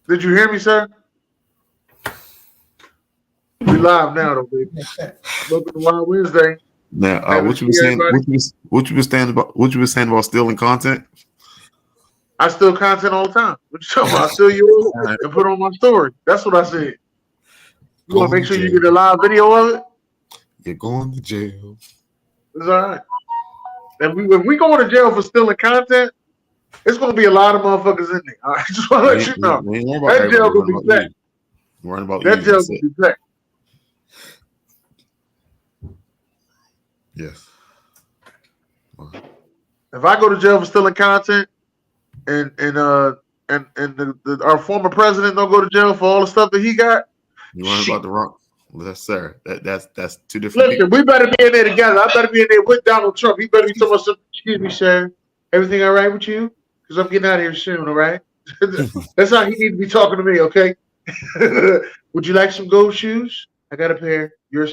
Did you hear me, sir? We live now, though, baby. Welcome to Wild Wednesday. Now, what you been saying? What you been saying about? What you been saying about stealing content? I steal content all the time. What you talking about? I steal yours and put it on my story. That's what I said. You want to make sure you get a live video of it? You're going to jail. It's all right. And if we going to jail for stealing content, it's going to be a lot of motherfuckers in there. I just want to let you know. That jail going to be packed. That jail going to be packed. Yes. If I go to jail for stealing content, and our former president don't go to jail for all the stuff that he got, you worrying about the wrong? Yes, sir. That's two different. Listen, we better be in there together. I better be in there with Donald Trump. He better be talking about something. Excuse me, sir. Everything all right with you? Because I'm getting out of here soon. All right. That's how he need to be talking to me. Okay. Would you like some gold shoes? I got a pair. Yours.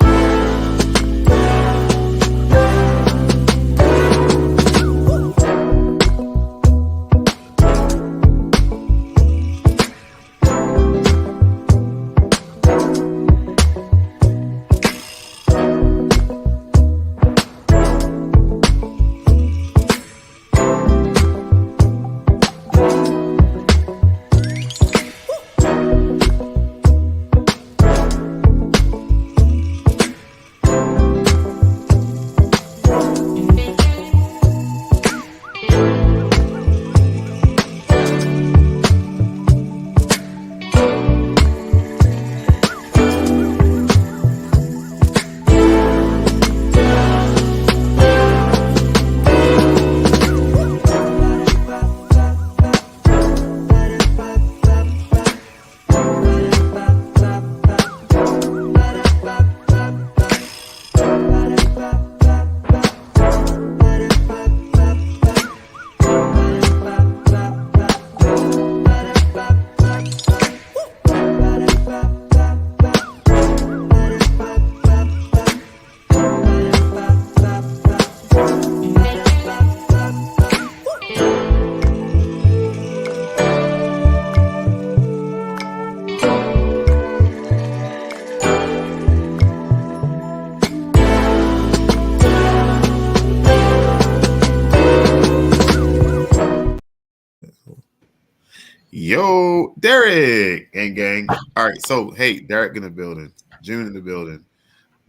Yo, Derek and gang. All right, so hey, Derek in the building, June in the building,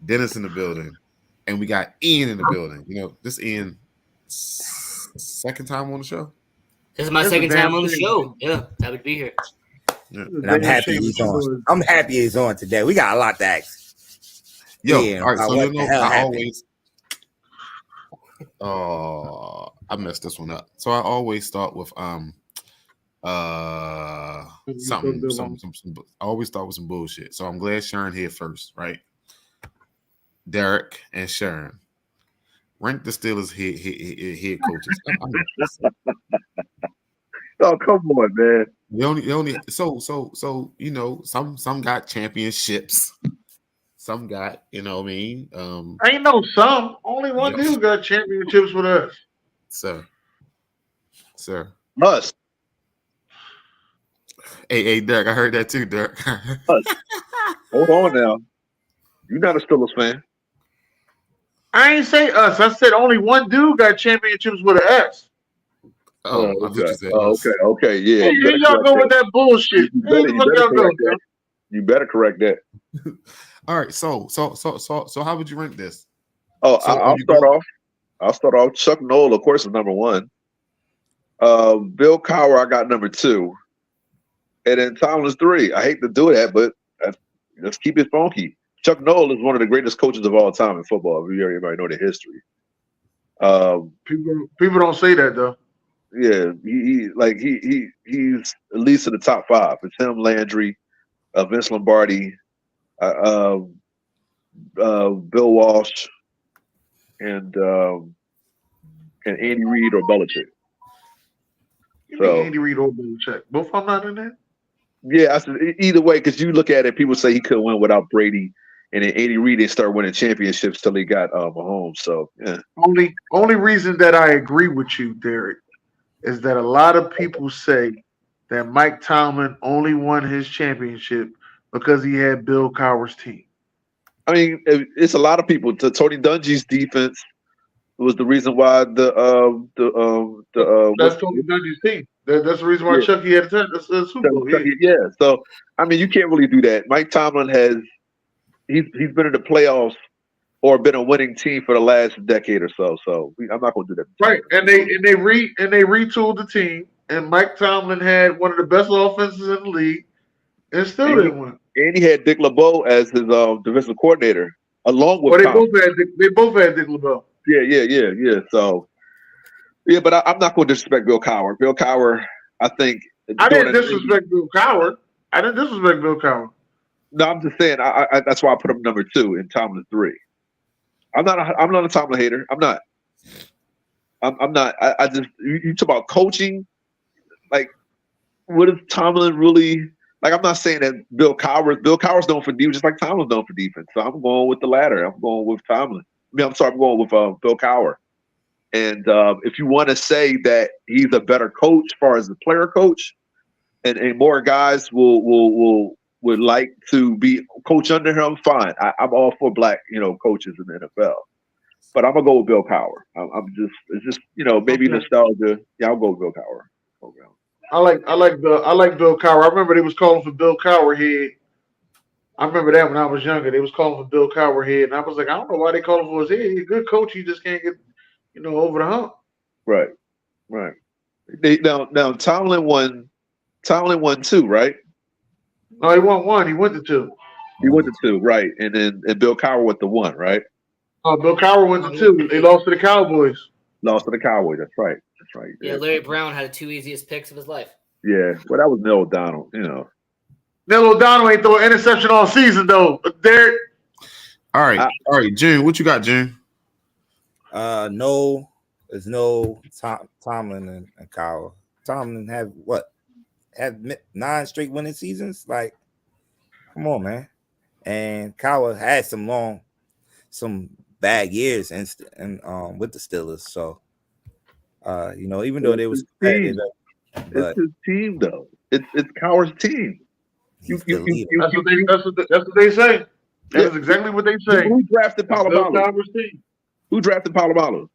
Dennis in the building, and we got Ian in the building. You know, this Ian second time on the show. This is my second time on the show. Yeah, happy to be here. Yeah. And I'm happy he's on. I'm happy he's on today. We got a lot to ask. Yo, all right, so you know, I always I messed this one up. So I always start with something. I always start with some bullshit. So I'm glad Sharon here first, right? Derek and Sharon, rank the Steelers head coaches. Oh, come on, man. You only so you know, some got championships. Some got, you know what I mean? Ain't no some. Only one dude got championships with us. Sir. Us. Hey, Derek, I heard that too, Derek. Hold on now. You're not a Steelers fan. I ain't say us. I said only one dude got championships with an S. Oh, okay, yeah. Y'all go with that bullshit. You better correct that. All right, so how would you rank this? Oh, so I'll start off. Chuck Noll, of course, is number one. Bill Cowher, I got number two. And then Tomlin's three. I hate to do that, but let's keep it funky. Chuck Noll is one of the greatest coaches of all time in football. Everybody know the history. People don't say that though. Yeah, he's at least in the top five. It's him, Landry, Vince Lombardi, Bill Walsh, and Andy Reid or Belichick. Andy Reid or Belichick. Both of them not in there? Yeah, I said either way, because you look at it, people say he couldn't win without Brady, and then Andy Reid didn't start winning championships till he got Mahomes. So yeah. Only reason that I agree with you, Derek, is that a lot of people say that Mike Tomlin only won his championship because he had Bill Cowher's team? I mean, it's a lot of people. Tony Dungy's defense was the reason why That's Tony Dungy's team. That's the reason why Chucky had the Super Bowl. Yeah. So I mean, you can't really do that. Mike Tomlin he's been in the playoffs or been a winning team for the last decade or so. So I'm not going to do that. Right, and they retooled the team, and Mike Tomlin had one of the best offenses in the league, and still didn't win. And he had Dick LeBeau as his defensive coordinator, along with. Well, they both had Dick LeBeau. Yeah. So, yeah, but I'm not going to disrespect Bill Cowher. Bill Cowher, I think. I didn't disrespect Bill Cowher. No, I'm just saying. I that's why I put him number 2 and Tomlin 3. I'm not a Tomlin hater. I'm not. I just you talk about coaching. Like, what is Tomlin really? Like, I'm not saying that Bill Cowher's known for defense, just like Tomlin's known for defense. So I'm going with the latter. I'm going with Tomlin. I'm going with Bill Cowher. And if you want to say that he's a better coach as far as the player coach, and more guys would like to be coach under him, fine. I'm all for black, coaches in the NFL. But I'm gonna go with Bill Cowher. It's just maybe nostalgia. Yeah, I'll go with Bill Cowher. I like Bill Cowher. I remember they was calling for Bill Cowher head. I remember that when I was younger. They was calling for Bill Cowher head, and I was like, I don't know why they calling for his head. He's a good coach. He just can't get, over the hump. Right. Now Tomlin won 2, right? No, he won 1. He went to 2. He went to 2, right? And Bill Cowher went to 1, right? Oh, Bill Cowher went to 2. They lost to the Cowboys. That's right. Yeah, Larry Brown had the 2 easiest picks of his life. Yeah, well, that was Neil O'Donnell, Neil O'Donnell ain't throw an interception all season, though. Derek. All right, June. What you got, June? No, there's no Tomlin and Cowher. Tomlin have 9 straight winning seasons? Like, come on, man. And Cowher had some bad years and with the Steelers. So, even though they was competitive, it's his team though. It's Cowher's team. That's what they say. That's exactly what they say. Who drafted Palomalu? Who drafted Palomalu?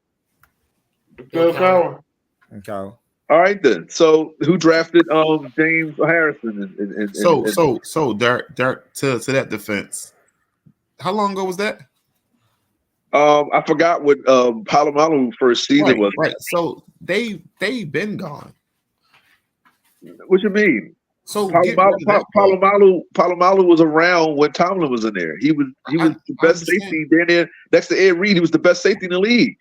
Bill Cowher. And Cowher. All right then. So who drafted James Harrison? So Derek, to that defense, how long ago was that? I forgot what Palomalu first season was. Right. So they've been gone. What you mean? So Palomalu was around when Tomlin was in there. He was the best safety there next to Ed Reed. He was the best safety in the league.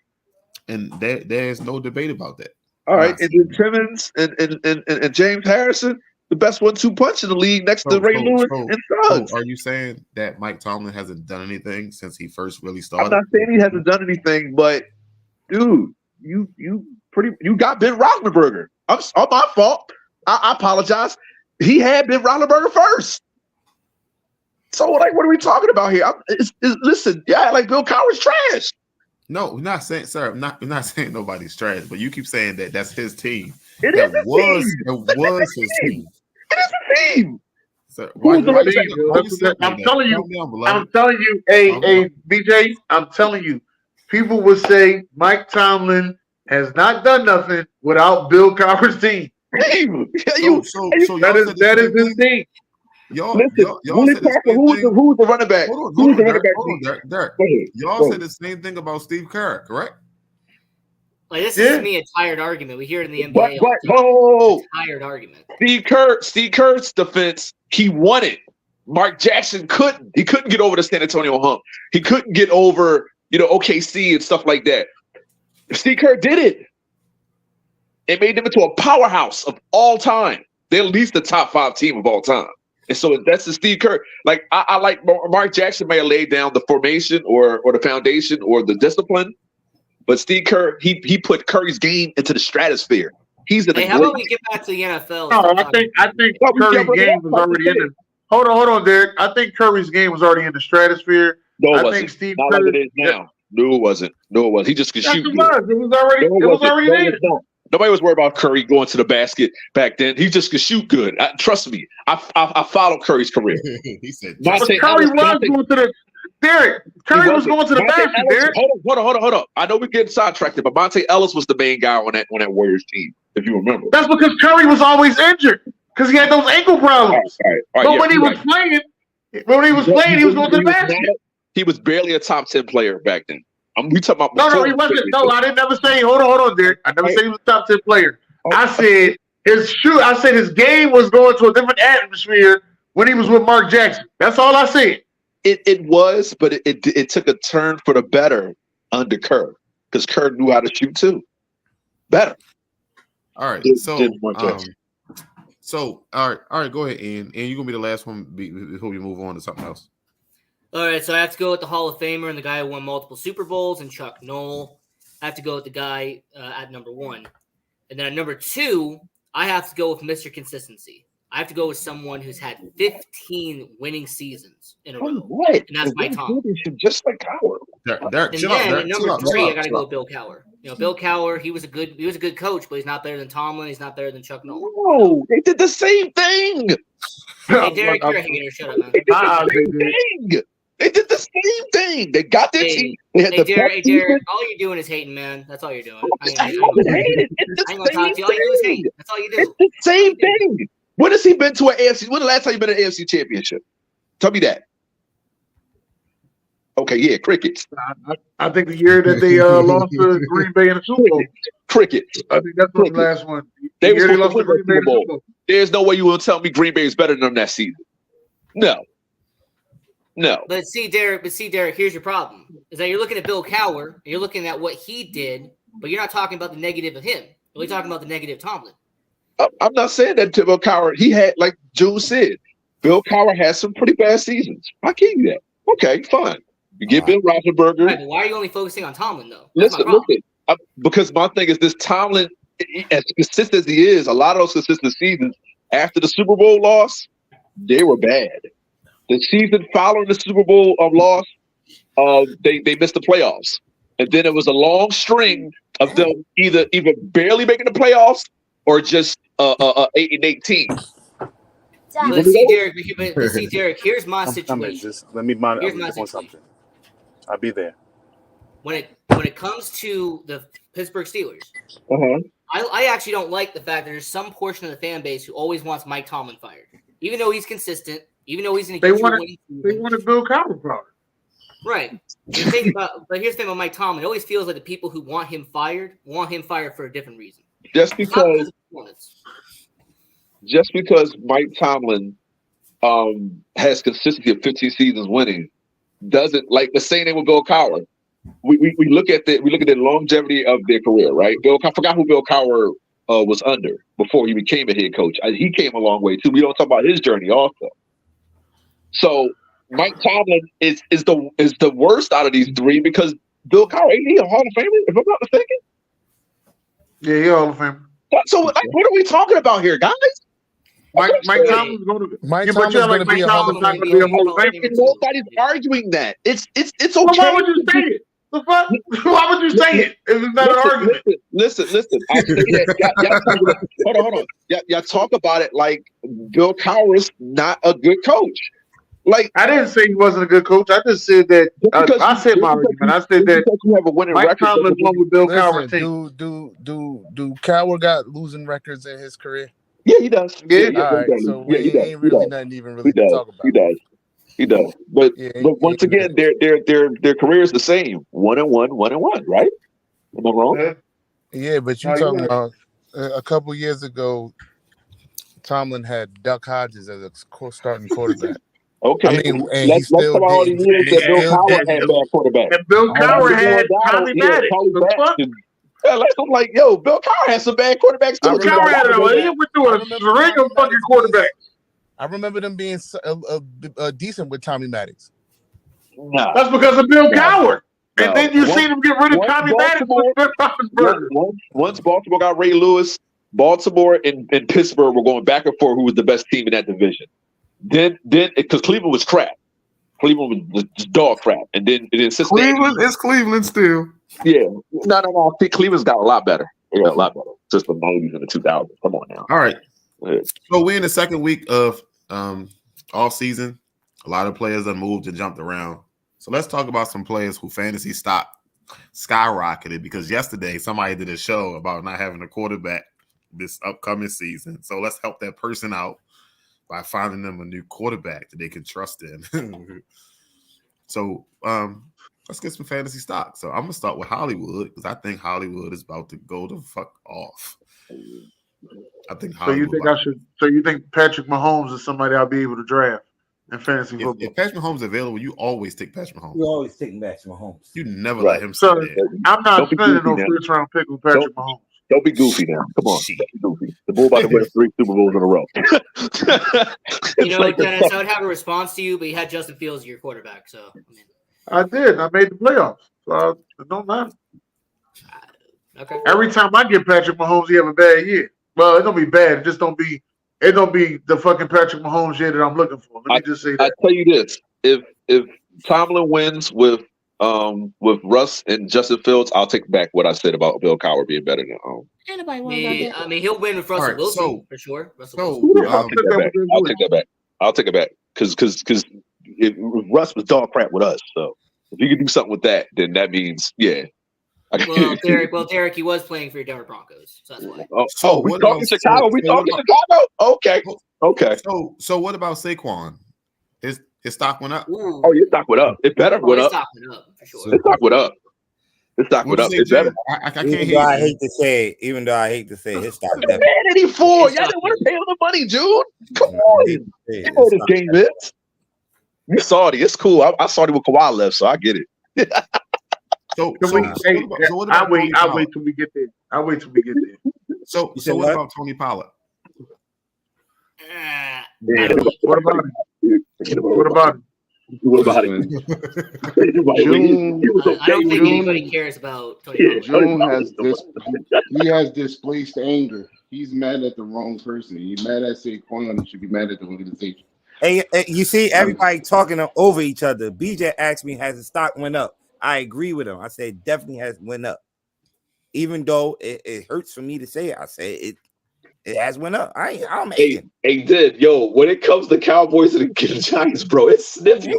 And there's no debate about that. All right, and then Timmons and James Harrison, the best 1-2 punch in the league next to Ray Lewis and Suggs. Are you saying that Mike Tomlin hasn't done anything since he first really started? I'm not saying he hasn't done anything, but dude, you got Ben Roethlisberger. It's my fault. I apologize. He had Ben Roethlisberger first. So what are we talking about here? Listen, like Bill Cowher's trash. No, we're not saying, sir. I'm not saying nobody's trash, but you keep saying that that's his team. It was his team. It is a team. Sir, I'm telling you, hey, BJ, I'm telling you, people would say Mike Tomlin has not done nothing without Bill Cowher's team. That is his team. Who's the running back? Who's the running back? Derek. Y'all said the same thing about Steve Kerr, correct? Like, this is to me a tired argument. We hear it in the NBA. Tired argument. Steve Kerr's defense, he won it. Mark Jackson couldn't. He couldn't get over the San Antonio hump. He couldn't get over, OKC and stuff like that. Steve Kerr did it. It made them into a powerhouse of all time. They're at least the top 5 team of all time. And so that's the Steve Kerr. Like, I like Mark Jackson may have laid down the formation or the foundation or the discipline, but Steve Kerr, he put Curry's game into the stratosphere. He's how about we get back to the NFL? No, I think Curry's game was already in the. Hold on, Derek. I think Curry's game was already in the stratosphere. No, it wasn't. I think Steve Not Kerr, like it is now. No, it wasn't. He just could shoot. It was already there. Nobody was worried about Curry going to the basket back then. He just could shoot good. Trust me. I followed Curry's career. He said, But Curry was going to the Derek. Curry was going to the basket, Derek. Hold on. I know we're getting sidetracked, but Monte Ellis was the main guy on that Warriors team, if you remember. That's because Curry was always injured because he had those ankle problems. All right, but when he was playing, he was going to the basket. He was barely a top 10 player back then. We talking about no, he wasn't. No, I didn't ever say. Hold on, Derek. I never said he was a top 10 player. I said his game was going to a different atmosphere when he was with Mark Jackson. That's all I said. It was, but it took a turn for the better under Kerr because Kerr knew how to shoot too. Better. All right. So all right. Go ahead, Ian. And you're gonna be the last one before we move on to something else. All right, so I have to go with the Hall of Famer and the guy who won multiple Super Bowls and Chuck Noll. I have to go with the guy at number 1. And then at number 2, I have to go with Mr. Consistency. I have to go with someone who's had 15 winning seasons in a row. Right. And that's Mike Tomlin. Just like Cowher. And then at number 3, I got to go with Bill Cowher. Bill Cowher, he was a good coach, but he's not better than Tomlin. He's not better than Chuck Noll. No, they did the same thing. Hey, Derek, you're a hater. Shut up, man. They did the same thing. They got their team. They had Derek, all you're doing is hating, man. That's all you're doing. I ain't gonna talk to you. All you do is hate. That's all you do. It's the same thing. When has he been to an AFC? When the last time you been to an AFC championship? Tell me that. Okay, yeah, crickets. I think the year that they lost to Green Bay in the Super Bowl. Crickets. I think that's the last one. They lost to Green Bay in the Super Bowl. There's no way you will tell me Green Bay is better than them that season. No. But see, Derek, here's your problem. Is that you're looking at Bill Cowher, and you're looking at what he did, but you're not talking about the negative of him. You're only talking about the negative of Tomlin. I'm not saying that to Bill Cowher. He had, like June said, Bill Cowher had some pretty bad seasons. I give you that. Okay, fine. You get Bill Roethlisberger. Right, but why are you only focusing on Tomlin, though? Listen. Because my thing is this Tomlin, as consistent as he is, a lot of those consistent seasons after the Super Bowl loss, they were bad. The season following the Super Bowl loss, they missed the playoffs. And then it was a long string of them either barely making the playoffs or just 8-18. But see, Derek, here's my situation. Just let me monitor something. I'll be there. When it comes to the Pittsburgh Steelers, I actually don't like the fact that there's some portion of the fan base who always wants Mike Tomlin fired, even though he's consistent, even though he's in a they wanted Bill Cowher fired. Right. But here's the thing about Mike Tomlin. It always feels like the people who want him fired for a different reason. Just because Mike Tomlin has consistency of 15 seasons winning doesn't, like the same thing with Bill Cowher. We look at the longevity of their career, right? I forgot who Bill Cowher was under before he became a head coach. He came a long way too. We don't talk about his journey also. So Mike Tomlin is the worst out of these three because Bill Cowher, ain't he a Hall of Famer, if I'm not mistaken? Yeah, he's a Hall of Famer. So what are we talking about here, guys? Mike Tomlin's going to be a Hall of Famer. Nobody's arguing that. It's okay. Well, why would you say it? The fuck? Why would you say it if it's not an argument? Listen. I say that. Hold on. Y'all talk about it like Bill Cowher's not a good coach. Like I didn't say he wasn't a good coach. I just said that. I said my argument. I said that you have a winning Mike record. Tomlin won with Bill Cowher. Do Cowher got losing records in his career? Yeah, he does. Yeah. All right. So ain't really nothing even really to talk about. He does. But once again, their career is the same. 1-1, right? Am I wrong? Yeah, but you talking about a couple years ago, Tomlin had Duck Hodges as a starting quarterback. Okay. I mean, and he still Bill Cowher had bad quarterback. And Bill Cowher had Tommy Maddox. I'm like, yo, Bill Cowher had some bad quarterbacks too. Bill Cowher had he went through a string of fucking quarterbacks. I remember them being decent with Tommy Maddox. No. That's because of Bill Cowher. And then you see them get rid of Tommy Maddox with Ben Roethlisberger. Once Baltimore got Ray Lewis, Baltimore and Pittsburgh were going back and forth who was the best team in that division. Then because Cleveland was crap. Cleveland was just dog crap. And then Cincinnati. Cleveland is Cleveland still. Yeah. No. I think Cleveland's got a lot better. Yeah, a lot better. since the 90s and the 2000s. Come on now. All right. Yeah. So we're in the second week of off season. A lot of players have moved and jumped around. So let's talk about some players who fantasy stock skyrocketed because yesterday somebody did a show about not having a quarterback this upcoming season. So let's help that person out by finding them a new quarterback that they can trust in. So let's get some fantasy stock. So I'm gonna start with Hollywood because I think Hollywood is about to go the fuck off. I think Hollywood. So you think Patrick Mahomes is somebody I'll be able to draft in fantasy football? If Patrick Mahomes is available, you always take Patrick Mahomes. You always take Patrick Mahomes. You never Right. let him So sit there. I'm not spending no now. first round pick with Patrick Mahomes. Don't be goofy now. Come on. Shit. Don't be goofy. The Bull about to win 3 Super Bowls in a row. You know, Dennis, I would have a response to you, but you had Justin Fields as your quarterback, so I mean, I did. I made the playoffs. So it don't matter. okay. Every time I get Patrick Mahomes, he have a bad year. Well, it don't be bad. It just don't be. It don't be the fucking Patrick Mahomes year that I'm looking for. Let me just say I that. tell you this: if Tomlin wins with Russ and Justin Fields, I'll take back what I said about Bill Cowher being better than I mean, he'll win with Russell All right, Wilson so- for sure. Russell So Wilson. I'll take that back. I'll take it back because Russ was dog crap with us. So if you can do something with that, then that means Derek, he was playing for your Denver Broncos, so that's why. Oh, we what talking about- Chicago? We so what talking Chicago? Okay. So what about Saquon? His stock went up. Ooh. Oh, your stock went up. It better went his up. stock went up for sure. His stock went up. His stock went What'd up. you It say, better. Jim? I can't Even hear though I you. hate to say it, his stock Man, definitely. 84. Y'all didn't want to pay him the money, June. Come on. You know what this game is. You Saudi. It's cool. I Saudi with Kawhi left, so I get it. So what about I'll wait. Tony I'll Pollard? wait till we get there. I'll wait till we get there. So You said what what? about Tony Pollard? I Yeah. don't know. What about him? What about him? What about it? June, I don't think June- anybody cares about Tony Pollard. June has displaced anger. He's mad at the wrong person. He's mad at Saquon. He should be mad at the organization. Hey, you see everybody talking over each other. BJ asked me, has the stock went up? I agree with him. I said it definitely has went up. Even though it hurts for me to say it, I say it has went up. I'm hating. Hey, did yo when it comes to Cowboys and the Giants, bro, it's sniffy.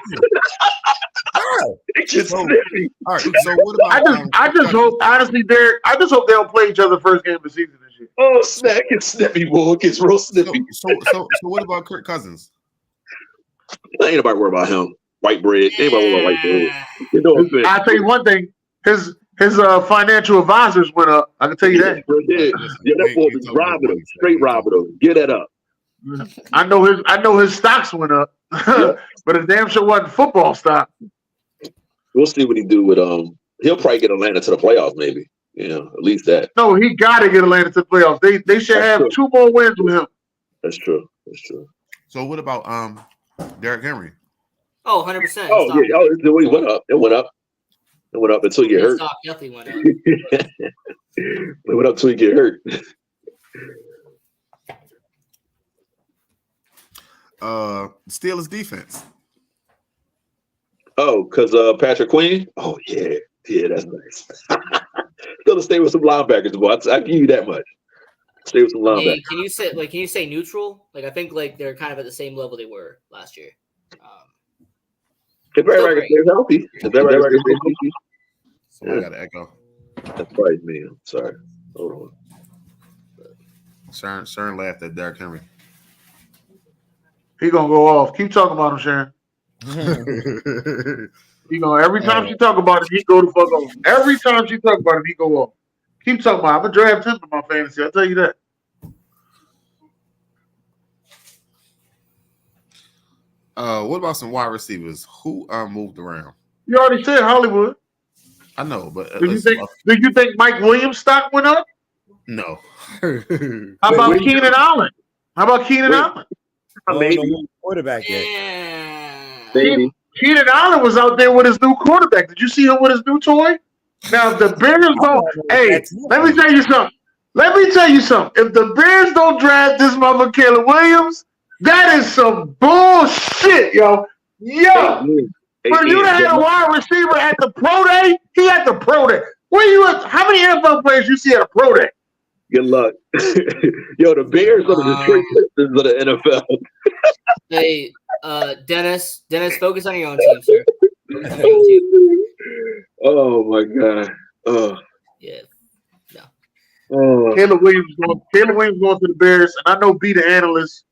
It's just So- sniffy. All right. So what about? I just hope, honestly, Derek. I just hope they don't play each other first game of the season this year. Oh snap! It's sniffy, boy. It gets real sniffy. So what about Kirk Cousins? Ain't nobody worry about him. White bread. Ain't nobody worry about white bread. You know what I'm I'll tell you one thing. His financial advisors went up. I can tell you that. Yeah, that boy was robbing him, straight robbing him. Get that up. I know his stocks went up, but it damn sure wasn't football stock. We'll see what he do with He'll probably get Atlanta to the playoffs, maybe. You know, at least that. No, he got to get Atlanta to the playoffs. They should have 2 more wins with him. That's true. So what about Derrick Henry? Oh, 100%. Oh yeah. Oh, it went up. It went up. It went up until you get hurt. Stock definitely went up. It went up until you get hurt. Steelers defense. Oh, because Patrick Queen? Oh, yeah. Yeah, that's nice. Still stay with some linebackers, boy. I give you that much. Stay with some linebackers. Hey, can you say neutral? Like I think like they're kind of at the same level they were last year. If everybody stays healthy. If everybody stays healthy. So I got to echo. That's right, man. Sorry. Hold on. Sharon laughed at Derrick Henry. He gonna go off. Keep talking about him, Sharon. Every time she talk about it, he go the fuck off. Every time she talk about it, he go off. Keep talking about it. I'm gonna draft him in my fantasy. I'll tell you that. What about some wide receivers? Who moved around? You already said Hollywood. I know, but Do you think Mike Williams' stock went up? no. How about Keenan Allen? Quarterback yet. Yeah. Baby. Keenan Allen was out there with his new quarterback. Did you see him with his new toy? Now, if the Bears don't, hey, let me tell you something. If the Bears don't draft this mother Caleb Williams, that is some bullshit, yo. For you to have a wide receiver at the pro day, he at the pro day. Where you at? How many NFL players you see at a pro day? Good luck. Yo, the Bears are the Detroit Pistons of the NFL. Hey, Dennis, focus on your own team, sir. Focus on your own team. Oh my God. Oh. Yeah. No. Oh. Caleb Williams going to the Bears, and I know B the analyst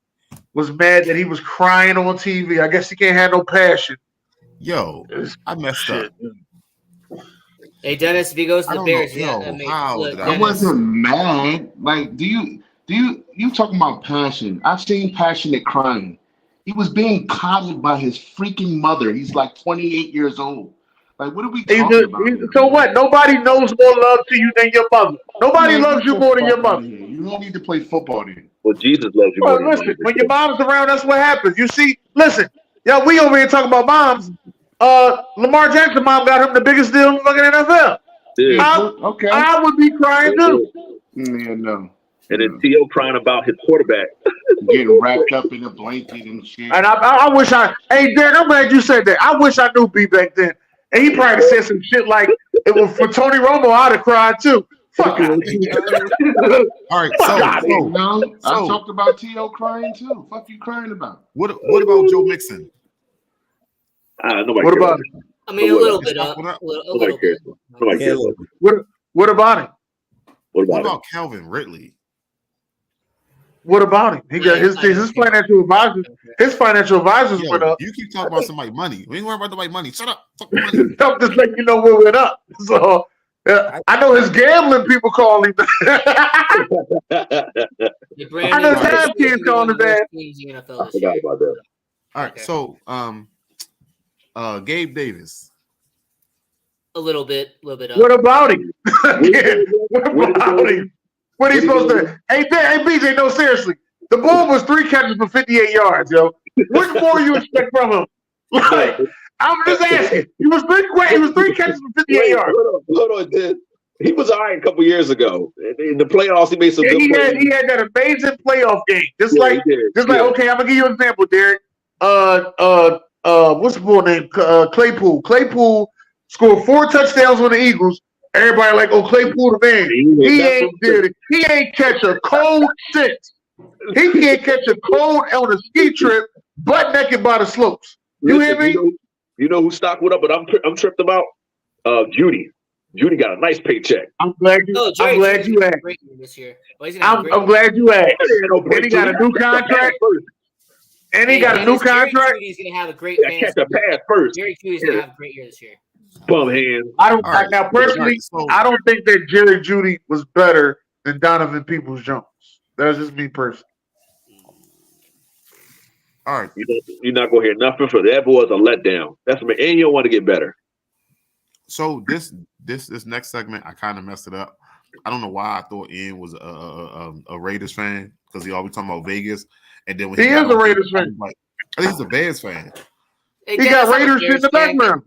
was mad that he was crying on TV. I guess he can't have no passion. Yo, I messed up. Hey Dennis, if he goes to the Bears, I wasn't mad. Like, do you talking about passion? I've seen passionate crying. He was being coddled by his freaking mother. He's like 28 years old. Like, what are we talking about? So what? Nobody knows more love to you than your mother. Nobody loves you more than your mother. You don't need to play football then. Well, Jesus loves you more. Listen, when your mom's around, that's what happens. You see, listen, yeah, we over here talking about moms. Lamar Jackson's mom got him the biggest deal in the fucking NFL. Yeah. I would be crying too. Yeah, no. And then T.O. crying about his quarterback. Getting wrapped up in a blanket and shit. And I wish hey, Derek, I'm glad you said that. I wish I knew B back then. And he probably said some shit like, it was for Tony Romo, I'd have cried too. Fuck out of here. All right, I talked about T.O. crying too. Fuck you crying about? What about Joe Mixon? Nobody cares. About him? I mean, a little bit up. Nobody cares. Nobody cares. What about him? What about Calvin Ridley? What about him? He got his financial advisors. His financial advisors went up. You keep talking about somebody's money. We ain't worried about nobody's money. Shut up. Fuck the money. I'm just letting you know where it went up. So I know his gambling people call him. I know his kids calling his ass. I forgot about that. All right, so Gabe Davis. A little bit up. What about him? What about him? What he supposed to? Hey, BJ, no, seriously. The ball was 3 catches for 58 yards, yo. What more you expect from him? Like, I'm just asking. He was 3 catches for 58 yards. Hold on, dude. He was all right a couple years ago. In the playoffs, he made some good plays. He had that amazing playoff game. Okay, I'm gonna give you an example, Derek. What's the boy name? Claypool. Claypool scored 4 touchdowns on the Eagles. Everybody like, Claypool the man. He ain't did it. He ain't catch a cold six. He can't catch a cold on a ski trip, butt naked by the slopes. You hear me? You know who stock went up, but I'm tripped about? Judy. Judy got a nice paycheck. I'm glad you asked. I'm glad you asked. And he got a new contract. And he got a new contract. He's gonna have a great catch a pass first. Jerry Judy's gonna have a great year this year. Bum hands. Now personally, I don't think that Jerry Judy was better than Donovan Peoples-Jones. That's just me personally. All right, you're not gonna hear nothing for that. Boy's a letdown. That's me, and you don't want to get better. So this next segment, I kind of messed it up. I don't know why I thought Ian was a Raiders fan because he always talking about Vegas, and then when he is a Raiders fan. I think he's a Bears fan. Hey, he got Raiders in the background.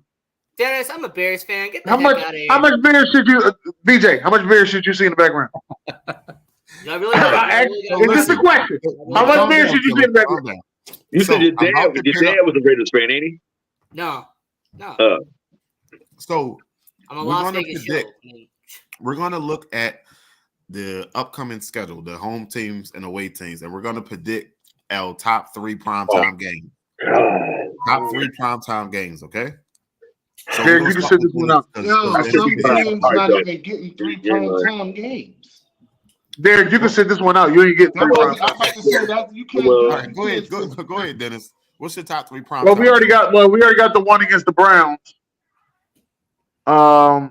Dennis, I'm a Bears fan. Get the heck out of here. How much Bears should you, BJ? How much Bears should you see in the background? Is this the question? How much Bears should you see in the background? You said your dad was a Raiders fan, ain't he? No. So I'm a Las Vegas show. We're going to look at the upcoming schedule, the home teams and away teams, and we're going to predict our top 3 primetime games. Top 3 primetime games, okay? So Derek, you can sit this one out. Yo, some teams not even getting 3 primetime games. Derek, you can sit this one out. You ain't getting 3 primetime. I'm about to say that you can't. All right, go ahead, Dennis. What's your top 3 primetime? Well, we already got the one against the Browns. I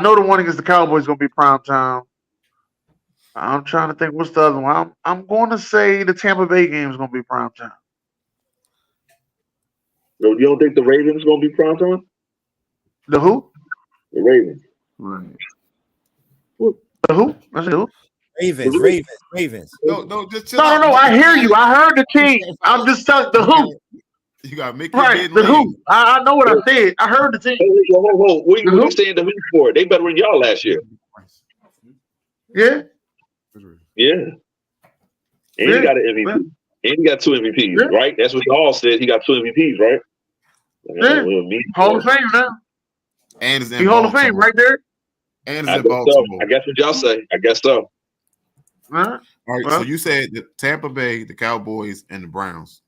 know the one against the Cowboys is gonna be primetime. I'm trying to think what's the other one. I'm going to say the Tampa Bay game is gonna be primetime. You don't think the Ravens gonna be primetime? The who? The Ravens. Right. The who? I said who? Ravens. No, just chill out. No. I hear you. I heard the team. I'm just telling the who. You gotta make right. The who. I know what I said. I heard the team. Hold. What are you saying the who for? They better than y'all last year. Yeah. Yeah. And he got an MVP. And he got 2 MVPs, right? That's what y'all said. He got 2 MVPs, right? Yeah. Hall of Fame now. And he Hall of Fame right there. And I it's in guess so. Baltimore. I guess what y'all say. I guess so. Huh? All right, Well, so you said the Tampa Bay, the Cowboys, and the Browns.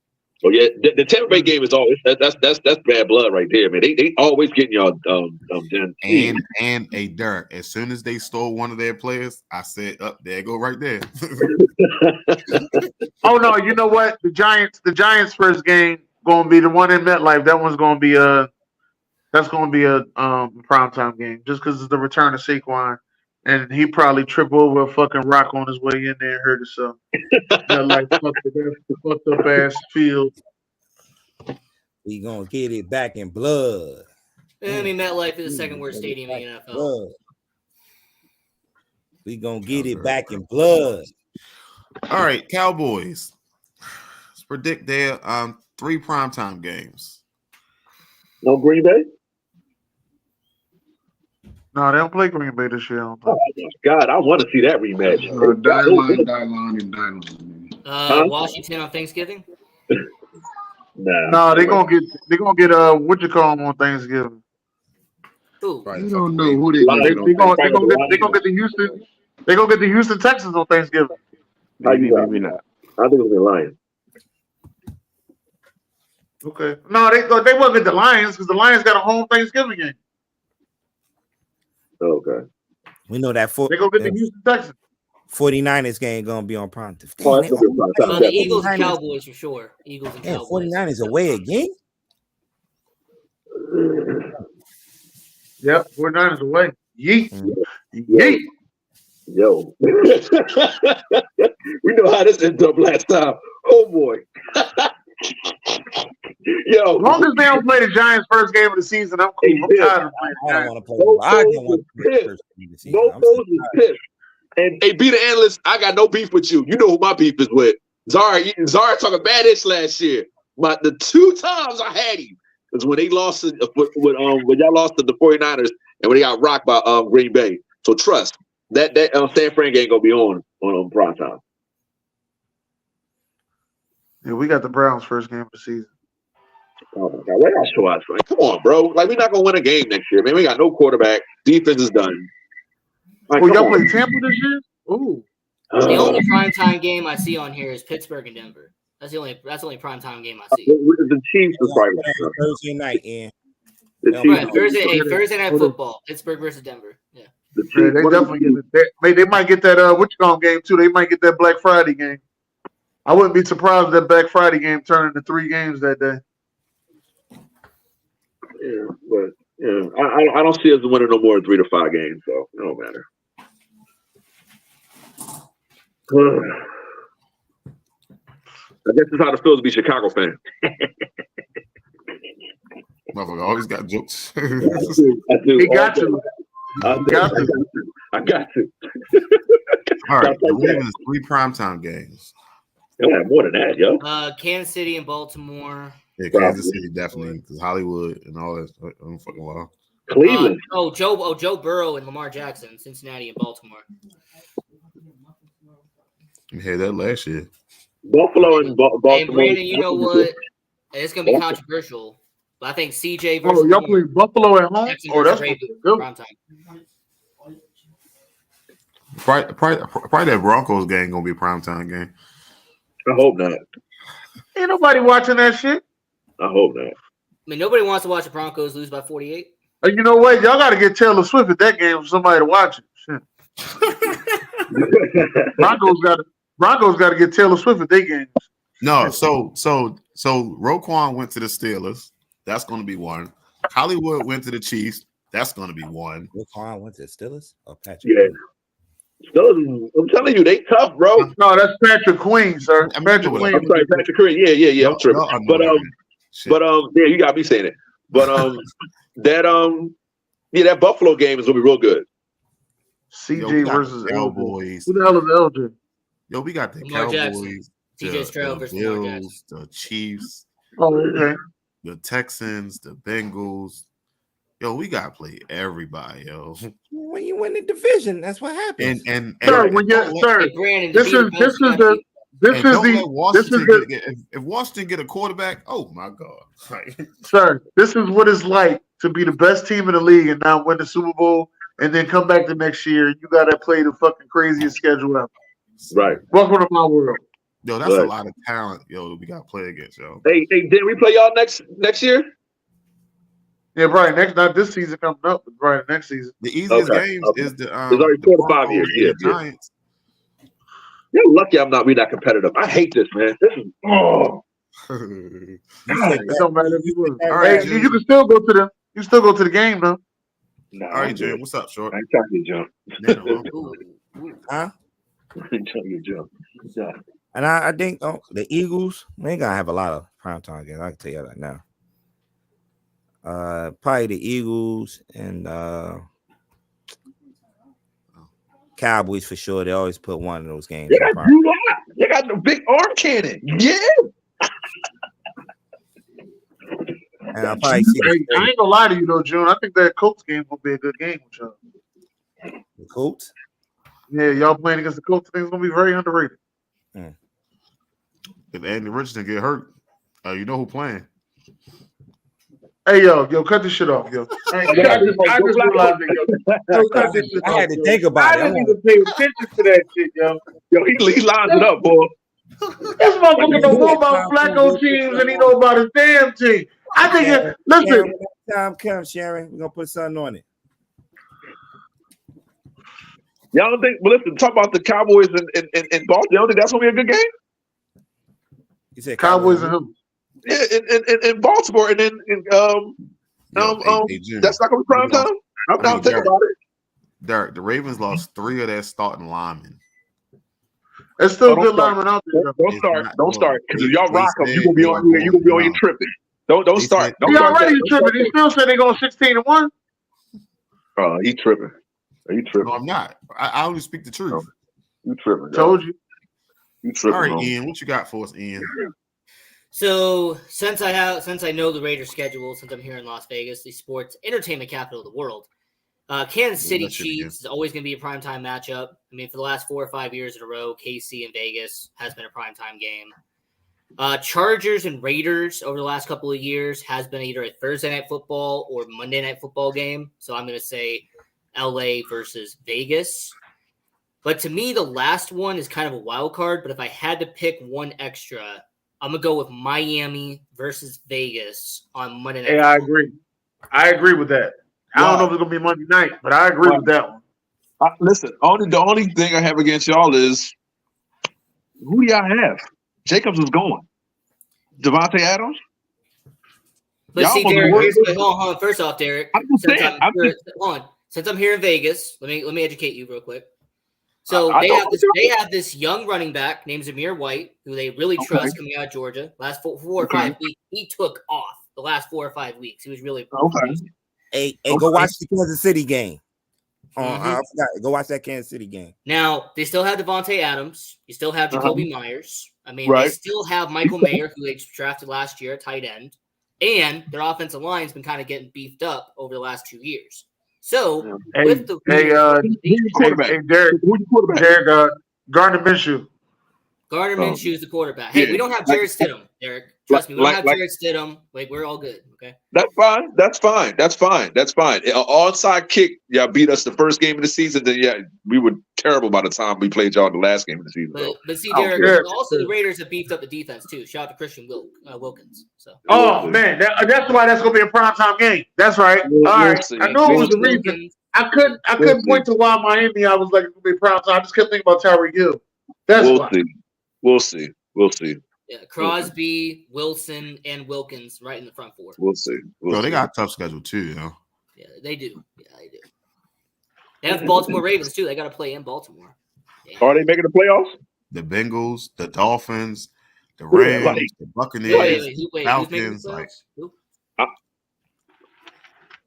Oh yeah, the Tampa Bay game is always that's bad blood right there, man. They always getting y'all And a Derek. As soon as they stole one of their players, I said, "Up there, go right there." oh no, you know what? The Giants first game gonna be the one in MetLife. That one's gonna be a primetime game just because it's the return of Saquon, and he probably trip over a fucking rock on his way in there and hurt himself. Like fucked up ass field. We gonna get it back in blood. I mean, MetLife is the second worst stadium in the NFL. Blood. We gonna get it back in blood. All right, Cowboys. Let's predict their 3 primetime games. No Green Bay? No, they don't play Green Bay this year. Oh my God, I want to see that rematch. Die. Washington on Thanksgiving? Nah. They're gonna get what you call them on Thanksgiving. Who? You don't know who they They're gonna get the Houston. They're gonna get the Houston Texans on Thanksgiving. Maybe not. I think it's the Lions. Okay. No, they won't get the Lions because the Lions got a home Thanksgiving game. Okay. We know that They gonna get the Houston Texans. 49ers game gonna be on prime time. Oh, that's a good primetime. The Eagles and Cowboys for sure. Eagles and Cowboys. 49ers away again? Yep, 49ers away. Yeet. Mm-hmm. Yeet. Yo. We know how this ended up last time. Oh boy. Yo. As long as they don't play the Giants first game of the season, I'm cool. I'm tired of playing the Giants. I don't want to play the first game of the season. Both is pissed. And be the analyst, I got no beef with you. You know who my beef is with. Zara talking bad-ish last year. But the 2 times I had him was when they lost when y'all lost to the 49ers and when they got rocked by Green Bay. So trust that San Fran game gonna be on prime time. Yeah, we got the Browns first game of the season. Oh my God, where y'all show us? Come on, bro. Like we're not gonna win a game next year, man. We got no quarterback. Defense is done. Like, y'all play Tampa this year? Ooh. The only primetime game I see on here is Pittsburgh and Denver. That's the only primetime game I see. The Chiefs is probably Thursday night, yeah. Right, Thursday night football. Pittsburgh versus Denver. Yeah. They definitely get it. They might get that game too. They might get that Black Friday game. I wouldn't be surprised if that Black Friday game turned into 3 games that day. Yeah, but I don't see us winning no more than 3 to 5 games, so it don't matter. I guess it's how it feels to be a Chicago fan. Motherfucker always got jokes. I do. He got to. I got to. All right, the Ravens 3 primetime games. You'll have more than that, yo. Kansas City and Baltimore. Yeah, Kansas City definitely, because Hollywood and all that. I don't fucking wow. Cleveland. Joe Burrow and Lamar Jackson, Cincinnati and Baltimore. You had that last year. Buffalo and Baltimore. And Brandon, you know what? It's gonna be controversial, but I think CJ versus. Oh, y'all play Buffalo at home? Jackson Oh, that's Ravens, good. primetime. Probably that Broncos game gonna be a primetime game. I hope not. Ain't nobody watching that shit. I hope not. I mean, nobody wants to watch the Broncos lose by 48. And you know what? Y'all got to get Taylor Swift at that game for somebody to watch it. Shit. Broncos got to get Taylor Swift at their games. No, so Roquan went to the Steelers. That's going to be 1. Hollywood went to the Chiefs. That's going to be 1. Roquan went to the Steelers? Or Patrick? Yeah. Steelers, I'm telling you, they tough, bro. No, that's Patrick Queen, sir. Patrick Queen. I'm sorry, Patrick Queen. Yeah, I'm tripping. But yeah, you got me saying it. But that Buffalo game is gonna be real good. CJ versus Cowboys. Who the hell is LJ? Yo, we got the Lamar Cowboys, CJ Stroud versus Lamar Jackson. the Chiefs, Oh, okay. the Texans, the Bengals. Yo, we gotta play everybody, yo. When you win the division, that's what happens. And Sir, when you sir, Brandon, this is the if Washington get a quarterback, oh my God. Sir, this is what it's like to be the best team in the league and not win the Super Bowl and then come back the next year. You got to play the fucking craziest schedule ever. Right. Welcome to my world. Yo, that's a lot of talent, yo, that we got to play against, yo. Hey, didn't we play y'all next year? Yeah, probably not this season coming up, but probably next season. The easiest games is the it's already 4 to 5 years. Yeah, Giants. You're lucky we're not competitive. I hate this, man. This is It don't matter if you win. All right, Hey, you can still go to the game though. Nah, all right, Jim. What's up, short? I ain't trying to get jumped. Huh? I ain't trying to get jumped. Yeah. And I think the Eagles, they gonna have a lot of primetime games. I can tell you that now. Probably the Eagles and Cowboys for sure. They always put one of those games. They got the big arm cannon. Yeah. And I'll probably see I ain't gonna lie to you though, June. I think that Colts game will be a good game with y'all. the Colts. Yeah, y'all playing against the Colts. I think it's gonna be very underrated. If Andy Richardson get hurt, you know who playing. Hey, yo, cut this shit off, yo. I just realized it, yo. Cut this shit I off, had to yo. think about it. I didn't even pay attention to that shit, yo. Yo, he lines it up, boy. This motherfucker don't know about Flacco teams and he know about his damn team. I think, listen. Sharon, when that time comes, Sharon, we're gonna put something on it. Y'all don't think? Well, listen, talk about the Cowboys and Baltimore. You don't think that's gonna be a good game? You said Cowboys and who? Yeah, in Baltimore, and then Jim, that's not gonna be prime time. I'm not thinking about it. Derek, the Ravens lost 3 of their starting linemen. There's still good linemen out there. Don't start. Because if y'all rock them, you're gonna be on here tripping. Don't start. He already tripping. He still said they're going 16-1. He tripping. Are you tripping? No, I'm not. I only speak the truth. You tripping? Told you. You tripping? All right, Ian, what you got for us, Ian? So since I know the Raiders schedule, since I'm here in Las Vegas, the sports entertainment capital of the world, Kansas City Chiefs is always going to be a primetime matchup. I mean, for the last 4 or 5 years in a row, KC and Vegas has been a primetime game. Chargers and Raiders over the last couple of years has been either a Thursday night football or Monday night football game. So I'm going to say LA versus Vegas. But to me, the last one is kind of a wild card. But if I had to pick one extra, I'm going to go with Miami versus Vegas on Monday night. Hey, I agree. I agree with that. I don't know if it's going to be Monday night, but I agree with that one. Listen, the only thing I have against y'all is who do y'all have? Jacobs is going. Devontae Adams? But y'all see, Derek, hold on. First off, Derek, since I'm here in Vegas, let me educate you real quick. So they have this young running back named Zamir White, who they really trust coming out of Georgia. Last four or 5 weeks, he took off the last 4 or 5 weeks. He was really Hey, go watch the Kansas City game. I forgot. Go watch that Kansas City game. Now, they still have Devontae Adams. You still have Jacoby Myers. I mean, they still have Michael Mayer, who they drafted last year at tight end. And their offensive line's been kind of getting beefed up over the last 2 years. So, with the Derek, Gardner Minshew. Gardner Minshew is the quarterback. Hey, we don't have Jarrett Stidham, Derek. Trust me, we don't have Jarrett Stidham. Like, we're all good. Okay. That's fine. Onside kick, y'all beat us the first game of the season. Then we were terrible by the time we played y'all the last game of the season. But see, Derek, also the Raiders have beefed up the defense too. Shout out to Christian Wilkins. So. Oh man, that's why that's gonna be a primetime game. That's right. All right, I know it was the reason. I couldn't point to why Miami. I was like, it's gonna be a primetime. I just kept thinking about Tyreek Hill. That's why. We'll see. Yeah, Crosby, Wilson, and Wilkins right in the front four. We'll see. They got a tough schedule too, you know. Yeah, they do. They have Baltimore Ravens too. They got to play in Baltimore. Yeah. Are they making the playoffs? The Bengals, the Dolphins, the Rams, the Buccaneers, Falcons.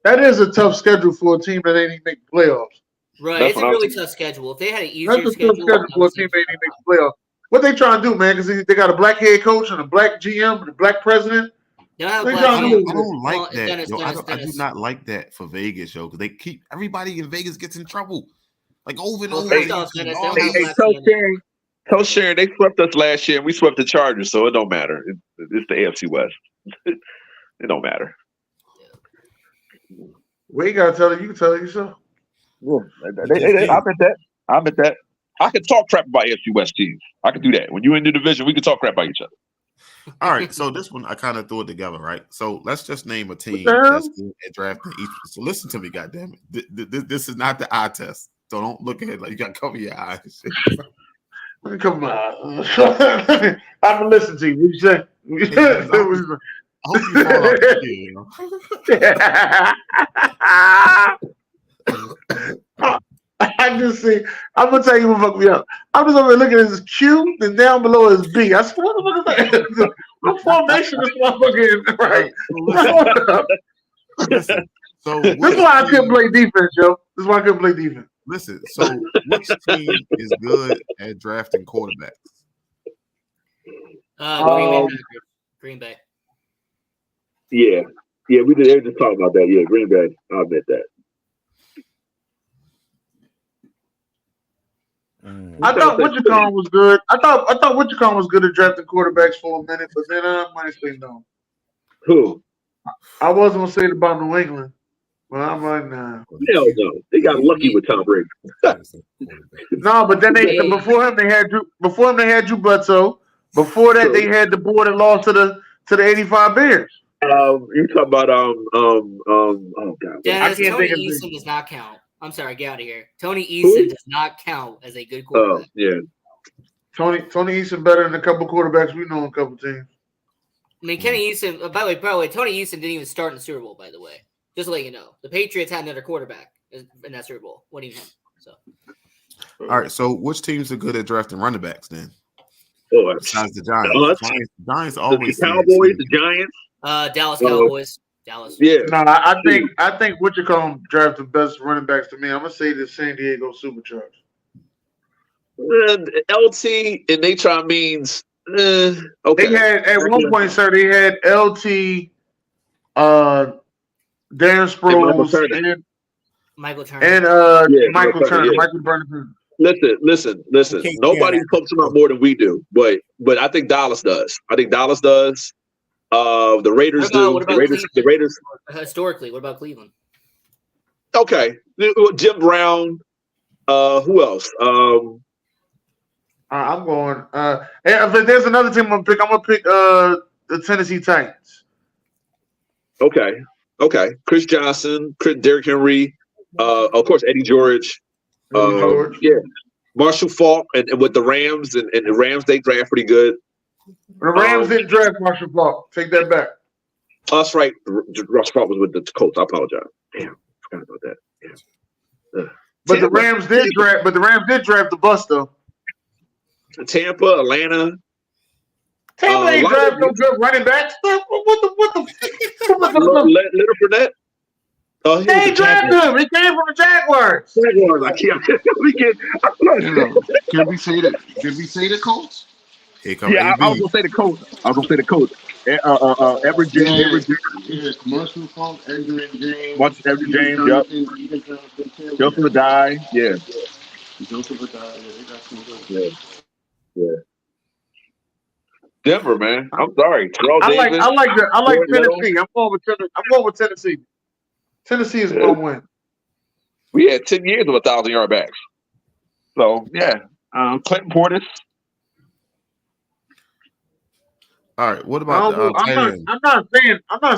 That is a tough schedule for a team that ain't even make the playoffs. Right, it's a really tough schedule. If they had an easier schedule, for a team that ain't make the playoffs. What they trying to do, man? Because they got a black head coach and a black GM and a black president. I don't like that. I do not like that for Vegas, yo, because they keep everybody in Vegas gets in trouble, like over and over. Tell Sharon they swept us last year and we swept the Chargers, so it don't matter. It's the AFC West. It don't matter. We gotta tell it. You can tell it yourself. I admit that. I can talk crap about AFC West teams. I can do that. When you're in the division, we can talk crap about each other. All right, so this one I kind of threw it together, right? So let's just name a team that's good at drafting each. So listen to me, goddamn it! This is not the eye test. So don't look at it like you got to cover your eyes. Come on, I'm gonna listen to you. What you say? I hope you fall out the I just see. I'm gonna tell you what fucked me up. I'm just over there looking at his Q, and down below is B. I said, "What the fuck is that? What formation this motherfucker in?" Right? Listen, so this is why I couldn't play defense, Joe. This is why I couldn't play defense. Listen, so which team is good at drafting quarterbacks? Green Bay. Yeah, we did. They were just talking about that. Yeah, Green Bay. I admit that. I thought Wichita was good. I thought Wichita was good at drafting quarterbacks for a minute, but then I might say no. Who? I wasn't gonna say it about New England, but I'm like, nah. Hell no. They got lucky with Tom Brady. No, but then before him they had Drew Bledsoe. Before that they had the boy that lost to the 85 Bears. You talking about oh god. Dennis, Tony Eason does not count. I'm sorry, get out of here. Tony Eason does not count as a good quarterback. Oh, yeah. Tony Eason better than a couple quarterbacks we know in a couple teams. I mean, Kenny Eason, by the way, Tony Eason didn't even start in the Super Bowl, by the way. Just to let you know. The Patriots had another quarterback in that Super Bowl. What do you think? So. All right, so which teams are good at drafting running backs then? Oh, besides the Giants. Giants always the Cowboys, the Giants. Dallas Cowboys. Dallas. Yeah. No, I think Wichita draft the best running backs to me. I'm gonna say the San Diego Superchargers. LT and Natron means okay. They had at one point, sir. They had LT, Darren Sproles, and Michael Turner, and Michael Turner, Michael Burnham. Listen. Nobody pumps him out more than we do, but I think Dallas does. The Raiders do. What about the Raiders. Historically, what about Cleveland? Okay, Jim Brown. Who else? I'm going. If there's another team I'm gonna pick the Tennessee Titans. Okay. Chris Johnson, Derrick Henry, of course Eddie George. Yeah, Marshall Faulk, and with the Rams and the Rams they draft pretty good. The Rams didn't draft Marshall Faulk. Take that back. That's right. Marshall Faulk was with the Colts. I apologize. Damn, forgot about that. Yeah. But the Rams did draft. But the Rams did draft the bus though. Tampa, Atlanta. Tampa ain't draft no good running backs. What the? Leonard Fournette. They ain't drafted him. He came from the Jaguars. I can't. Can we say that? Can we say the Colts? Yeah, I was gonna say the Colts. Everett James. Yeah, Marshall Faulk, Edgerrin James. Everett James. Yep. Joseph Adai. Yeah. Joseph Adai. Yeah, they got some good. Yeah. Denver, man. I'm sorry. I like Tennessee. I'm going with Tennessee. Tennessee is going to win. We had 10 years of 1,000-yard backs. So yeah, Clinton Portis. All right. What about I'm not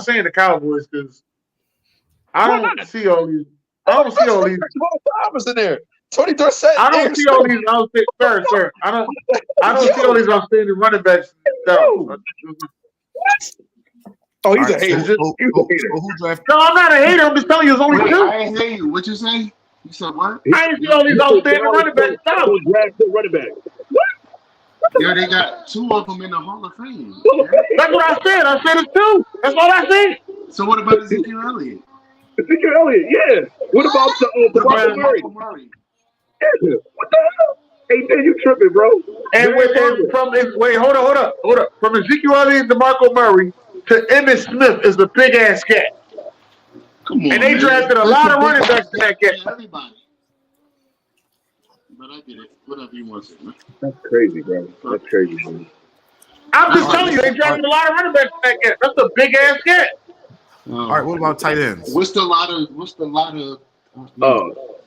saying the Cowboys because I don't see all these. Thomas in there. Tony Dorsett. I don't see all these. Sir. I don't see all these outstanding running backs. What? Oh, he's a hater. Who drafted? No, I'm not a hater. I'm just telling you, it's only two. I ain't hear you. What you say? You said what? I ain't see all these outstanding running backs. Running back. What? Yeah, they got two of them in the Hall of Fame. That's what I said. I said it's two. That's all I said. So what about Ezekiel Elliott? Yeah. What about the Murray? Yeah. What the hell? Hey, man, you tripping, bro? And hold up. From Ezekiel Elliott to DeMarco Murray to Emmitt Smith is a big ass cat. Come on. And they drafted a lot of running backs in that cat. Everybody. But I get it. Whatever you want to say, man. That's crazy, bro. That's crazy, man. I'm just telling you, they drafted a lot of running backs in that cat. That's a big ass cat. All right, what about tight ends? What's the lot of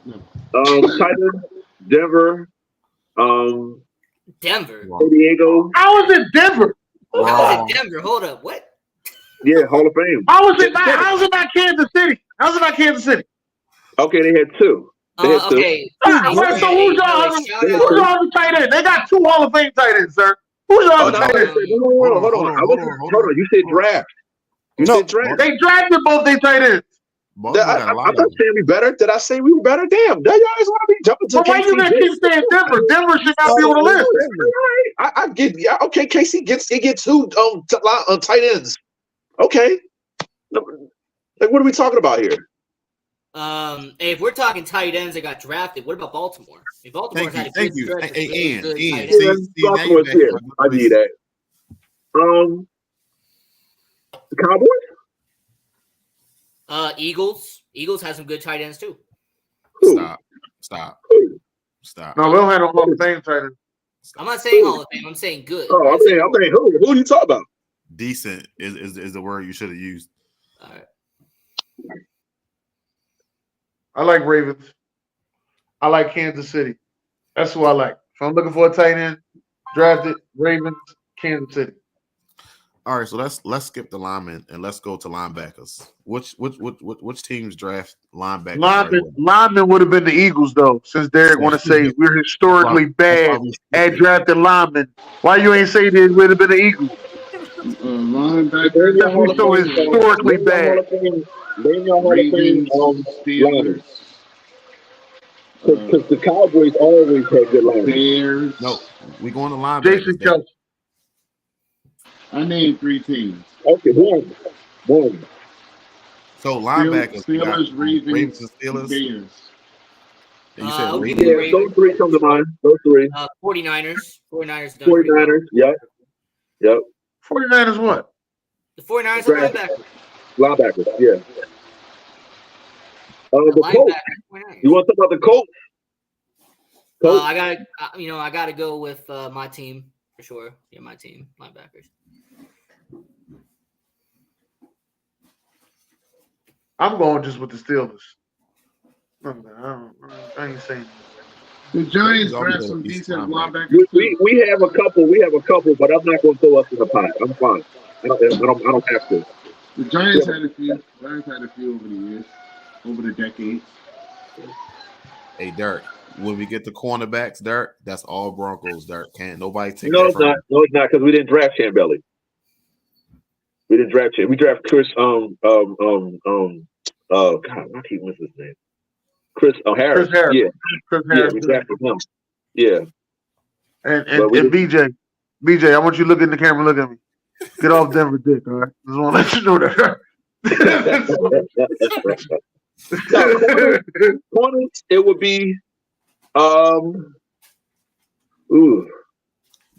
Titans, Denver, Denver. San Diego. How is it Denver? How is it Denver? Hold up. What? Yeah, Hall of Fame. How is it not Kansas City? How's it not Kansas City? Okay, they had two. Okay. Wait, so who's your other tight end? They got 2 Hall of Fame tight ends, sir. Who's your other tight end? Hold on. You said draft. You said draft. They drafted both their tight ends. I'm not saying we better. Did I say we were better? Damn. Now you always want to be jumping to But why you gonna keep saying Denver? Denver should not be on the list. I get. Yeah, okay, KC gets 2 tight ends. Okay. Like, what are we talking about here? If we're talking tight ends that got drafted, what about Baltimore? If Baltimore's had a Thank good you. stretch of Hey, really Ian. good Ian. tight ends. Baltimore's here. I need that. The Cowboys? Eagles. Eagles has some good tight ends too. Stop. No, we don't have no Hall of Fame tight ends. I'm not saying Hall of Fame. I'm saying good. Oh, I'm saying who? Who are you talking about? Decent is the word you should have used. All right. I like Ravens. I like Kansas City. That's who I like. If I'm looking for a tight end, drafted Ravens, Kansas City. All right, so let's skip the linemen and let's go to linebackers. Which teams draft linebackers? Linemen would have been the Eagles, though, since Derek want to say we're historically bad at drafting linemen. Why you ain't say it would have been the Eagles? Linebackers. We're so historically bad. Name your Hall of Fame Steelers. Because the Cowboys always had good linemen. Bears. No, we going to linebackers. Jason Kelce. I named 3 teams. Okay, one. So linebackers, Steelers, Ravens, and Steelers. Bears. And you said Ravens. Yeah, those 3 come to mind. Those 3. 49ers. 49ers. 49ers. Yep. 49ers what? The 49ers are Linebackers. Yeah. The Colts. You want to talk about the Colts? I gotta go with my team for sure. Yeah, my team, linebackers. I'm going just with the Steelers. I ain't saying. The Giants draft some decent linebackers. We have a couple. But I'm not going to throw us in the pot. I'm fine. I don't have to. The Giants had a few. Over the years, over the decades. Hey, Dirk. When we get the cornerbacks, Dirk, that's all Broncos, Dirk. Can't nobody take No, that it's not. No, it's not, because we didn't draft Chambelly. We didn't draft him. We drafted Chris. God, I keep missing his name. Chris Harris. Chris Harris. Yeah. Chris Harris. Yeah, we drafted him. Yeah. And BJ, I want you to look in the camera. Look at me. Get off Denver dick, all right? Just want to let you know that. Corners, it would be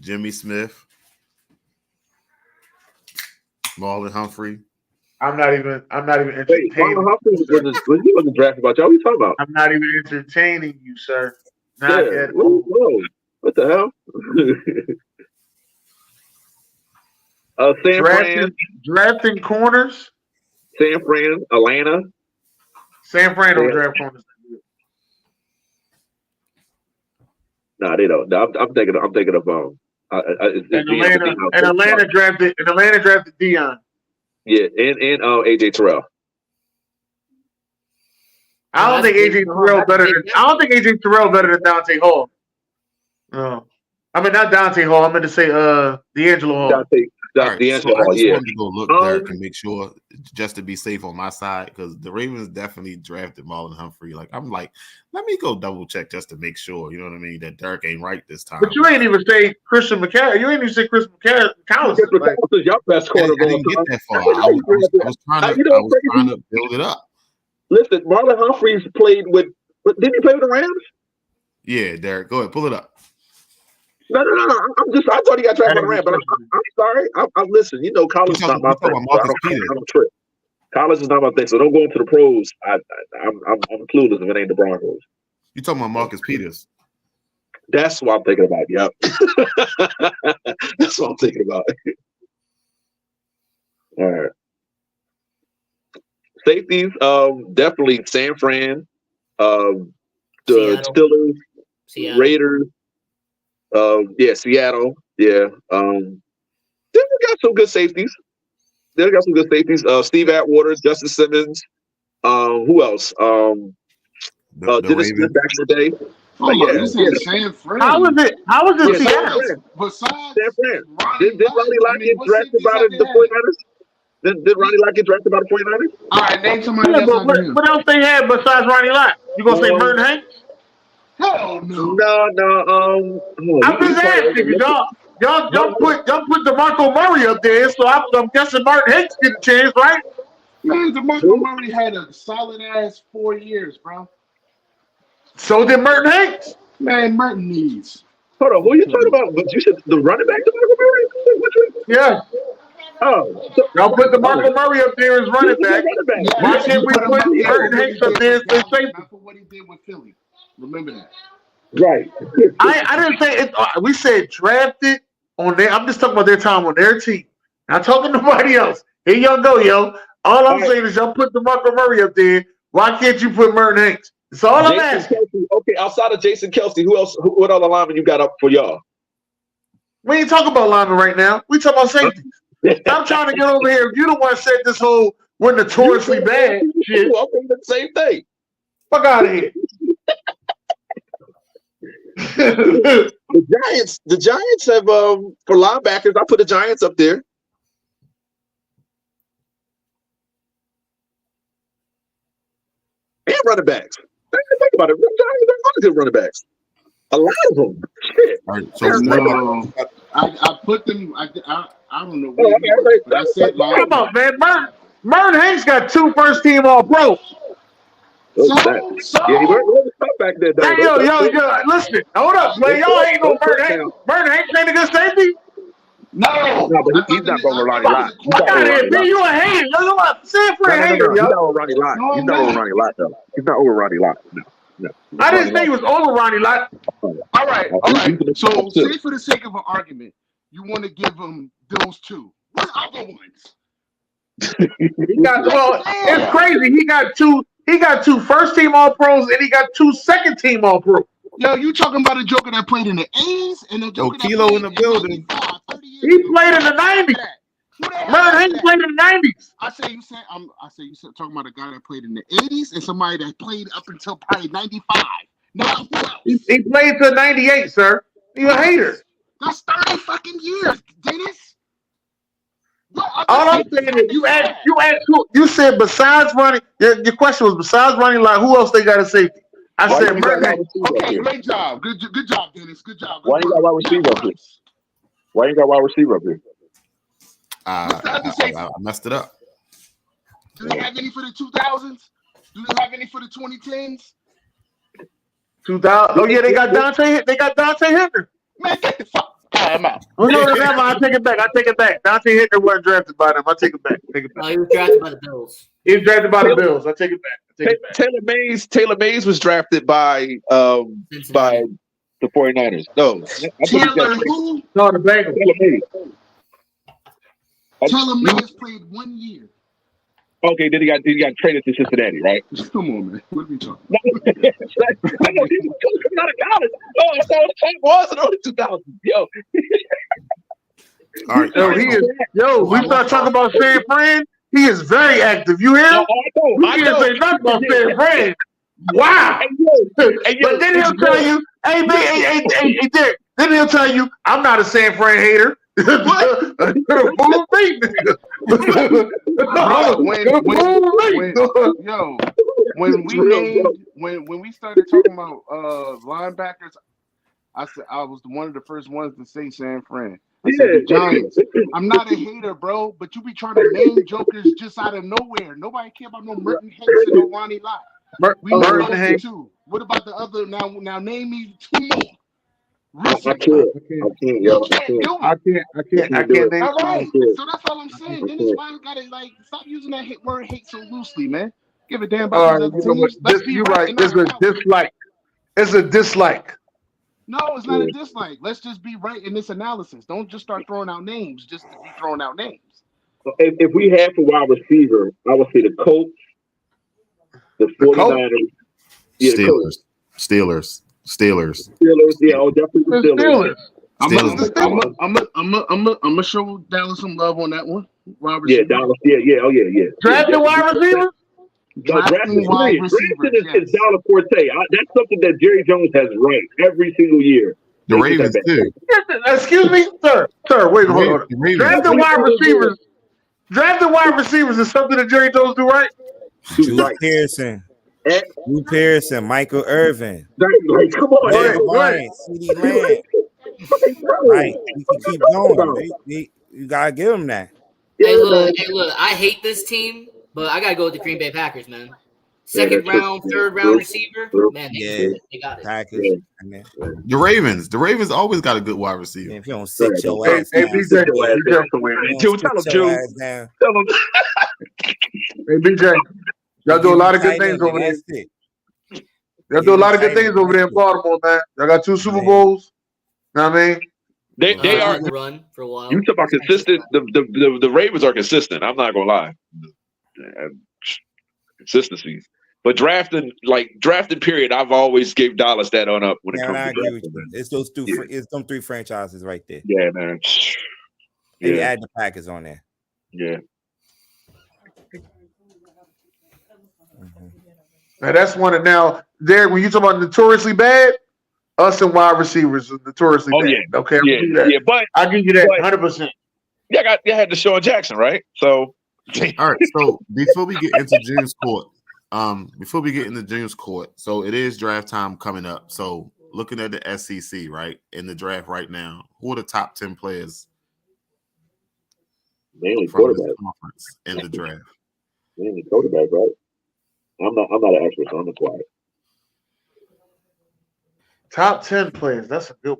Jimmy Smith, Marlon Humphrey. I'm not even entertaining. Wait, Marlon Humphrey wasn't drafted by y'all. What are you talking about? I'm not even entertaining you, sir. Not at all. What the hell? Drafting corners. San Fran, Atlanta. San Fran don't draft corners. No, they don't. No, I'm thinking of Atlanta drafted Dion. Yeah, and AJ Terrell. I don't think AJ Terrell better than Dante Hall. No. I mean, not Dante Hall. I meant to say D'Angelo Hall. D'Angelo Hall, I just wanted to go look there and make sure, just to be safe on my side, because the Ravens definitely drafted Marlon Humphrey. I'm like, let me go double check just to make sure, you know what I mean, that Derek ain't right this time. But you ain't even say Christian McCaffrey. You ain't even say Christian McCaffrey. Christian McCaffrey is your best corner. I didn't get that far. I was trying to build it up. Listen, Marlon Humphreys played with. Didn't he play with the Rams? Yeah, Derek, go ahead, pull it up. No. I thought he got drafted by the Rams, but I'm sorry. I'm listen. You know, college is not my thing. So I don't trip. College is not my thing, so don't go into the pros. I'm clueless if it ain't the Broncos. You talking about Marcus Peters? That's what I'm thinking about. Yep. That's what I'm thinking about. All right. Safeties, definitely San Fran, the Steelers, Seattle. Raiders. Seattle. Yeah. They got some good safeties. Steve Atwater, Justin Simmons. Who else? Dennis Smith back in the day. You said San Fran. How was it Seattle? Besides San Fran. Ronnie Did Ronnie Lott get drafted by the 49ers? Did Ronnie Lott get drafted by the 49ers? All right, name somebody else. What else they had besides Ronnie Lott? You gonna say Merton Hanks? Hell no. No. I'm just asking you, y'all put DeMarco Murray up there, so I'm guessing Martin Hanks get a chance, right? Man, DeMarco Murray had a solid ass 4 years, bro. So did Merton Hanks. Man, Merton needs. Hold on, who are you talking about? You said the running back DeMarco Murray? Yeah. Oh, y'all put DeMarco Murray up there as running back. Why can't we put Merton Hanks up there as safety? Not for what he did with Philly. Remember that. Right. I didn't say it. We said drafted on their. I'm just talking about their time on their team. Not talking to nobody else. Here y'all go, yo. All I'm saying is y'all put DeMarco Murray up there. Why can't you put Merton Hanks? That's all I'm asking. Kelsey. Okay, outside of Jason Kelsey, who else? What other lineman you got up for y'all? We ain't talking about linemen right now. We talking about safeties. I'm trying to get over here. If you don't want to set this whole we're notoriously bad shit, I'm doing the same thing. Fuck out of here. The Giants have for linebackers. I put the Giants up there. And running backs. Think about it. The Giants have a lot of good running backs. A lot of them. Shit. All right, so I put them. I don't know. But I said come on, man. Merton Hanks got 2 first-team All-Pro. Yeah, he learned stuff back there. Hey, yo, listen. Hold up, man. Y'all ain't no Merton Hanks. Merton Hanks ain't a good safety. No, but he's not going to Ronnie Lott. Fuck out of here, man. You a hater. You a San Fran hater, yo. He's not over Ronnie Lott. He's not over Ronnie Lott, though. He's not over Ronnie Lott. No. I didn't say he was over Ronnie Lott. All right. So, say for the sake of an argument, you want to give him those 2. What other ones? It's crazy. He got 2 first-team All-Pros and he got 2 second-team All-Pros. Yo, you talking about a joker that played in the 80s and a joker that Kilo played in the building. He played in the 90s. Merton Hanks played in the 90s. I say you said talking about a guy that played in the 80s and somebody that played up until probably 95. No, who else? He played till 98, sir. You a hater. That's 30 fucking years, Dennis. All I'm saying is you said besides Ronnie, your question was besides Ronnie Lott, who else they got a safety? I said Merton Hanks. Okay, great job. Good job, Dennis. Good job. Why you got wide receiver up here? Why you got wide receiver up here? I messed it up. Do they have any for the 2000s? Do they have any for the 2010s? 2000. Oh yeah, they got Dante. They got Dante Hickner. Man, get the fuck. I'm out. Oh, no, remember, I take it back. Dante Hickner wasn't drafted by them. I take it back. No, he was drafted by the Bills. He was drafted by the Bills. I take it back. Taylor Mays was drafted by the 49ers. No, the Bengals. Taylor Mays played 1 year. Okay, then he got traded to Cincinnati, right? Come on, man. What are we talking about? I know he was coming out of college. Oh, I saw the same was in early 2000s. Yo. All right. We start talking about San Fran. He is very active. You hear him? I can't say nothing about San Fran. Wow. But then he'll tell you, hey, Dick. Then he'll tell you, I'm not a San Fran hater. When we started talking about linebackers, I said I was one of the first ones to say San Fran. I said the Giants. I'm not a hater, bro, but you be trying to name jokers just out of nowhere. Nobody care about no Merton Hanks and no Ronnie Lott. We know those 2. What about the other? Now name me 2 more. I can't name. All right. So that's all I'm saying. Then this why got to stop using that word hate so loosely, man. Give a damn about the teams. You're right. It's a dislike. It's a dislike. No, it's not a dislike. Let's just be right in this analysis. Don't just start throwing out names just to be throwing out names. If we had for wide receiver, I would say the Colts, the 49ers, Steelers. Steelers. Steelers, yeah, oh, definitely the Steelers. Steelers. I'm gonna show Dallas some love on that one. Yeah, Dallas. Yeah. Drafting wide receivers. Drafting wide receivers. receivers. Drafting is Dallas Forte. That's something that Jerry Jones has right every single year. The Ravens too. Excuse me, sir. Wait, hold on. The Ravens. Drafting wide receivers. Drafting wide receivers is something that Jerry Jones do right. Drew Pearson, Michael Irvin. Like, come on, Ryan, CD Lamb. Right, you can keep going. You gotta give them that. Hey, look. I hate this team, but I gotta go with the Green Bay Packers, man. Second round, third round receiver, man. They got it. Packers. Yeah. The Ravens always got a good wide receiver. Man, if you don't sit your ass Hey, down, BJ, Tell him. Hey, BJ, y'all do a lot of good things over there. Y'all do a lot of good things over there in Baltimore, man. Y'all got 2 Super Bowls. You know what I mean? They are run for a while. You talk about consistent. The Ravens are consistent. I'm not gonna lie. Consistency. But drafting period, I've always gave Dallas that on up when it comes to drafting. It's those two. It's them 3 franchises right there. Yeah, man. They add the Packers on there. Yeah. Now that's one. Now, Derek, when you talk about notoriously bad, us and wide receivers are notoriously bad. Yeah. Okay, Yeah, but I'll give you that 100%. Yeah, I had Deshaun Jackson, right? So all right. So before we get into James Court, so it is draft time coming up. So looking at the SEC, right, in the draft right now, who are the top 10 players? Mainly from quarterback this conference in the draft. Mainly quarterback, right? I'm not an expert, so I'm quiet. Top 10 players. That's a good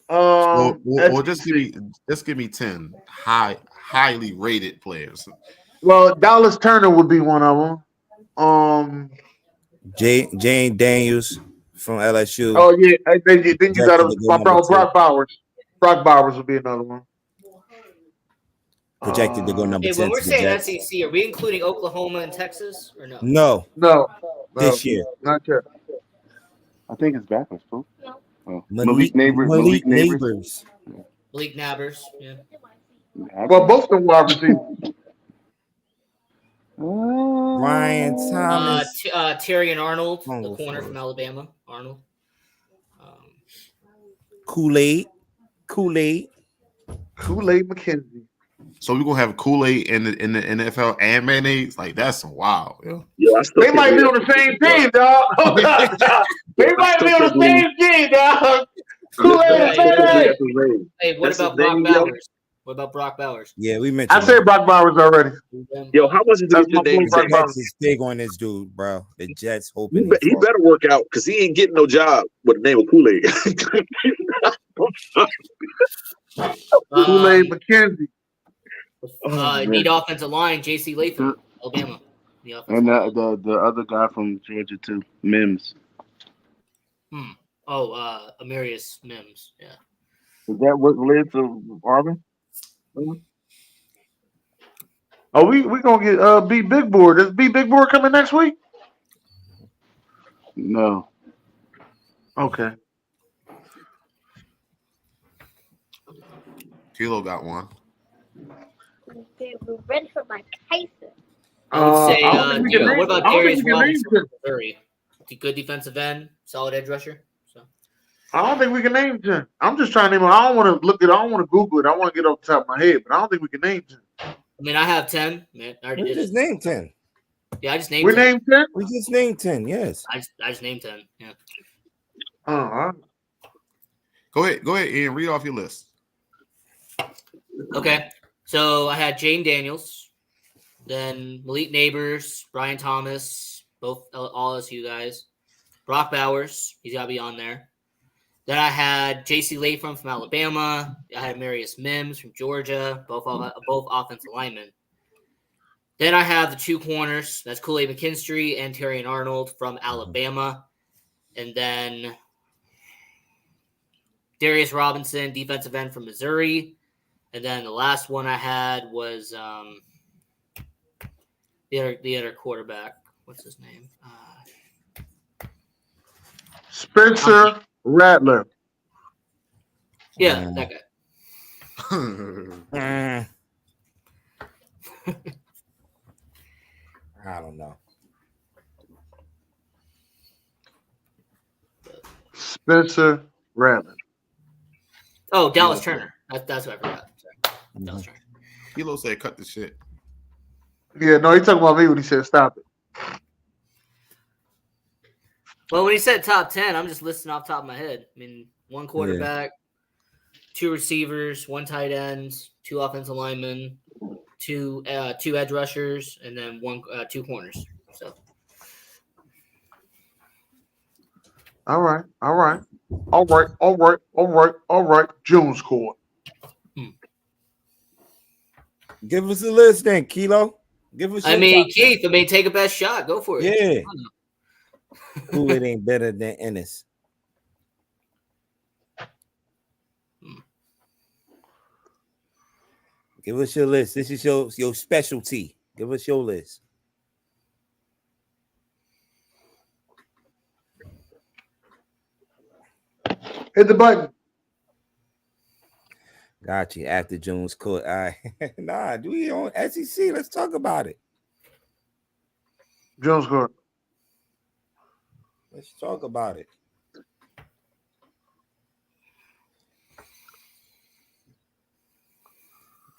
Or one. just give me 10 highly rated players. Well, Dallas Turner would be one of them. Jane Daniels from LSU. Oh yeah, then you got my bro Brock Bowers. Brock Bowers would be another one. Projected to go number 10. When we're saying SEC, are we including Oklahoma and Texas or no? No. This year. Not yet. I think it's backwards, too. Oh. Malik Neighbors. Malik Nabers, yeah. Well, both of them wide receivers. Ryan Thomas. Terry and Arnold, the corner from Alabama. Arnold. Kool-Aid McKenzie. So we're gonna have Kool-Aid in the NFL and mayonnaise. Like that's wild. They might be on the same team, dog. They might be on the same team, dog. Kool-Aid and mayonnaise. Hey, what about Brock Bowers? What about Brock Bowers? Yeah, we mentioned. I said Brock Bowers already. Yo, how much is the name? The Jets is big on this dude, bro. The Jets hoping he better work out because he ain't getting no job with the name of Kool-Aid. Kool-Aid McKenzie. Need offensive line, J.C. Latham, Alabama. And the other guy from Georgia too, Mims. Amarius Mims. Yeah. Is that what led to Arvin? Oh, we gonna get B Big Board. Is B Big Board coming next week? No. Okay. Kilo got one. We're ready for Mike Tyson. I would say, what about Darius Robinson from Missouri? Good defensive end, solid edge rusher. So I don't think we can name 10. I'm just trying to name. I don't want to look at. I don't want to Google it. I want to get off the top of my head, but I don't think we can name 10. I mean, I have 10. Man, I already we did just it. named 10. Yeah, I just named. We 10. named 10. We just named 10. Yes. I just named 10. Yeah. Go ahead, Ian. Read off your list. Okay, so I had Jane Daniels, then Malik Neighbors, Brian Thomas, both all LSU guys. Brock Bowers, he's got to be on there. Then I had J.C. Latham from Alabama. I had Marius Mims from Georgia, both offensive linemen. Then I have the 2 corners. That's Kool-Aid McKinstry and Terry and Arnold from Alabama. And then Darius Robinson, defensive end from Missouri. And then the last one I had was the other quarterback. What's his name? Spencer Rattler. Yeah, that guy. I don't know. Spencer Rattler. Oh, Dallas Turner. That's what I forgot. Sorry. Dallas Turner. Kilo said, "Cut the shit." Yeah, no, he talking about me when he said stop it. Well, when he said top 10, I'm just listing off the top of my head. I mean, one quarterback, 2 receivers, 1 tight end, 2 offensive linemen, 2 edge rushers, and then 2 corners. So. All right. Jones Court. Give us a list then, Kilo. Give us. I mean, Keith. Take a best shot. Go for it. Yeah. Who it ain't better than Ennis? Give us your list. This is your specialty. Give us your list. Hit the button. Got you. After Jones Court. All right. Nah, do we on SEC? Let's talk about it. Jones Court. Let's talk about it.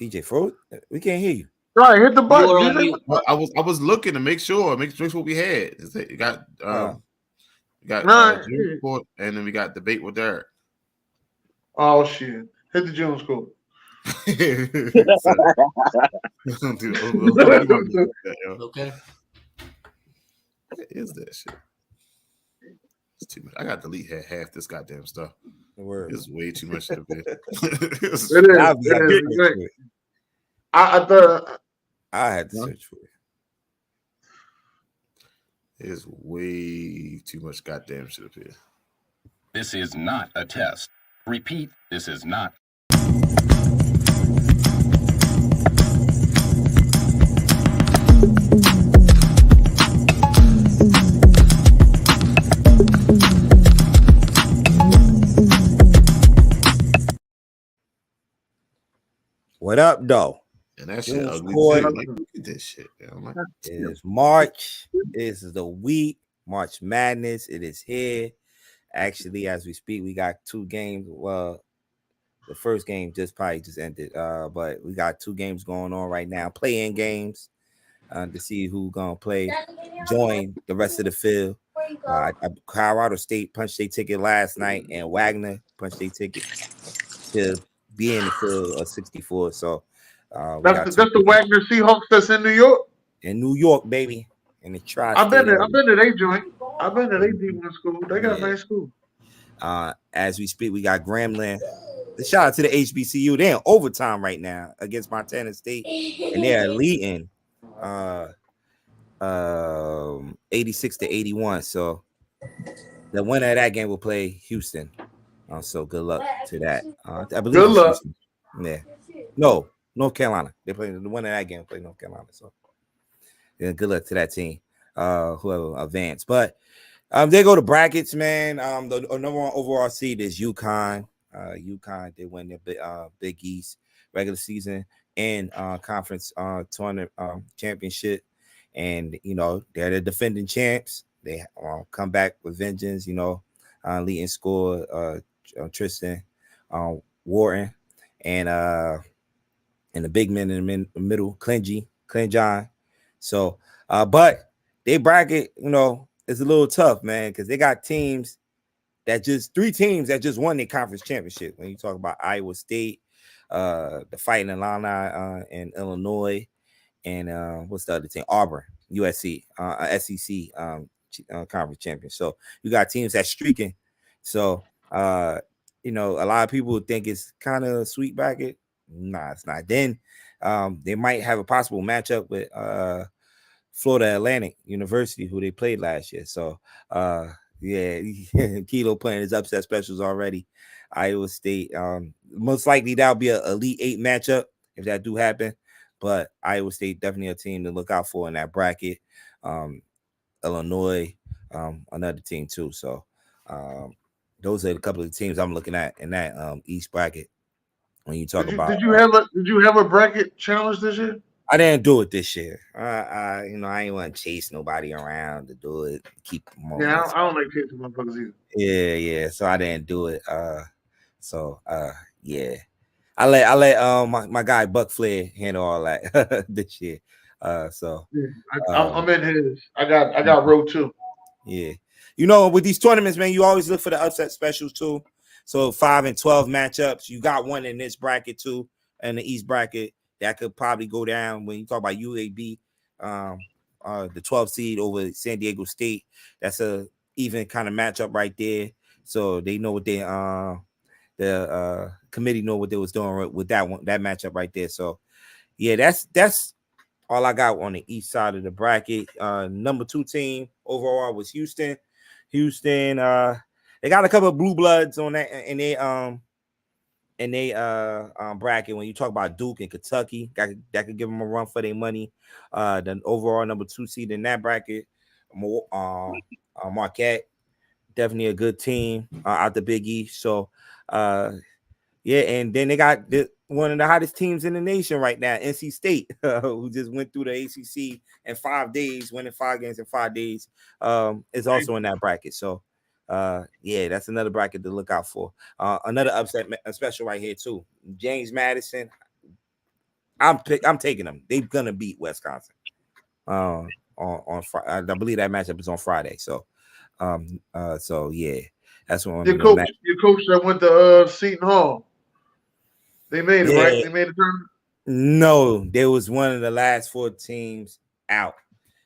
DJ Froze, we can't hear you. Right, hit the button. I was looking to make sure what we had. You got Jones Court, and then we got debate with Derek. Oh shit! Hit the Jones Court. Okay. What is that shit? It's too much. I got to delete half this goddamn stuff. It's way too much. It is. I had to search for it. It's way too much goddamn shit up here. This is not a test. Repeat, this is not. What up, though? And that shit ugly too. Like, look at this shit. Like, it is March. This is the week. March Madness. It is here. Actually, as we speak, we got 2 games. Well, the first game just ended. But we got 2 games going on right now. Play-in games to see who's gonna play. Join the rest of the field. Colorado State punched their ticket last night, and Wagner punched their ticket to be in the field of 64. So that's the Wagner Seahawks that's in New York. In New York, baby. In the tri-state. I've been to their joint. I've been to their D1 school. They got a nice school. As we speak, we got Grambling. Shout out to the HBCU. They're in overtime right now against Montana State, and they're leading 86-81. So the winner of that game will play Houston. So good luck to that. I believe good luck. Houston. Yeah. No, North Carolina. They're playing the winner of that game will play North Carolina. So yeah, good luck to that team. Whoever advanced. But they go to brackets, man. The number 1 overall seed is UConn. UConn, they win their Big East regular season and conference tournament championship. And they're the defending champs. They come back with vengeance, leading score Tristan Wharton and the big man in the middle, Clinjon. So but they bracket, it's a little tough, man, because they got teams that 3 teams that just won their conference championship. When you talk about Iowa State, the Fighting Illini in Illinois, and what's the other team? Auburn, USC, SEC conference champion. So you got teams that's streaking. So a lot of people think it's kind of a sweet bracket. Nah, it's not. Then they might have a possible matchup with Florida Atlantic University, who they played last year. So yeah, Kilo playing his upset specials already. Iowa State, most likely that'll be an Elite 8 matchup if that do happen. But Iowa State definitely a team to look out for in that bracket. Illinois, another team too. So Those are a couple of teams I'm looking at in that East bracket. When you talk about, did you have a bracket challenge this year? I didn't do it this year. I ain't want to chase nobody around to do it. Keep more. Yeah, I don't like chasing motherfuckers either. Yeah. So I didn't do it. Yeah. I let my guy Buck Flair handle all that this year. I'm in his. I got row 2. Yeah. With these tournaments, man, you always look for the upset specials too. So 5 and 12 matchups. You got one in this bracket too, in the East bracket that could probably go down when you talk about UAB, the 12 seed over San Diego State. That's a even kind of matchup right there. So they know what the committee know what they was doing with that matchup right there. So yeah, that's all I got on the east side of the bracket. Number 2 team overall was Houston. They got a couple of blue bloods on that in they bracket. When you talk about Duke and Kentucky, that could give them a run for their money. The overall number 2 seed in that bracket, Marquette, definitely a good team out the Big East. So yeah, and then they got one of the hottest teams in the nation right now, NC State, who just went through the ACC in 5 days, winning 5 games in 5 days, is also in that bracket. So, yeah, that's another bracket to look out for. Another upset special right here too. James Madison, I'm taking them. They're gonna beat Wisconsin. On Friday. I believe that matchup is on Friday. So, yeah, that's one. Your coach that went to Seton Hall. They made it, right? They made the tournament. No, there was one of the last 4 teams out.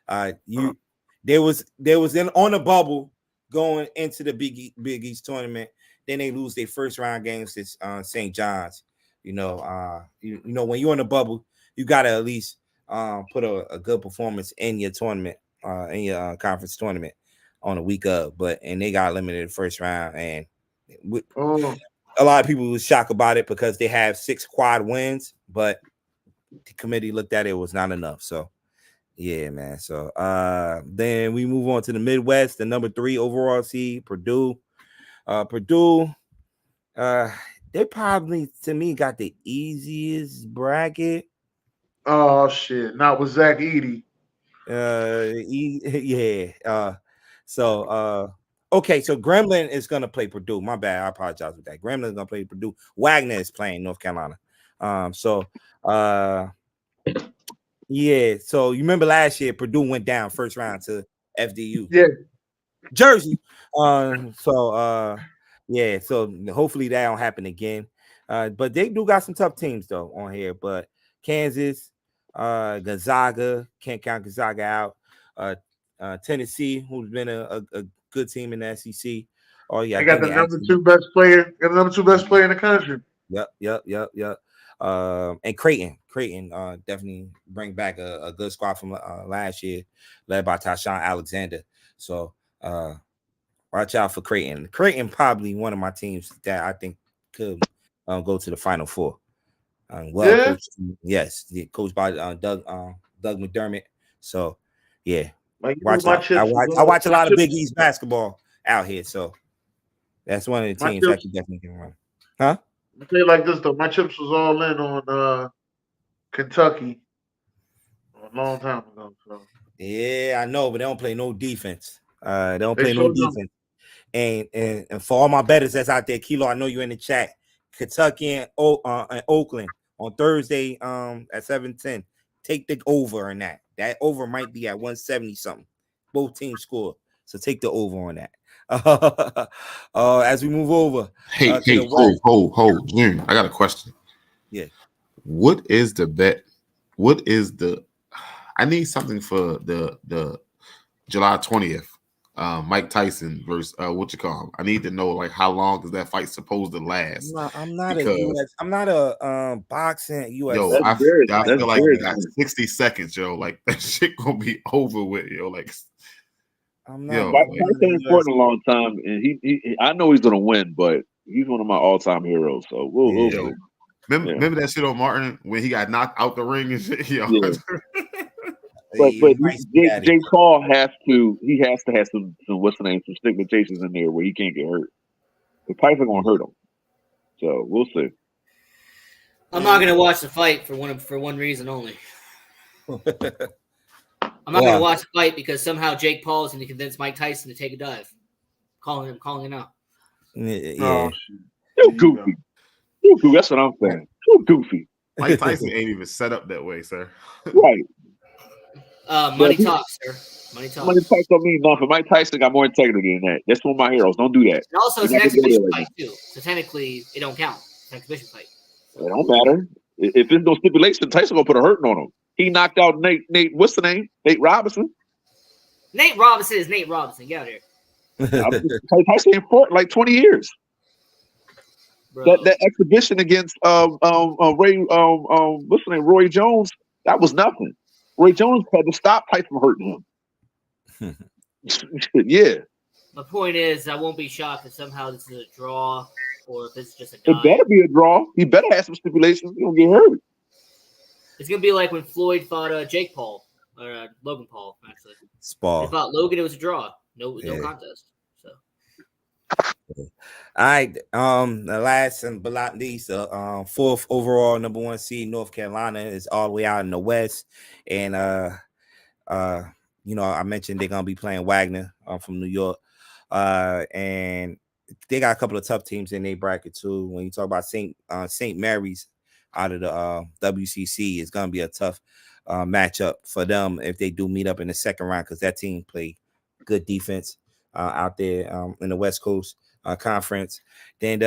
There was on the bubble going into the Big East tournament. Then they lose their first round games to St. John's. When you're on the bubble, you gotta at least put a good performance in your tournament, in your conference tournament on the week of. And they got eliminated the first round, and a lot of people was shocked about it because they have 6 quad wins, but the committee looked at it was not enough. So yeah, man. So then we move on to the Midwest, the number 3 overall seed, Purdue. They probably, to me, got the easiest bracket. Oh shit! Not with Zach Edey. Okay, so Gremlin is gonna play Purdue. My bad, I apologize with that. Gremlin is gonna play Purdue. Wagner is playing North Carolina. Yeah. So you remember last year, Purdue went down first round to FDU. Yeah. Jersey. Yeah. So hopefully that don't happen again. But they do got some tough teams though on here. But Kansas, Gonzaga, can't count Gonzaga out. Tennessee, who's been a good team in the SEC. Oh yeah, I got the number 2 best player. Got the number 2 best player in the country. Yep. And Creighton definitely bring back a good squad from last year, led by Tashawn Alexander. So watch out for Creighton. Creighton probably one of my teams that I think could go to the Final Four. Coached, yes, coached by Doug McDermott. So yeah, I watch a lot of Big East basketball out here. So that's one of the teams that can definitely get run. Huh? I tell you like this though, my chips was all in on Kentucky a long time ago. So yeah, I know, but they don't play no defense. Defense. And for all my bettors that's out there, Kilo, I know you're in the chat. Kentucky and Oakland on Thursday at 7:10. Take the over on that. That over might be at 170 something. Both teams score, so take the over on that. As we move over, hold, June. I got a question. Yeah. What is the bet? What is the? I need something for the July 20th. Mike Tyson versus what you call him. I need to know like how long is that fight supposed to last? I'm not a boxing US. Yo, I feel like we got 60 seconds, yo. Like that shit gonna be over with, yo. Like I'm not. Tyson's fought in a long time, and he I know he's gonna win, but he's one of my all-time heroes. So we'll see. Remember that shit on Martin when he got knocked out the ring and shit? Yo. Yeah. But He might see that Jake Paul has to have some what's the name, some stigmatizations in there where he can't get hurt. The Tyson gonna hurt him. So we'll see. I'm not gonna watch the fight for one reason only. I'm not gonna watch the fight because somehow Jake Paul is gonna convince Mike Tyson to take a dive. Calling him out. Yeah. Too goofy. Too goofy. That's what I'm saying. Too goofy. Mike Tyson ain't even set up that way, sir. Right. Money talks, sir. Money talks. Money talks don't mean nothing. Mike Tyson got more integrity than that. That's one of my heroes. Don't do that. And also, it's an exhibition fight too. So technically, it don't count. It's an exhibition fight. It don't matter. If there's no stipulation, Tyson gonna put a hurting on him. He knocked out Nate. What's the name? Nate Robinson. Nate Robinson is Nate Robinson. Get out of here. Tyson fought like 20 years. That exhibition against Ray what's the name? Roy Jones. That was nothing. Roy Jones had to stop Tyson from hurting him. Yeah. My point is, I won't be shocked if somehow this is a draw or if it's just a dive. It better be a draw. He better have some stipulations. He don't get hurt. It's gonna be like when Floyd fought Jake Paul or Logan Paul. Actually, Spall. They fought Logan. It was a draw. No contest. So. All right. The last but not least, fourth overall number 1 seed North Carolina is all the way out in the West, and I mentioned they're gonna be playing Wagner from New York, and they got a couple of tough teams in their bracket too. When you talk about St. Mary's out of the WCC, it's gonna be a tough matchup for them if they do meet up in the second round because that team played good defense out there in the West Coast Conference. Then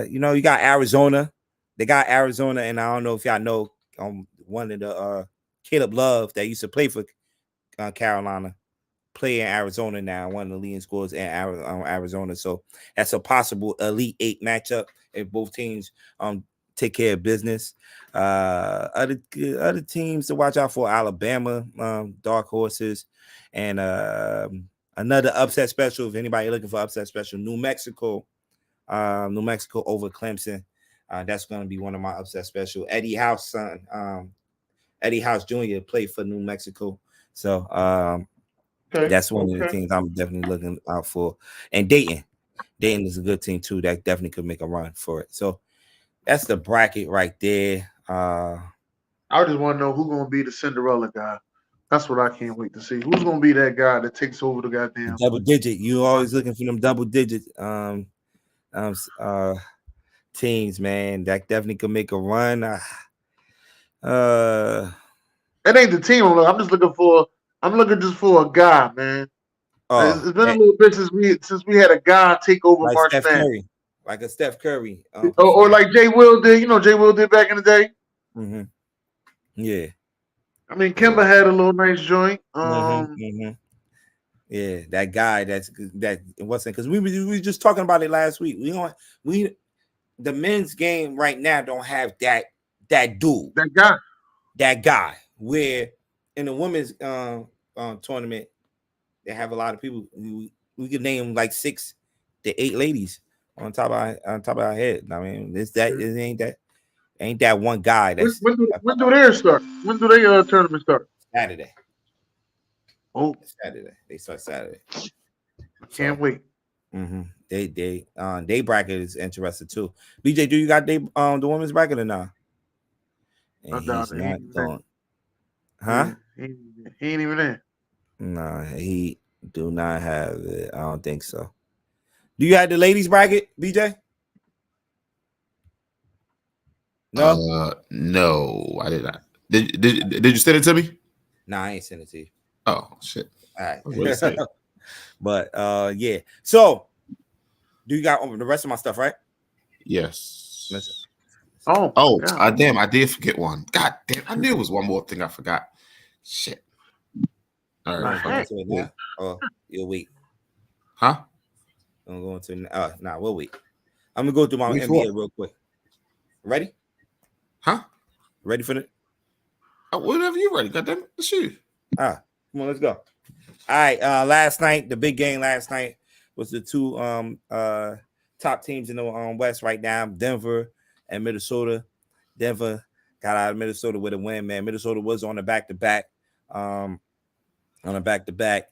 you got Arizona. They got Arizona, and I don't know if y'all know one of the Caleb Love that used to play for Carolina, play in Arizona now, one of the leading scorers in Arizona. So that's a possible Elite 8 matchup if both teams take care of business. Other teams to watch out for: Alabama, dark horses, and another upset special. If anybody looking for upset special, New Mexico over Clemson. That's going to be one of my upset special. Eddie House son, Eddie House Jr. played for New Mexico. So that's one of the things I'm definitely looking out for. And Dayton is a good team too. That definitely could make a run for it. So that's the bracket right there. I just want to know who's going to be the Cinderella guy. That's what I can't wait to see. Who's going to be that guy that takes over the goddamn double digit? You always looking for them double digit teams, man. That definitely could make a run. It ain't the team. I'm looking just for a guy, man. It's been a little bit since we had a guy take over like March Steph Madness. Curry, like a Steph Curry, or like Jay Will did. You know, Jay Will did back in the day. Mm-hmm. Yeah. I mean, Kemba had a little nice joint. Yeah, that guy. That wasn't because we were just talking about it last week. The men's game right now don't have that dude. That guy. Where in the women's tournament, they have a lot of people. We could name like 6 to 8 ladies on top of our head. I mean, it ain't that one guy. That's when do theirs start? When do they tournament start? Saturday. Oh, Saturday. They start Saturday. Can't wait. Mm-hmm. They bracket is interested too. BJ, do you got the women's bracket or not? And he's not going. Huh? He ain't even in. No, he do not have it. I don't think so. Do you have the ladies bracket, BJ? No. No, I did not. Did you send it to me? No, I ain't send it to you. Oh shit! All right. But yeah. So, do you got the rest of my stuff right? Yes. Listen. Oh, damn! I did forget one. God damn! I knew it was one more thing I forgot. Shit. All right. Oh, you'll wait. Huh? I'm going to. We'll wait. I'm gonna go through my NBA real quick. Ready? Huh? Ready for it? Whenever you're ready. Goddamn it, shoot. Come on, let's go. All right. Last night, the big game last night was the 2 top teams in the West right now, Denver and Minnesota. Denver got out of Minnesota with a win, man. Minnesota was on the back-to-back. on a back-to-back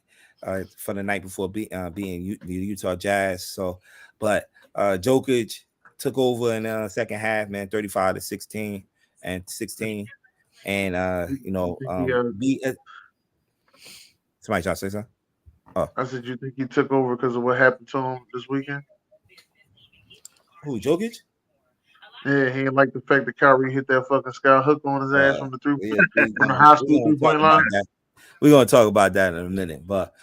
for the night before being the Utah Jazz. So, but Jokic took over in the second half, man, 35-16 and 16, and somebody trying to say something. Oh, I said, you think he took over because of what happened to him this weekend? Who, Jokic? Yeah, he didn't like the fact that Kyrie hit that fucking sky hook on his ass from the from the high school 3-point line. We're gonna talk about that in a minute, but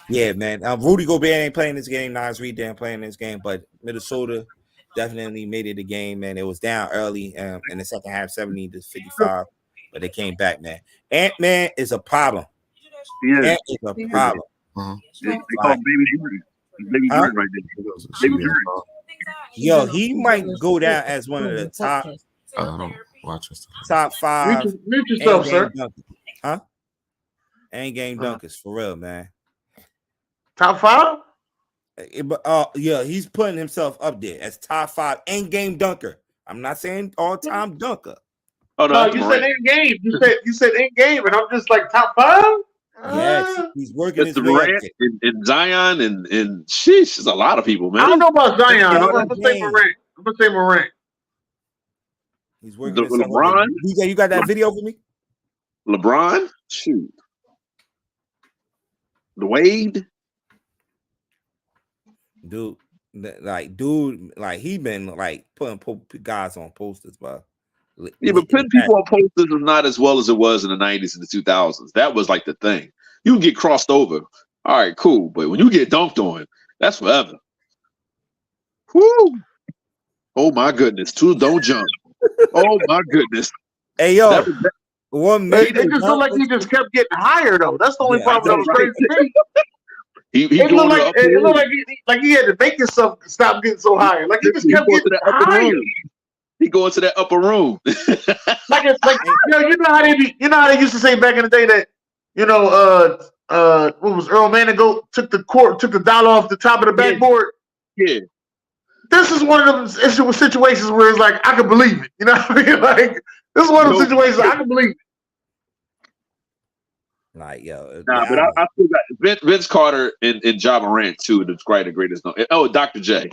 yeah, man. Rudy Gobert ain't playing this game. Naz Reid ain't playing this game, but Minnesota definitely made it a game, man. It was down early in the second half, 70-55, but they came back, man. Ant-Man is a problem. Yeah, Ant is a problem. They call him Baby Jordan. Baby Jordan right there. Baby Jordan. Yo, he might go down as one of the top. Top 5. Mute yourself, sir. Huh? End game dunkers for real, man. Top 5? Yeah, he's putting himself up there as top 5 end game dunker. I'm not saying all time dunker. Oh no, you said end game. You said end game, and I'm just like top 5. Yes, he's working his way Durant and Zion and sheesh, there's a lot of people, man. I don't know about Zion. I'm gonna say Morant. He's working. LeBron. You got that video for me? LeBron, shoot. Wade, dude, he been like putting guys on posters, bro. Yeah, but putting people on posters is not as well as it was in the 90s and the 2000s. That was like the thing. You can get crossed over. All right, cool. But when you get dunked on, that's forever. Whoo! Oh my goodness. Don't jump. Oh my goodness. Hey yo. It just looked like he just kept getting higher though. That's the only problem that was crazy to me. It looked like he had to make himself stop getting so high. Like he just kept getting higher. He go into that upper room. You know how they used to say back in the day that what was Earl Manigault took the dollar off the top of the backboard. Yeah. This is one of them situations where it's like I can believe it. You know what I mean? Like this is one of those situations I can believe it. Like yo, but I still got Vince Carter and Ja Morant too. The greatest. Oh, Dr. J.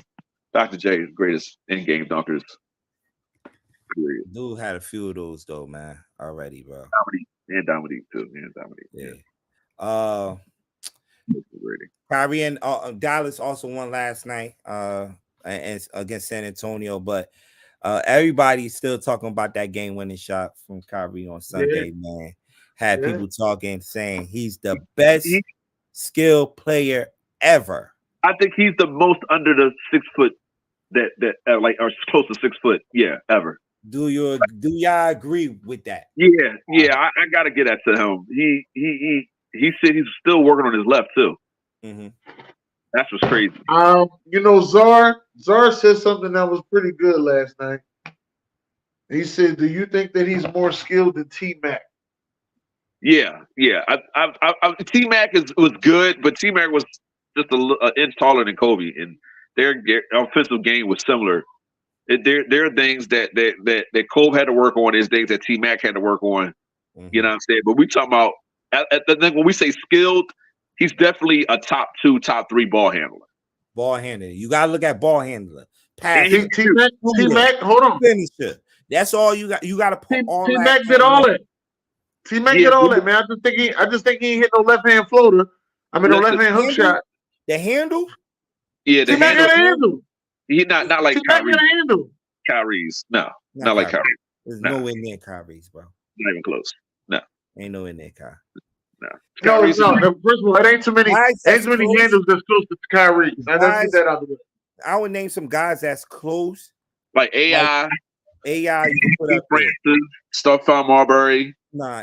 Dr. J is the greatest in-game dunkers. Dude had a few of those though, man. Already, bro. Dominique too. Yeah. Kyrie and Dallas also won last night. And against San Antonio, but everybody's still talking about that game-winning shot from Kyrie on Sunday, man. Had people talking, saying he's the best skill player ever. I think he's the most under the 6 foot that or close to 6 foot, ever. Do y'all agree with that? Yeah. I gotta get that to him. He said he's still working on his left too. Mm-hmm. That's what's crazy. Czar said something that was pretty good last night. He said, "Do you think that he's more skilled than T-Mac?" Yeah. T-Mac was good, but T-Mac was just an inch taller than Kobe, and their offensive game was similar. There are things that Kobe had to work on. There's things that T-Mac had to work on. Mm-hmm. You know what I'm saying? But we talking about when we say skilled, he's definitely a top 2, top 3 ball handler. Ball handler. You gotta look at ball handler. T-Mac, hold on. Finisher. That's all you got. You gotta put all T-Mac did all that. T-Mac did all that, man. I just think he ain't hit no left-hand floater. I mean, no left-hand hook shot. The handle? Yeah, the T-Mac got a handle. He not like T-Mac got a handle. Kyrie's. No, not like Kyrie. There's nowhere near Kyrie's, bro. Not even close. No. Ain't nowhere near Kyrie. No. First of all, it ain't too many handles that's close to Kyrie. Let's get that out of the way. I would name some guys that's close. Like AI. AI, you can put up Francis, Stephon Marbury. Nah,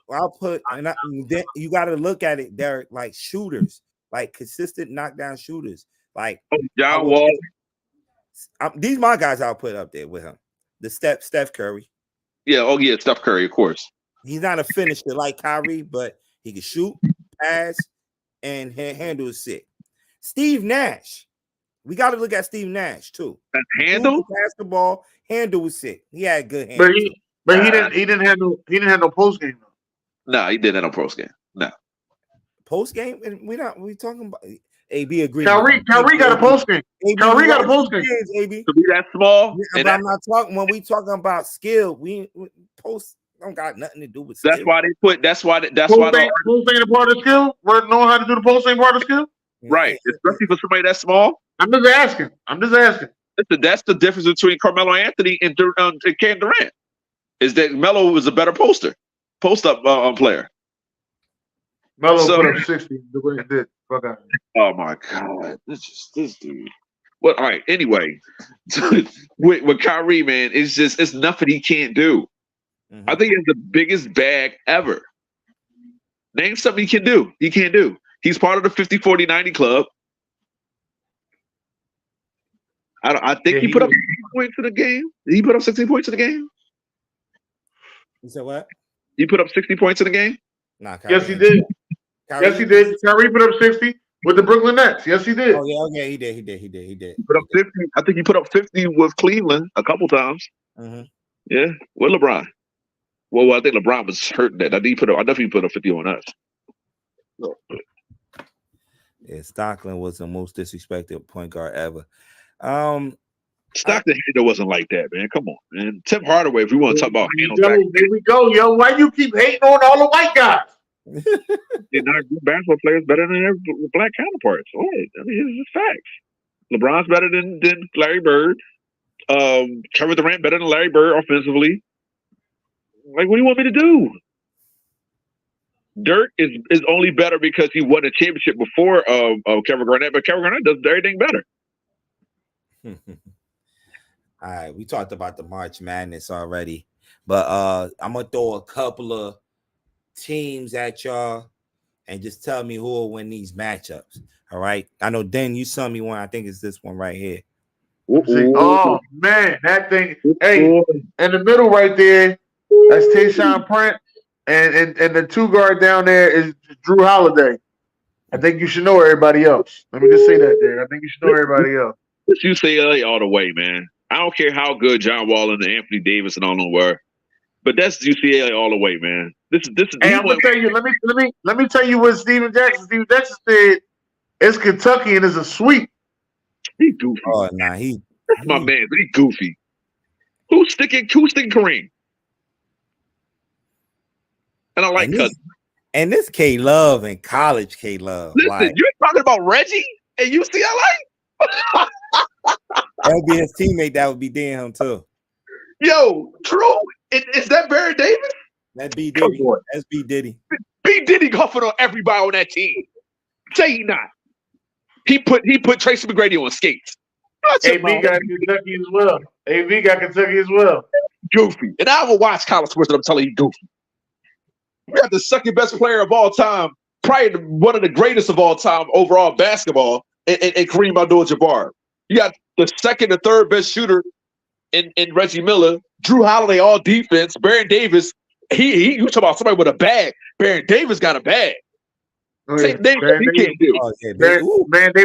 I'll put, and then you got to look at it. They're like shooters, like consistent knockdown shooters. Like John Wall. These my guys I'll put up there with him. The Steph Curry. Yeah, Steph Curry, of course. He's not a finisher like Kyrie, but he can shoot, pass, and handle is sick. Steve Nash. We got to look at Steve Nash too. Handle basketball handle was sick. He had good handle. But he didn't have no post game. No, he didn't have no post game. No. Post game? We talking about AB agree. Kyrie got a post game. Kyrie got a post game. AB. To be that small. Yeah, but I'm not talking when we talking about skill. We post don't got nothing to do with skill. That's why post ain't a part of skill. We're knowing how to do the post ain't part of skill. Right. Especially for somebody that small. I'm just asking. That's the difference between Carmelo Anthony and Kevin Durant. Is that Melo was a better post up player. Melo put up 60. Durant did. Fuck out. Oh my God, this dude. Well, all right. Anyway, with Kyrie, man, it's nothing he can't do. I think it's the biggest bag ever. Name something he can do. He can't do. He's part of the 50, 40, 90 club. I think he put up 16 points in the game. Did he put up 16 points in the game? You said what? He put up 60 points in the game? Nah, Kyrie. Yes, he did. Yes, he did. Kyrie put up 60 with the Brooklyn Nets. Yes, he did. Oh yeah, he did. He put up 50. I think he put up 50 with Cleveland a couple times. Yeah, with LeBron. Well, I think LeBron was hurting that. I definitely put up 50 on us. Yeah, Stockton was the most disrespected point guard ever. Stockton wasn't like that, man. Come on, man. Tim Hardaway, if we want to talk about there we go, yo. Why you keep hating on all the white guys? They're not good basketball players better than their black counterparts. All right. I mean, it's just facts. LeBron's better than Larry Bird. Kevin Durant better than Larry Bird offensively. Like, what do you want me to do? Dirk is only better because he won a championship before Kevin Garnett, but Kevin Garnett does everything better. All right, we talked about the March Madness already, but I'm gonna throw a couple of teams at y'all and just tell me who will win these matchups. All right, I know Den, you saw me one. I think it's this one right here. Oh man, that thing! Hey, in the middle right there, that's Tayshaun Prince, and the two guard down there is Drew Holiday. I think you should know everybody else. Let me just say that there. I think you should know everybody else. It's UCLA all the way, man. I don't care how good John Wall and Anthony Davis and all them were, but that's UCLA all the way, man. This is. Hey, I'm gonna tell you. Let me tell you what Steven Jackson said. It's Kentucky and it's a sweep. He goofy. Oh nah, that's my man. But he goofy. Who's sticking Kareem? And I like Cousins. And this K Love and college K Love. Listen, you're talking about Reggie and UCLA. That'd be his teammate. That would be him too. Yo, Drew, is that Barry Davis? That's B Diddy. That's B Diddy. B Diddy golfing on everybody on that team. Say he not. He put Tracy McGrady on skates. AV got Kentucky as well. AV got Kentucky as well. Goofy. And I will watch college sports and I'm telling you goofy. We got the second best player of all time, probably one of the greatest of all time overall basketball, and Kareem Abdul-Jabbar. You got the second and third best shooter in Reggie Miller. Drew Holiday all defense. Baron Davis, you talk about somebody with a bag. Baron Davis got a bag. Same thing he can't do.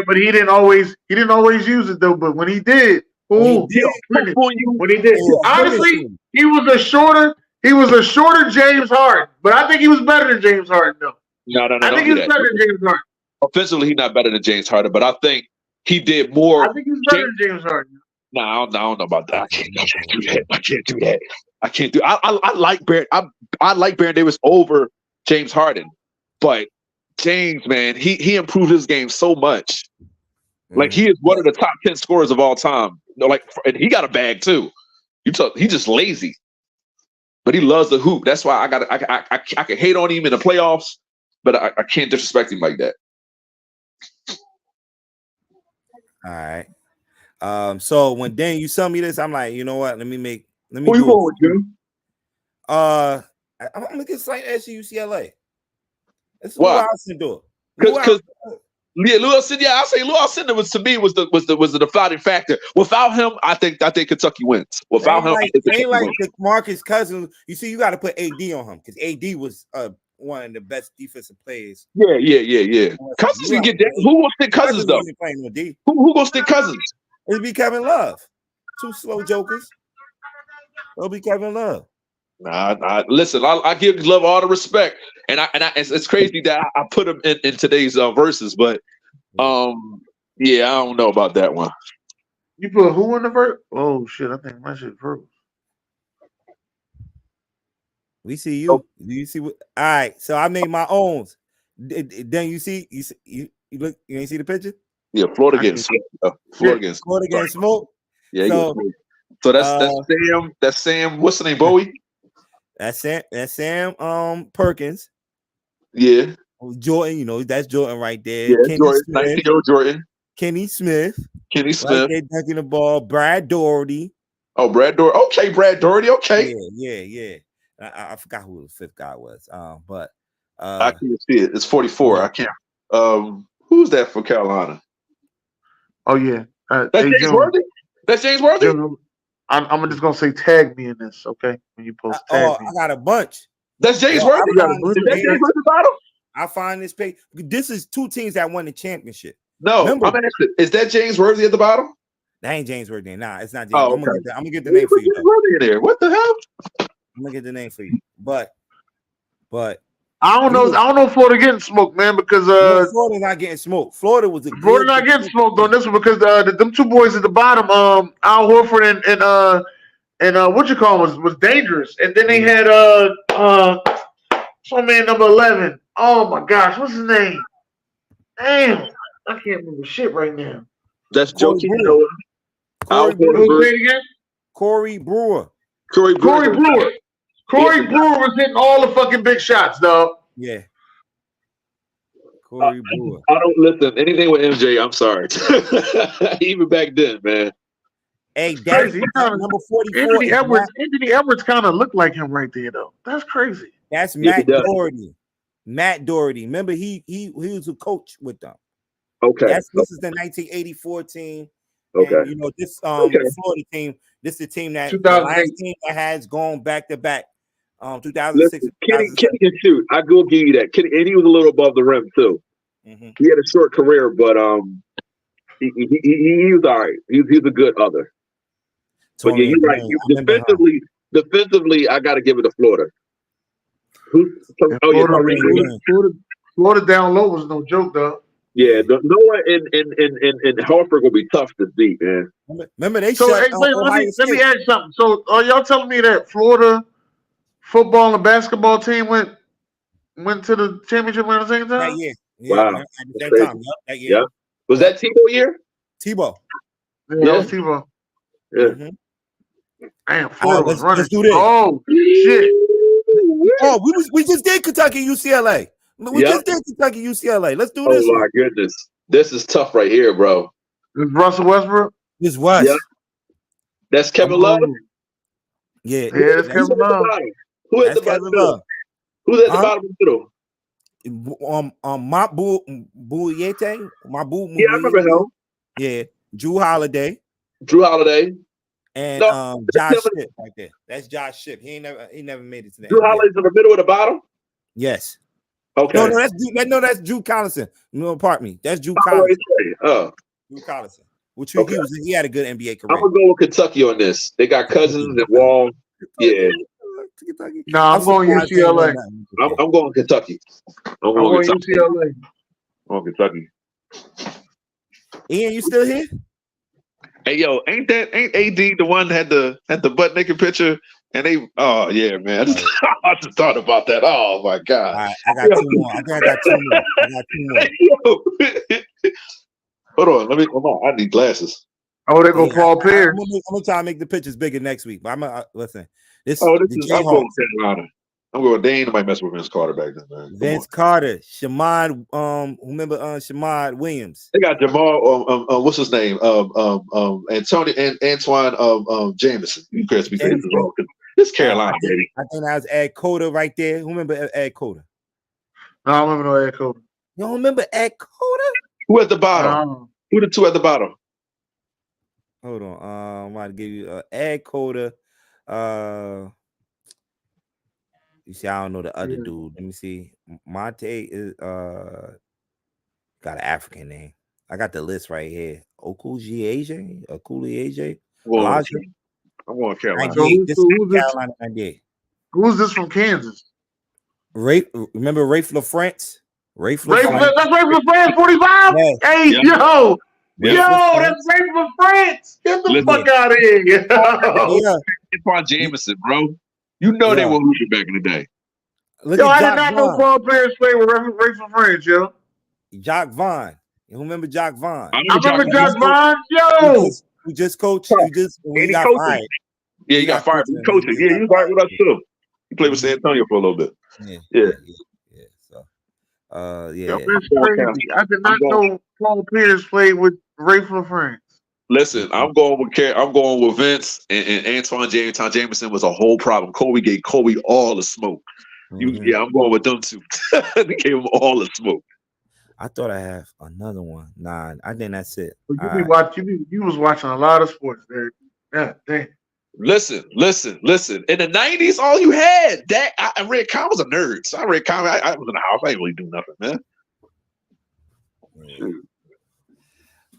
But he didn't always use it though. But when he did, honestly, he was a shorter James Harden. But I think he was better than James Harden though. No. I think he was better than James Harden. Offensively, he's not better than James Harden, but I think he did more. I think he's better than James Harden. No, I don't know about that. I can't do that. I like Baron. I like Baron Davis over James Harden, but James, man, he improved his game so much. Like he is one of the top 10 scorers of all time. And he got a bag too. He's just lazy, but he loves the hoop. That's why I can hate on him in the playoffs, but I can't disrespect him like that. All right. So when Dan you sent me this, I'm like, you know what? Let me. Who you going with, Jim? I'm gonna get slight edge to UCLA. That's what I should do it. Because Lou Alcindor, I say Lou Alcindor was the defining factor. Without him, I think Kentucky wins. Without him, ain't like Marcus Cousins. You see, you got to put AD on him because AD was one of the best defensive players. Yeah. Cousins can get that. Who gonna stick Cousins though? Who gonna stick Cousins? It'll be Kevin Love. Two slow jokers. It'll be Kevin Love. Listen, I give Love all the respect, and it's crazy that I put him in today's verses, but yeah, I don't know about that one. You put who in the verse? Oh shit! I think my shit froze. We see you. Do you see what? All right. So I made my own. Then you look. You ain't see the picture? Yeah, Florida getting smoked. Florida getting smoked. Yeah, so that's Sam. What's the name? Bowie. That's Sam. Perkins. Yeah. Jordan. You know that's Jordan right there. Yeah, Kenny Jordan. Smith. 19-year-old Jordan. Kenny Smith. Right there dunking the ball. Brad Doherty. Oh, Brad Doherty. Okay, Brad Doherty. Okay. Yeah. I forgot who the fifth guy was. But I can't see it. It's 44. Yeah. I can't. Who's that for Carolina? Oh yeah, that's James Worthy. That's James Worthy. I'm just gonna say tag me in this, okay? When you post tag me. I got a bunch. That's James Worthy. Is that James Worthy bottom? I find this page. This is two teams that won the championship. No, I'm asking. Is that James Worthy at the bottom? That ain't James Worthy. Nah, it's not James. Oh, okay. I'm gonna get the name for you. In there. What the hell? I'm gonna get the name for you. But I don't know. I don't know if Florida getting smoked, man, because Florida not getting smoked. Florida not getting smoked on this one because them two boys at the bottom, Al Horford and what you call was dangerous, and then they had some man number 11. Oh my gosh, what's his name? Damn, I can't remember shit right now. That's Jokie. Corey Brewer. Corey Brewer was hitting all the fucking big shots, dog. Yeah. Corey Brewer. I don't listen anything with MJ. I'm sorry. Even back then, man. Hey, that's number 44. Anthony Edwards kind of looked like him right there, though. That's crazy. That's Matt Doherty. Matt Doherty. Remember, he was a coach with them. Okay. This is the 1984 team. Okay. And, you know, this Florida team. This is the team the last team that has gone back to back. 2006. Kenny can shoot. I will give you that. Kenny, and he was a little above the rim too. Mm-hmm. He had a short career, but he was all right. He's a good other. But yeah, you're right. Defensively, I got to give it to Florida. Florida down low was no joke, though. Yeah, Noah and Horford will be tough to beat, man. Remember they let me ask you something. So are y'all telling me that Florida football and basketball team went to the championship at the same time? That year. Wow. At the same time. Yep, that year. Yeah. Was that Tebow year? Tebow. Yeah, that was Tebow. Yeah. Mm-hmm. Damn, Florida was running. Let's do this. Oh shit. Oh, we just did Kentucky UCLA. We just did Kentucky UCLA. Let's do this. Oh my goodness. This is tough right here, bro. This Russell Westbrook? This was. Yeah. That's Kevin Love? Yeah. That's Kevin Love. Who at the bottom? Who's at the bottom of the middle? Mabu Buyete. Yeah, I remember him. Yeah. Drew Holiday. And Josh Shipp right there. That's Josh Shipp. He never made it to that. Drew Holiday's in the middle or the bottom? Yes. Okay. No, that's Drew Collison. No, pardon me. That's Drew Collison. Drew Collison. Which he had a good NBA career. I'm gonna go with Kentucky on this. They got Cousins and Wall. Yeah. No, I'm going UCLA. I'm going Kentucky. I'm going UCLA. I'm going Kentucky. Ian, you still here? Hey yo, ain't AD the one that had the butt naked picture? And they, oh yeah, man. I just thought about that. Oh my god. All right, I got two more. I think I got two more. Hold on. I need glasses. Oh, they go Paul Pierce. I'm gonna try to make the pictures bigger next week. But I'm gonna listen. I'm going Carolina. I'm going. They ain't nobody messing with Vince Carter back then, man. Vince Carter, Shamad, remember Shamad Williams. They got Jamal. What's his name? Antonio and Antoine Jameson. You can't speak to this Carolina, baby. I think that was Ed Cota right there. Who remember Ed Cota? No, I remember no Ed Cota. You don't remember Ed Cota? Who at the bottom? Who the two at the bottom? Hold on. I'm about to give you Ed Cota. You see, I don't know the other dude. Let me see. Monte is got an African name. I got the list right here. Okulieje. I'm going Carolina. This is Carolina 98. Who's this from Kansas? Remember Rafe LaFrance? That's Rafe LaFrance, 45? Yeah. Hey, Yeah. yo, Yeah. that's Rafe LaFrance. Get the Listen. fuck out of here. Yeah. Antoine Jameson, bro. You know they were hooping back in the day. Look Yo, at I did Jock not know Vaughn. Paul Pierce played with Rafe LaFrance, yo. Jock Vaughn. You remember Jock Vaughn? I remember Jock Vaughn. Yo. Who just coached? When he got fired. Yeah, he got fired. He coaching. Yeah, he was right with us too. He played with San Antonio for a little bit. Yeah. So, Yo, that's crazy. I did not know Paul Pierce played with Rafe LaFrance. Listen, I'm going with Vince and Antoine Jameson. Antoine Jameson was a whole problem. Kobe gave Kobe all the smoke. Yeah, I'm going with them two. They gave him all the smoke. I thought I have another one. Nah, I think that's it. You was watching a lot of sports there. Yeah, dang. Listen. In the 90s, all you had that I read. Kyle was a nerd, so I read comics. I was in the house. I didn't really do nothing, man. Yeah.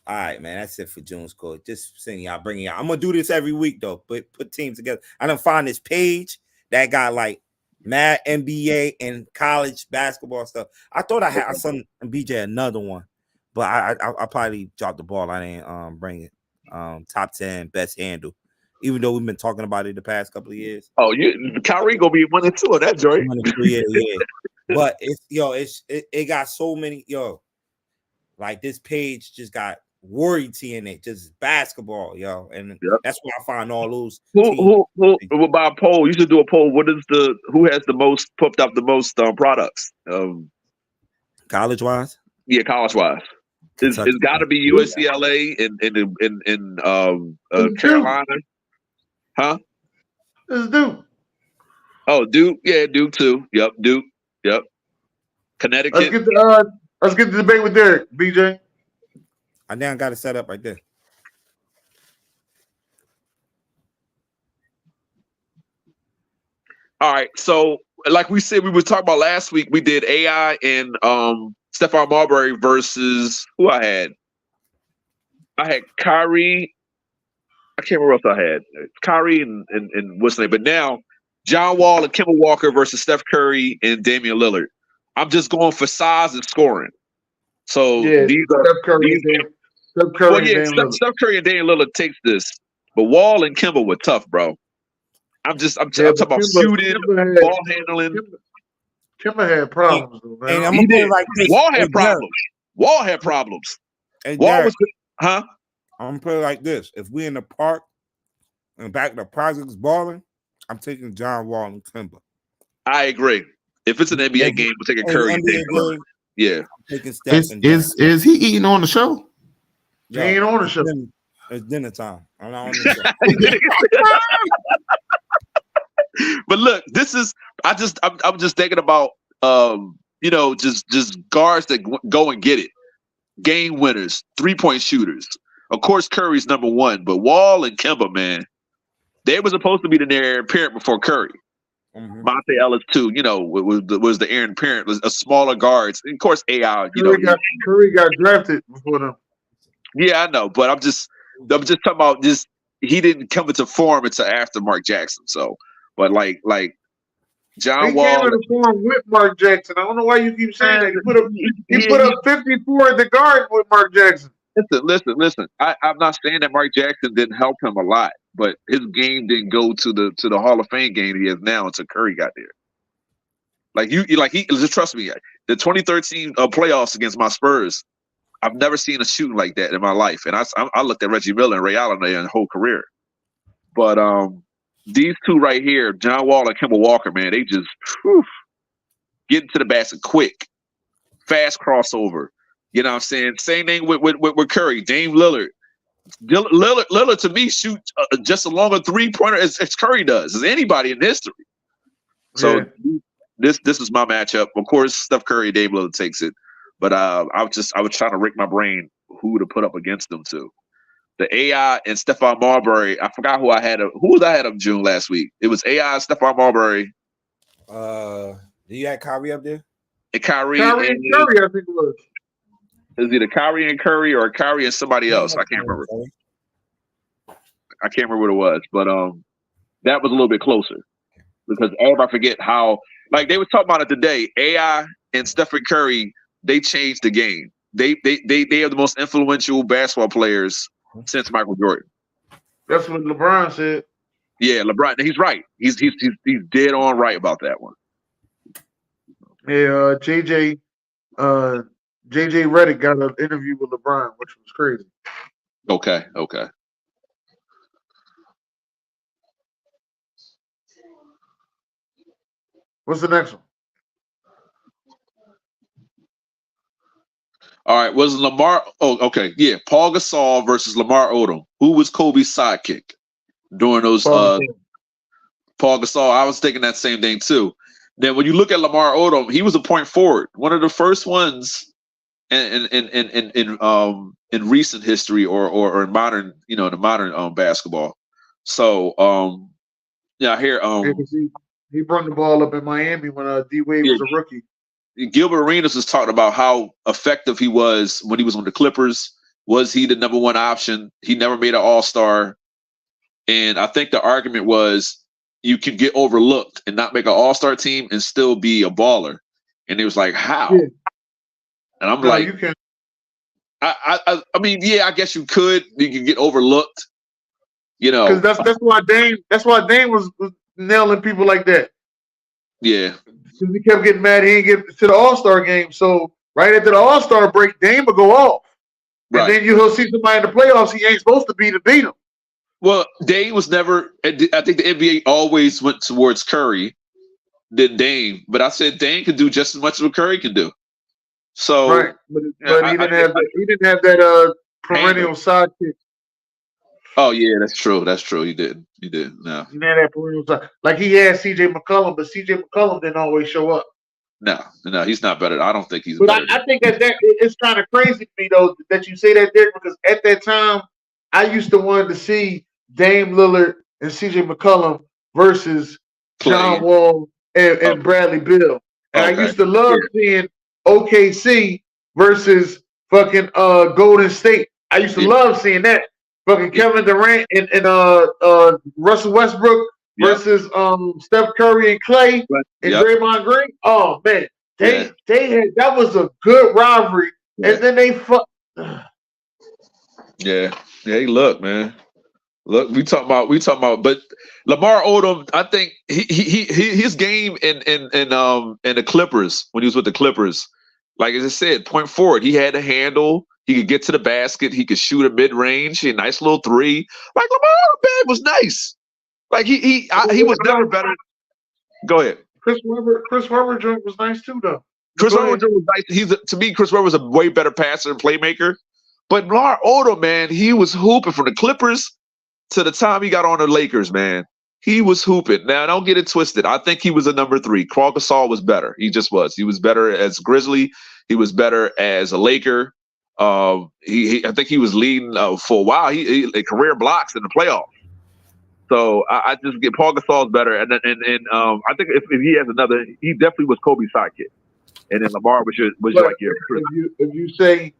All right, man. That's it for June's Code. Just saying, y'all bringing y'all. I'm gonna do this every week though. But put teams together. I done find this page that got like mad NBA and college basketball stuff. I thought I had some BJ another one, but I probably dropped the ball. I didn't bring it. Top 10 best handle. Even though we've been talking about it the past couple of years. Oh, Kyrie gonna be 1 and 2 on that joint. 1 and 3, yeah. But it got so many like this page just got Warrior T in it, just basketball, and that's where I find all those. Who by a poll? You should do a poll. Who has the most pumped up the most products? College wise? Yeah, college wise. It's got to be UCLA and Carolina. Huh? It's Duke. Oh, Duke. Yeah, Duke too. Yep, Duke. Yep. Connecticut. Let's get the debate with Derek, BJ. I now got it set up right there. All right. So, like we said, we were talking about last week. We did AI and Stephon Marbury versus who I had. I had Kyrie. I can't remember what else I had. Kyrie and what's the name? But now, John Wall and Kemba Walker versus Steph Curry and Damian Lillard. I'm just going for size and scoring. So these are Steph Curry and Damian Lillard takes this, but Wall and Kemba were tough, bro. I'm talking about shooting, ball handling. Kemba had problems, man. And I'm gonna put it like this. Wall had problems. And Wall was, huh? I'm gonna put it like this: if we in the park and back in the projects balling, I'm taking John Wall and Kemba. I agree. If it's an NBA game, we're taking Curry and Damian. Yeah. Is he eating on the show? He ain't on the show. It's dinner time. I'm not on the show. But look, I'm just thinking about just guards that go and get it. Game winners, 3-point shooters. Of course, Curry's number one, but Wall and Kemba, man, they were supposed to be the heir apparent before Curry. Monte Ellis too, was the heir apparent, a smaller guards. And of course, AI. Curry got drafted before them. Yeah, I know, but I'm just talking about he didn't come into form until after Mark Jackson. So, but like John Wall came into form with Mark Jackson. I don't know why you keep saying that. He put up 54 at the guard with Mark Jackson. Listen. I'm not saying that Mark Jackson didn't help him a lot, but his game didn't go to the Hall of Fame game he has now until Curry got there. Just trust me. The 2013 playoffs against my Spurs, I've never seen a shooting like that in my life. And I looked at Reggie Miller and Ray Allen their whole career. But these two right here, John Wall and Kemba Walker, man, they just get into the basket quick, fast crossover. You know what I'm saying? Same thing with Curry, Dame Lillard. Lillard to me shoots just a longer 3-pointer as Curry does, as anybody in history. So this is my matchup. Of course, Steph Curry, Dame Lillard takes it, but I was trying to rack my brain who to put up against them too. The AI and Stephon Marbury. I forgot who I had. Who was I had of June last week? It was AI, Stephon Marbury. Do you have Kyrie up there? And Kyrie and Curry, I think it was. Is either Kyrie and Curry or Kyrie and somebody else? I can't remember. I can't remember what it was, but that was a little bit closer. because everybody forget how, like they were talking about it today. AI and Stephen Curry, they changed the game. They are the most influential basketball players since Michael Jordan. That's what LeBron said. Yeah, LeBron. He's right. He's dead on right about that one. Yeah, JJ Redick got an interview with LeBron, which was crazy. Okay. What's the next one? All right, was Lamar? Oh, okay, yeah. Paul Gasol versus Lamar Odom. Who was Kobe's sidekick during those? Paul Gasol. I was thinking that same thing too. Then when you look at Lamar Odom, he was a point forward, one of the first ones in recent history or in modern, in the modern basketball. So yeah, here he brought the ball up in Miami when D Wade was a rookie. Gilbert Arenas was talking about how effective he was when he was on the Clippers. Was he the number one option? He never made an All-Star. And I think the argument was you can get overlooked and not make an All-Star team and still be a baller. And it was like, how? Yeah. And I'm like, you can. I mean, yeah, I guess you could. You can get overlooked. Because that's why Dame was nailing people like that. Yeah. He kept getting mad. He didn't get to the All-Star game. So right after the All-Star break, Dame will go off. And then he'll see somebody in the playoffs he ain't supposed to be to beat him. Well, Dame was never – I think the NBA always went towards Curry than Dame. But I said Dame could do just as much as what Curry can do. So right. But he didn't have that perennial sidekick. Oh, yeah, that's true. That's true. He did. No. He didn't have that perennial side. Like he had C.J. McCollum, but C.J. McCollum didn't always show up. No, he's not better. I don't think he's but better. I think that it's kind of crazy to me, though, that you say that, Derek, because at that time, I used to want to see Dame Lillard and C.J. McCollum versus John Wall and Bradley Beal. And I used to love seeing OKC versus fucking Golden State. I used to love seeing that. Fucking Kevin Durant and Russell Westbrook versus Steph Curry and Clay and Draymond Green. Oh man, they had that was a good rivalry, and then they Hey, look, man. Look, we talking about, but Lamar Odom. I think his game in the Clippers when he was with the Clippers, like as I said, point forward. He had a handle. He could get to the basket. He could shoot a mid-range, a nice little three. Like Lamar Odom was nice. Like he was never better. Go ahead. Chris Webber joint was nice too, though. Chris Webber was nice. To me, Chris Webber was a way better passer and playmaker. But Lamar Odom, man, he was hooping from the Clippers to the time he got on the Lakers, man. He was hooping. Now, don't get it twisted. I think he was a number 3. Paul Gasol was better. He just was. He was better as Grizzly. He was better as a Laker. I think he was leading for a while. He career blocks in the playoffs. So I just get Paul Gasol's better, and I think if he has another, he definitely was Kobe's sidekick, and then Lamar was like your. If you say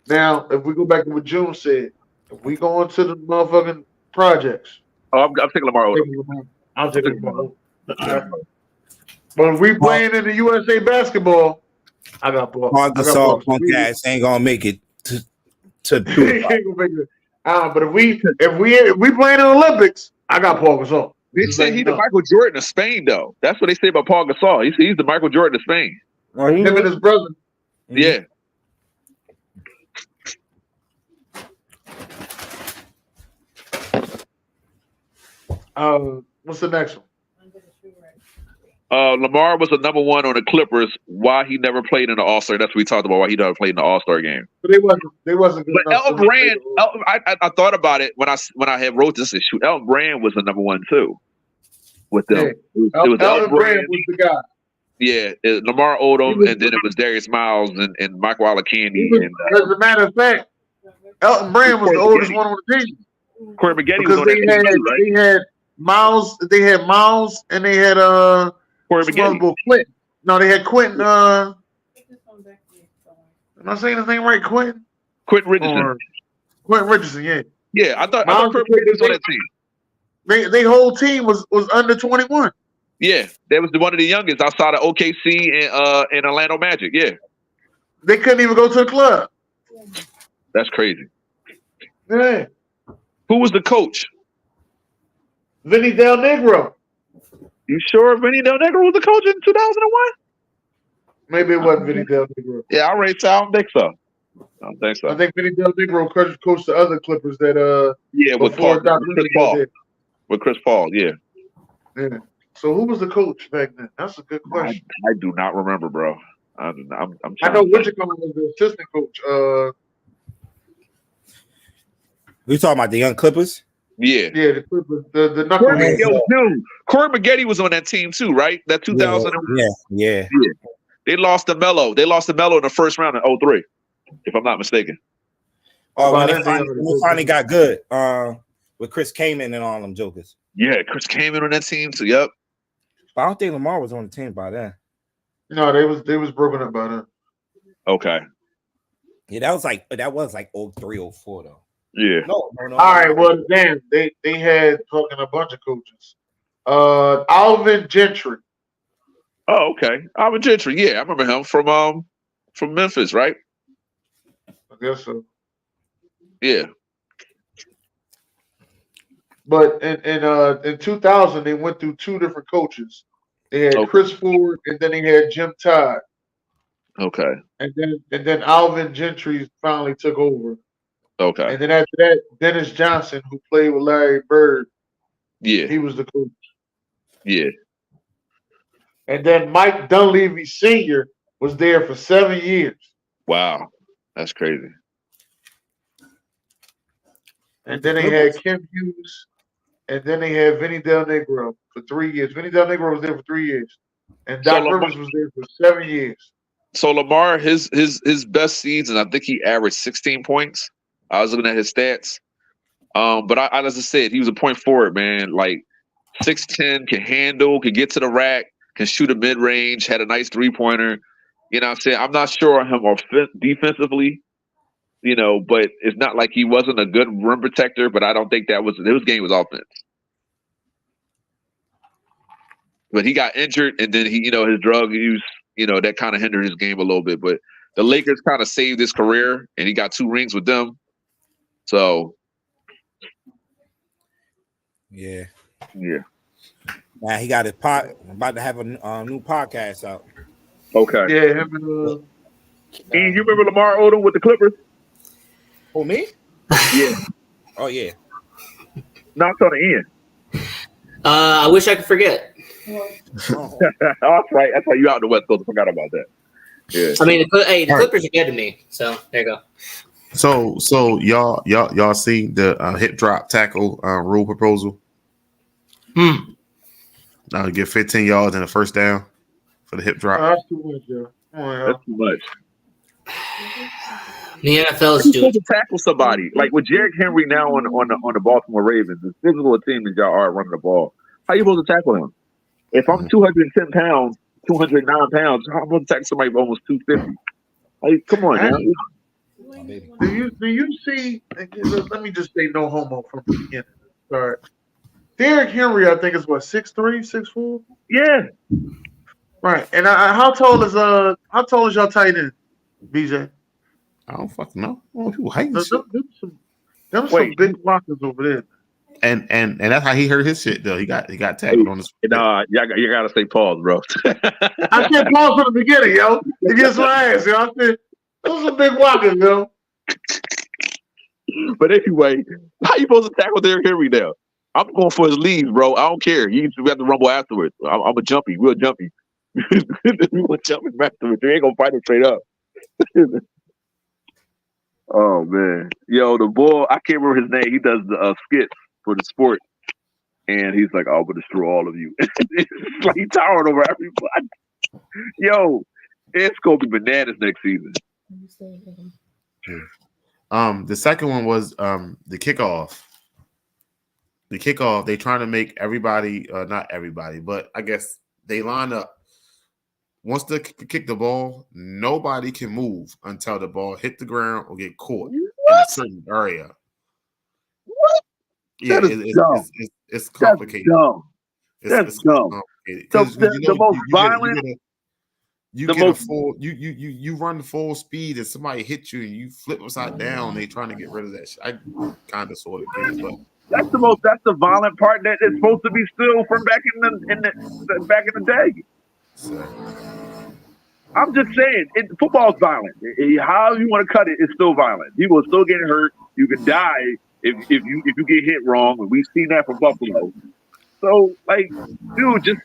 now, if we go back to what June said, if we go into the motherfucking projects, I'm taking Lamar Odom. I'm taking Lamar Odom. But if we playing in the USA basketball, I got Paul. Paul Gasol punk ass ain't gonna make it to but if we playing in the Olympics, I got Paul Gasol. They say he's the Michael Jordan of Spain, though. That's what they say about Paul Gasol. He's the Michael Jordan of Spain. Well, him and his brother. Yeah. What's the next one? Lamar was the number 1 on the Clippers. Why he never played in the All-Star? That's what we talked about. Why he never played in the All-Star game. But they wasn't good. But Elton Brand, I thought about it when I had wrote this issue. Elton Brand was the number 1 too. With them, Elton Brand was the guy. Yeah, Lamar Odom, and then it was Darius Miles and Michael Alacandy. As a matter of fact, Elton Brand was the oldest one on the team. Corey McGetty was on that team too, right? They had Miles, and they had Corey McGetty. Quentin. No, they had Quentin. Am I saying his name right? Quentin Richardson. Quentin Richardson, yeah. Yeah, I thought Corey McGetty was on that team. Their whole team was under 21. Yeah, that was one of the youngest outside of OKC and Orlando Magic. Yeah, They couldn't even go to the club. that's crazy. Yeah. Who was the coach? Vinny Del Negro. You sure Vinny Del Negro was the coach in 2001? Maybe it wasn't Vinny Del Negro. Yeah, I already said I don't think so. I don't think so. I think Vinny Del Negro coached the other Clippers that with before Paul, Dr. with Chris Lee got Paul. there. With Chris Paul, yeah. Yeah. So who was the coach back then? That's a good question. I do not remember, bro. I'm I know Wichita was the assistant coach. We talking about the young Clippers? Yeah. Yeah, the Clippers, the Corey knuckleheads. Corey Maggette was on that team too, right? That 2000. Yeah. They lost to Melo. They lost to Melo in the first round in 2003, if I'm not mistaken. Oh, when they finally got good with Chris Kaman and all them jokers. Yeah, Chris Kaman on that team too. Yep. But I don't think Lamar was on the team by then. No, they was broken up by then. Okay. Yeah, that was like 03, 04 though. Yeah. No. All right. Well, then they had fucking a bunch of coaches. Alvin Gentry. Oh, okay. Alvin Gentry. Yeah, I remember him from Memphis, right? I guess so. Yeah. But in 2000, they went through two different coaches. They had Chris Ford, and then they had Jim Todd. Okay. And then Alvin Gentry finally took over. Okay. And then after that, Dennis Johnson, who played with Larry Bird, yeah, he was the coach. Yeah. And then Mike Dunleavy Sr. was there for 7 years. Wow, that's crazy. And then they had Kim Hughes, and then they had Vinny Del Negro for 3 years. Vinny Del Negro was there for 3 years, and Doc Rivers was there for 7 years. So Lamar, his best season, I think he averaged 16 points. I was looking at his stats, but I as I said, he was a point forward, man. Like 6'10", can handle, can get to the rack, can shoot a mid range, had a nice 3-pointer. You know what I'm saying? I'm not sure on him defensively. You know, but it's not like he wasn't a good rim protector, but I don't think his game was offense. But he got injured, and then his drug use, that kind of hindered his game a little bit. But the Lakers kind of saved his career, and he got 2 rings with them. So, yeah. Now he got his about to have a new podcast out. Okay. Yeah, him and Ian, you remember Lamar Odom with the Clippers? Who, me? Yeah. Oh yeah. Not on the Ian. I wish I could forget. That's right. That's why you out in the West Coast. I forgot about that. Yeah. I mean, the Clippers are good to me. So there you go. So y'all see the hip drop tackle rule proposal? Now get 15 yards and a first down for the hip drop. That's too much, yo. That's too much. The NFL is doing to tackle somebody like with Jarek Henry now on the Baltimore Ravens. As physical a team as y'all are running the ball, how you supposed to tackle him? If I'm 210 pounds, 209 pounds, how am I supposed to tackle somebody almost 250? Like, come on, man. Do you see? Let me just say no homo from the beginning. Sorry. Derrick Henry, I think is what 6'3", 6'4". Yeah. Right. And how tall is y'all tight end, BJ? I don't fucking know. Oh, Them some big blockers over there. And that's how he hurt his shit though. He got tackled on his. Nah, you gotta say pause, bro. I said pause from the beginning, yo. It gets my ass, yo. I said those are big blockers, yo. But anyway, how you supposed to tackle Derrick Henry now? I'm going for his leads, bro. I don't care. We have to rumble afterwards. I'm a jumpy, real jumpy. We'll jump him afterwards. They ain't gonna fight him straight up. Oh man, yo, the boy, I can't remember his name. He does the skits for the sport, and he's like, "I'll destroy all of you." It's like he's towering over everybody. Yo, it's gonna be bananas next season. The second one was the kickoff. The kickoff, they trying to make everybody, not everybody, but I guess they line up. Once they kick the ball, nobody can move until the ball hit the ground or get caught in a certain area. What? Yeah, it's complicated. That's dumb. The most violent. You get a full. You run full speed and somebody hits you and you flip upside down. They trying to get rid of that shit. I kind of sort of get it, but that's the violent part that is supposed to be still from back in the day. So. I'm just saying, football's violent. How you want to cut it, it's still violent. People are still getting hurt. You can die if you get hit wrong. And we've seen that from Buffalo. So, like, dude, just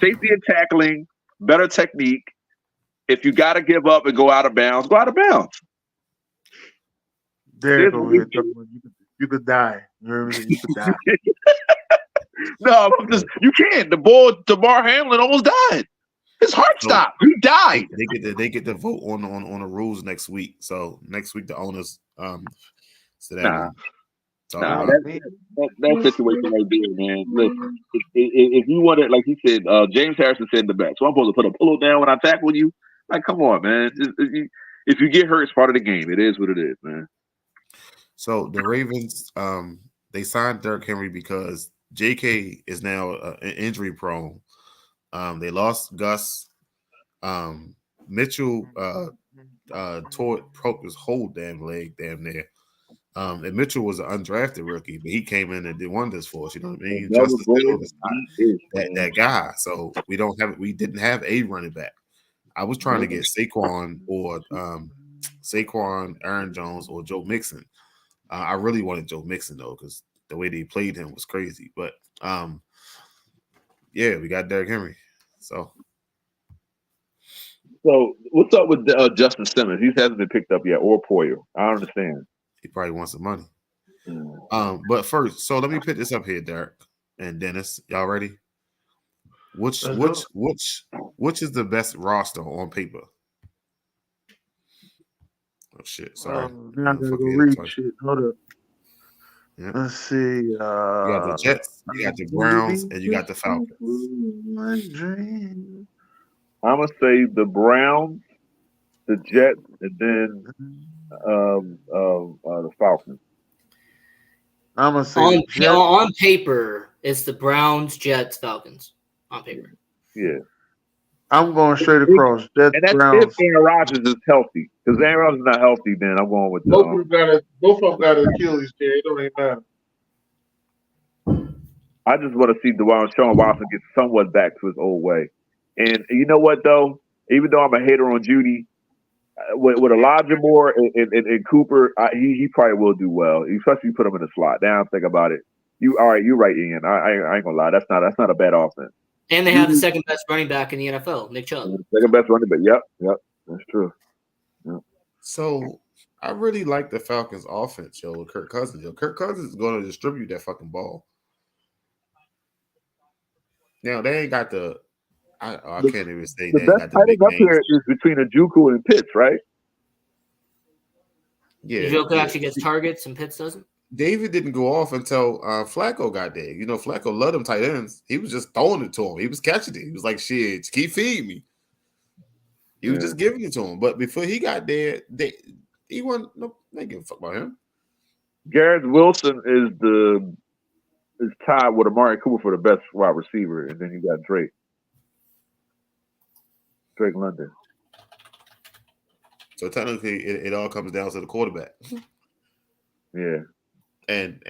safety and tackling, better technique. If you got to give up and go out of bounds, go out of bounds. Derek over here talking about you could die. You know what I mean? You could die. No, you can't. The boy, Damar Hamlin, almost died. His heart stopped. He died. They get the vote on the rules next week. So next week the owners that situation right there, man. Listen, if you want it, like he said, James Harrison said in the back. So I'm supposed to put a pillow down when I tackle you. Like, come on, man. If you get hurt, it's part of the game. It is what it is, man. So the Ravens, they signed Derrick Henry because J.K. is now injury prone. They lost Gus. Mitchell broke his whole damn leg damn near. And Mitchell was an undrafted rookie, but he came in and did wonders for us. You know what I mean? Justice Hill is that guy. So we didn't have a running back. I was trying to get Saquon or Saquon, Aaron Jones, or Joe Mixon. I really wanted Joe Mixon though, because the way they played him was crazy. But yeah, we got Derrick Henry. So what's up with Justin Simmons? He hasn't been picked up yet, or Poyer. I don't understand. He probably wants some money. But first, so let me pick this up here, Derek and Dennis. Y'all ready? Which is the best roster on paper? Oh shit! Sorry. Now I gotta go read shit. Hold up. Yeah. Let's see. You got the Jets, you got the Browns, and you got the Falcons. I'm gonna say the Browns, the Jets, and then the Falcons. I'm gonna say on paper, it's the Browns, Jets, Falcons. On paper. Yeah. I'm going straight across. Jets, and that's Browns. if Aaron Rodgers is healthy. Because Aaron Rodgers is not healthy, then I'm going with both of them got an Achilles tear. It don't even matter. I just want to see Deshaun Watson get somewhat back to his old way. And you know what, though? Even though I'm a hater on Judy, with Elijah Moore and Cooper, he probably will do well, especially if you put him in the slot. Now think about it. You're right, Ian. I ain't gonna lie. That's not a bad offense. And they have the second best running back in the NFL, Nick Chubb. Second best running back. Yep, that's true. Yep. So I really like the Falcons' offense, with Kirk Cousins. Kirk Cousins is going to distribute that fucking ball. Now they ain't got the. I can't even say the they best got the tight big end up names. here is between Njoku and Pitts, right? Yeah, Njoku actually gets targets and Pitts doesn't. David didn't go off until Flacco got there. You know, Flacco loved them tight ends. He was just throwing it to him. He was catching it. He was like, shit, keep feeding me. He was just giving it to him. But before he got there, he wasn't they give a fuck about him. Garrett Wilson is tied with Amari Cooper for the best wide receiver, and then you got Drake London. So technically, it all comes down to the quarterback. Yeah. And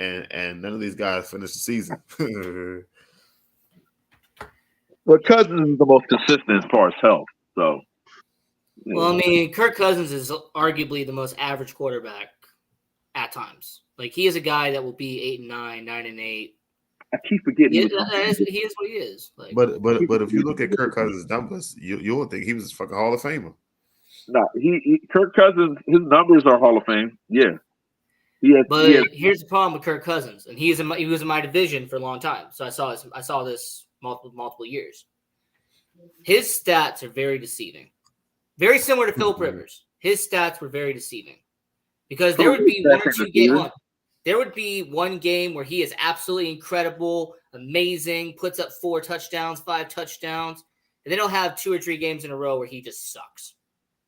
none of these guys finish the season. But Cousins is the most consistent as far as health. So, well, I mean, Kirk Cousins is arguably the most average quarterback at times. Like, he is a guy that will be 8-9, 9-8. I keep forgetting. He is what he is. Like, but if you look at Kirk Cousins' numbers, you'll think he was a fucking Hall of Famer. No, Kirk Cousins, his numbers are Hall of Fame. Yeah. Here's the problem with Kirk Cousins, and he was in my division for a long time. So I saw this multiple years. His stats are very deceiving. Very similar to Philip Rivers. His stats were very deceiving. Because there would be one game where he is absolutely incredible, amazing, puts up 4 touchdowns, 5 touchdowns, and then he'll have 2 or 3 games in a row where he just sucks.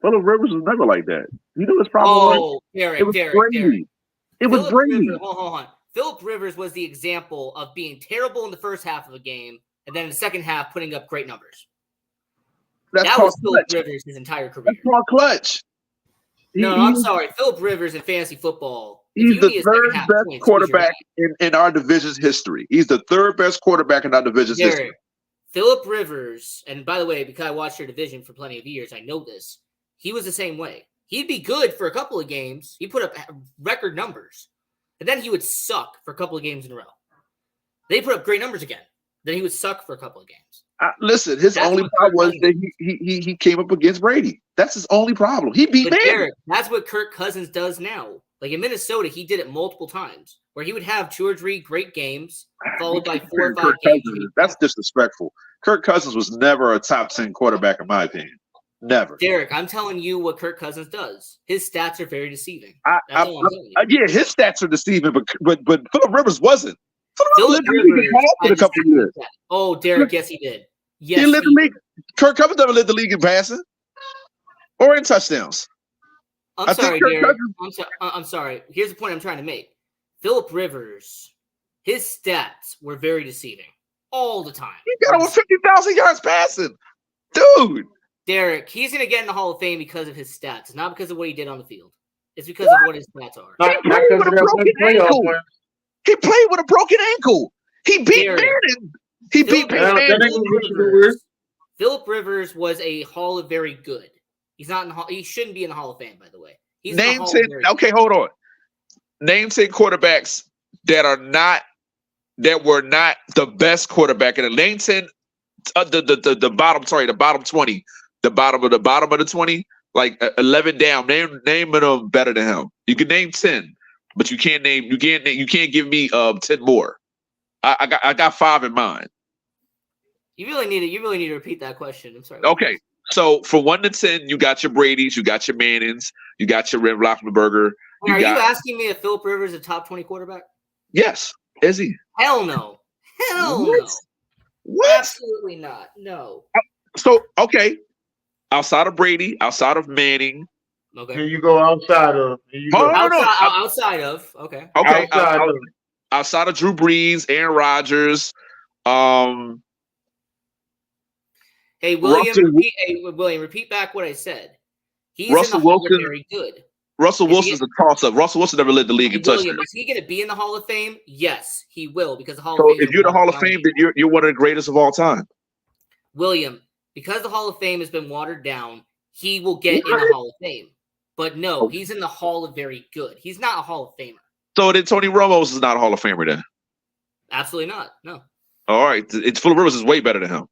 Philip Rivers was never like that. You know his problem? Oh, Derek. It was Brady. Hold on. Philip Rivers was the example of being terrible in the first half of a game and then in the second half putting up great numbers. That's That called was Philip clutch. Rivers his entire career. That's called clutch. No, I'm sorry. Philip Rivers in fantasy football. He's the third best quarterback in our division's history. He's the third best quarterback in our division's history. Philip Rivers, and by the way, because I watched your division for plenty of years, I know this. He was the same way. He'd be good for a couple of games. He put up record numbers. And then he would suck for a couple of games in a row. They put up great numbers again. Then he would suck for a couple of games. Listen, his only problem was that he came up against Brady. That's his only problem. He beat Manning. That's what Kirk Cousins does now. Like in Minnesota, he did it multiple times where he would have 2 or 3 great games followed by 4 or 5 games. That's disrespectful. Kirk Cousins was never a top 10 quarterback, in my opinion. Never. Derek, I'm telling you what Kirk Cousins does. His stats are very deceiving. Yeah, his stats are deceiving, but Philip Rivers wasn't. Philip Rivers for a couple of years. Oh, Derek, yes, he did. Yes, he led the league. Kirk Cousins never led the league in passing or in touchdowns. I'm sorry, Derek. I'm sorry. Here's the point I'm trying to make. Philip Rivers, his stats were very deceiving all the time. He got over 50,000 yards passing. Dude. Derek, he's going to get in the Hall of Fame because of his stats, not because of what he did on the field. It's because of what his stats are. He played with a broken ankle. He played with a broken ankle. He beat Manning. He beat Manning. Philip Rivers was a Hall of Very Good. He's not in the Hall. He shouldn't be in the Hall of Fame, by the way. He's Name 10. Okay, hold on. Name 10 quarterbacks that were not the best quarterback in the name 10. The bottom 20. The bottom of the 20, like 11 down. Name them better than him. You can name 10, but you can't give me 10 more. I got 5 in mind. You really need to repeat that question. I'm sorry. Okay. So from 1 to 10, you got your Brady's, you got your Mannings, you got your Red Roethlisberger. Are you asking me if Philip Rivers is a top 20 quarterback? Yes. Is he? Hell no. Hell no. What? Absolutely not. No. So, okay. Outside of Brady, outside of Manning. Okay. Here you go outside of. Outside of. Okay. Okay. Outside of Drew Brees, Aaron Rodgers. Hey, William, repeat back what I said. He's Russell in the Hall Wilson, of Very Good. Russell Wilson's a toss-up. Russell Wilson never led the league in touchdowns. Is he going to be in the Hall of Fame? Yes, he will, because the Hall So of Fame. if you're the Hall of Fame, then you're one of the greatest of all time. William, because the Hall of Fame has been watered down, he will get in the Hall of Fame. But no, he's in the Hall of Very Good. He's not a Hall of Famer. So then Tony Romo's is not a Hall of Famer then? Absolutely not. No. All right. Philip Rivers is way better than him.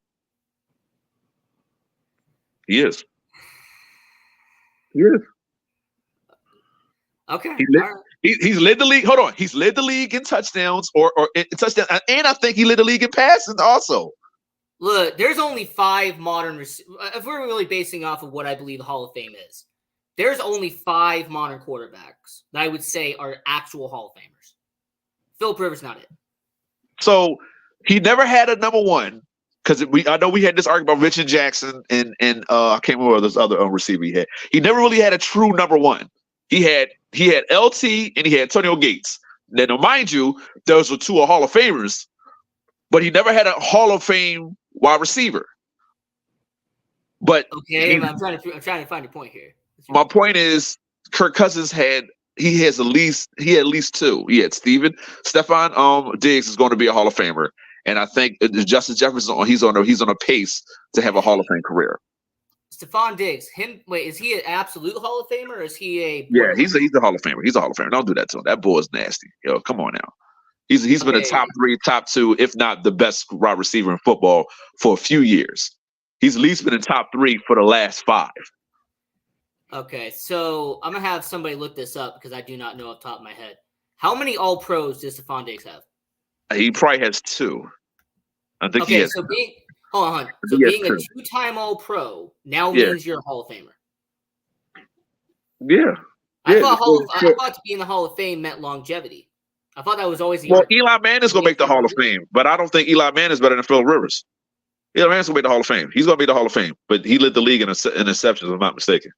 He is. Okay. He's led the league. Hold on. He's led the league in touchdowns or in touchdowns. And I think he led the league in passing also. Look, there's only 5 modern if we're really basing off of what I believe the Hall of Fame is, there's only 5 modern quarterbacks that I would say are actual Hall of Famers. Philip Rivers not it. So he never had a number one. Because I know we had this argument about Richard Jackson and I can't remember this other receiver he had. He never really had a true number one. He had LT and he had Antonio Gates. Now, mind you, those were 2 Hall of Famers, but he never had a Hall of Fame wide receiver. But okay, I'm trying to find your point here. My point is, Kirk Cousins had at least 2. He had Stephon Diggs is going to be a Hall of Famer. And I think Justin Jefferson, he's on a pace to have a Hall of Fame career. Stephon Diggs, is he an absolute Hall of Famer or is he a? Yeah, he's a Hall of Famer. He's a Hall of Famer. Don't do that to him. That boy is nasty. Yo, come on now. He's been a top 3, top 2, if not the best wide receiver in football for a few years. He's at least been in top 3 for the last 5. Okay, so I'm gonna have somebody look this up because I do not know off the top of my head. How many All Pros does Stephon Diggs have? He probably has 2. I think he has. So hold on. So being a 2-time All Pro now means you're a Hall of Famer. Yeah. I thought to be in the Hall of Fame meant longevity. I thought that was always Well, Eli Manning's gonna make the Hall of Fame, but I don't think Eli Manning is better than Philip Rivers. Eli Manning's gonna make the Hall of Fame. He's gonna be the Hall of Fame, but he led the league in interceptions, if I'm not mistaken.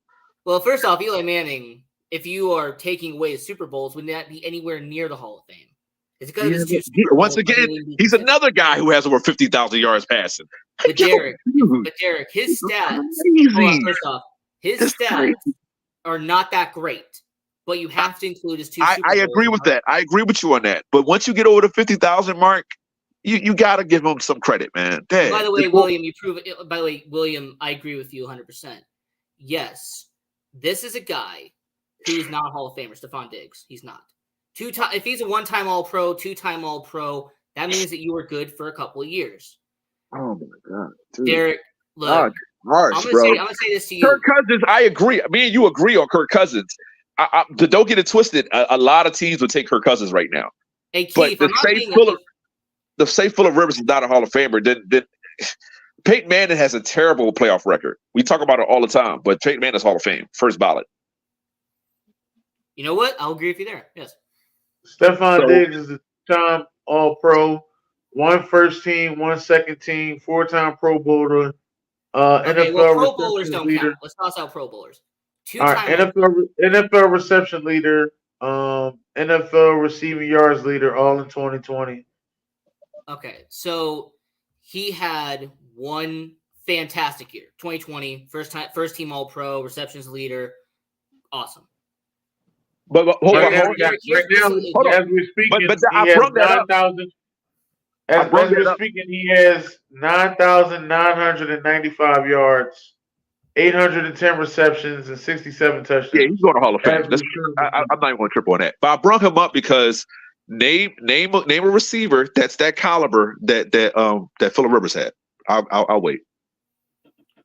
Well, first off, Eli Manning, if you are taking away his Super Bowls, would not be anywhere near the Hall of Fame. It's because of his 2 Super Once Bowls, again, he's another guy who has over 50,000 yards passing. But Derek, his stats. Hold on, first off, his stats are not that great. But you have to include his 2 Super Bowls. I agree with that. I agree with you on that. But once you get over the 50,000 mark, you got to give him some credit, man. Dang. By the way, William, you prove it. By the way, William, I agree with you 100%. Yes, this is a guy who's not a Hall of Famer, Stephon Diggs. He's not. If he's a 1-time All-Pro, 2-time All-Pro, that means that you were good for a couple of years. Oh my God, dude. Derek, look, harsh, I'm bro. gonna say this to you. Kirk Cousins, I agree. Me and you agree on Kirk Cousins. Don't get it twisted. A lot of teams would take Kirk Cousins right now. Hey, Keith, but the safe full of Rivers is not a Hall of Famer. Then Peyton Manning has a terrible playoff record. We talk about it all the time, but Peyton Manning is Hall of Fame, first ballot. You know what? I'll agree with you there. Yes. Stephon Diggs is a time All-Pro, 1 first team, 1 second team, 4-time Pro Bowler. Okay, NFL Pro Bowlers don't leader. count. Let's toss out Pro Bowlers. All right, NFL reception leader, NFL receiving yards leader, all in 2020. Okay, so he had one fantastic year, 2020, first team All-Pro, receptions leader, awesome. But hold on. As we're speaking, he has 9,000. As we're speaking, he has 9,995 yards, 810 receptions, and 67 touchdowns. Yeah, he's going to Hall of Fame. I'm not even going to trip on that. But I brought him up because name a receiver that's that caliber that Phillip Rivers had. I'll wait.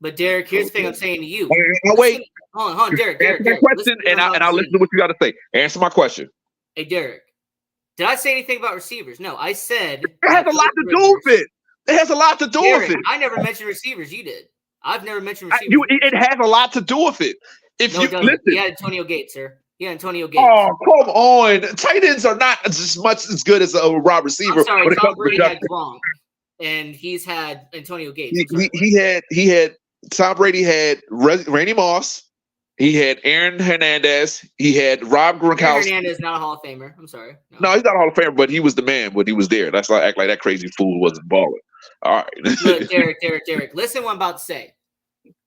But Derek, here's the thing I'm saying to you. I'll wait. Hold on, Derek. Answer my question, and I'll listen to what you got to say. Answer my question. Hey, Derek. Did I say anything about receivers? No, I said it has a lot to do with it. It has a lot to do with it. I never mentioned receivers. You did. I've never mentioned receivers. It has a lot to do with it. If no, you listen, he had Antonio Gates, sir. Yeah, Antonio Gates. Oh, come on! Tight ends are not as much as good as a wide receiver. I'm sorry, Tom Brady had Gronk, and he's had Antonio Gates. He had Tom Brady had Randy Moss. He had Aaron Hernandez. He had Rob Gronkowski. Aaron Hernandez is not a Hall of Famer. I'm sorry. No, he's not a Hall of Famer, but he was the man when he was there. That's why I act like that crazy fool wasn't balling. All right. Look, Derek. Listen what I'm about to say.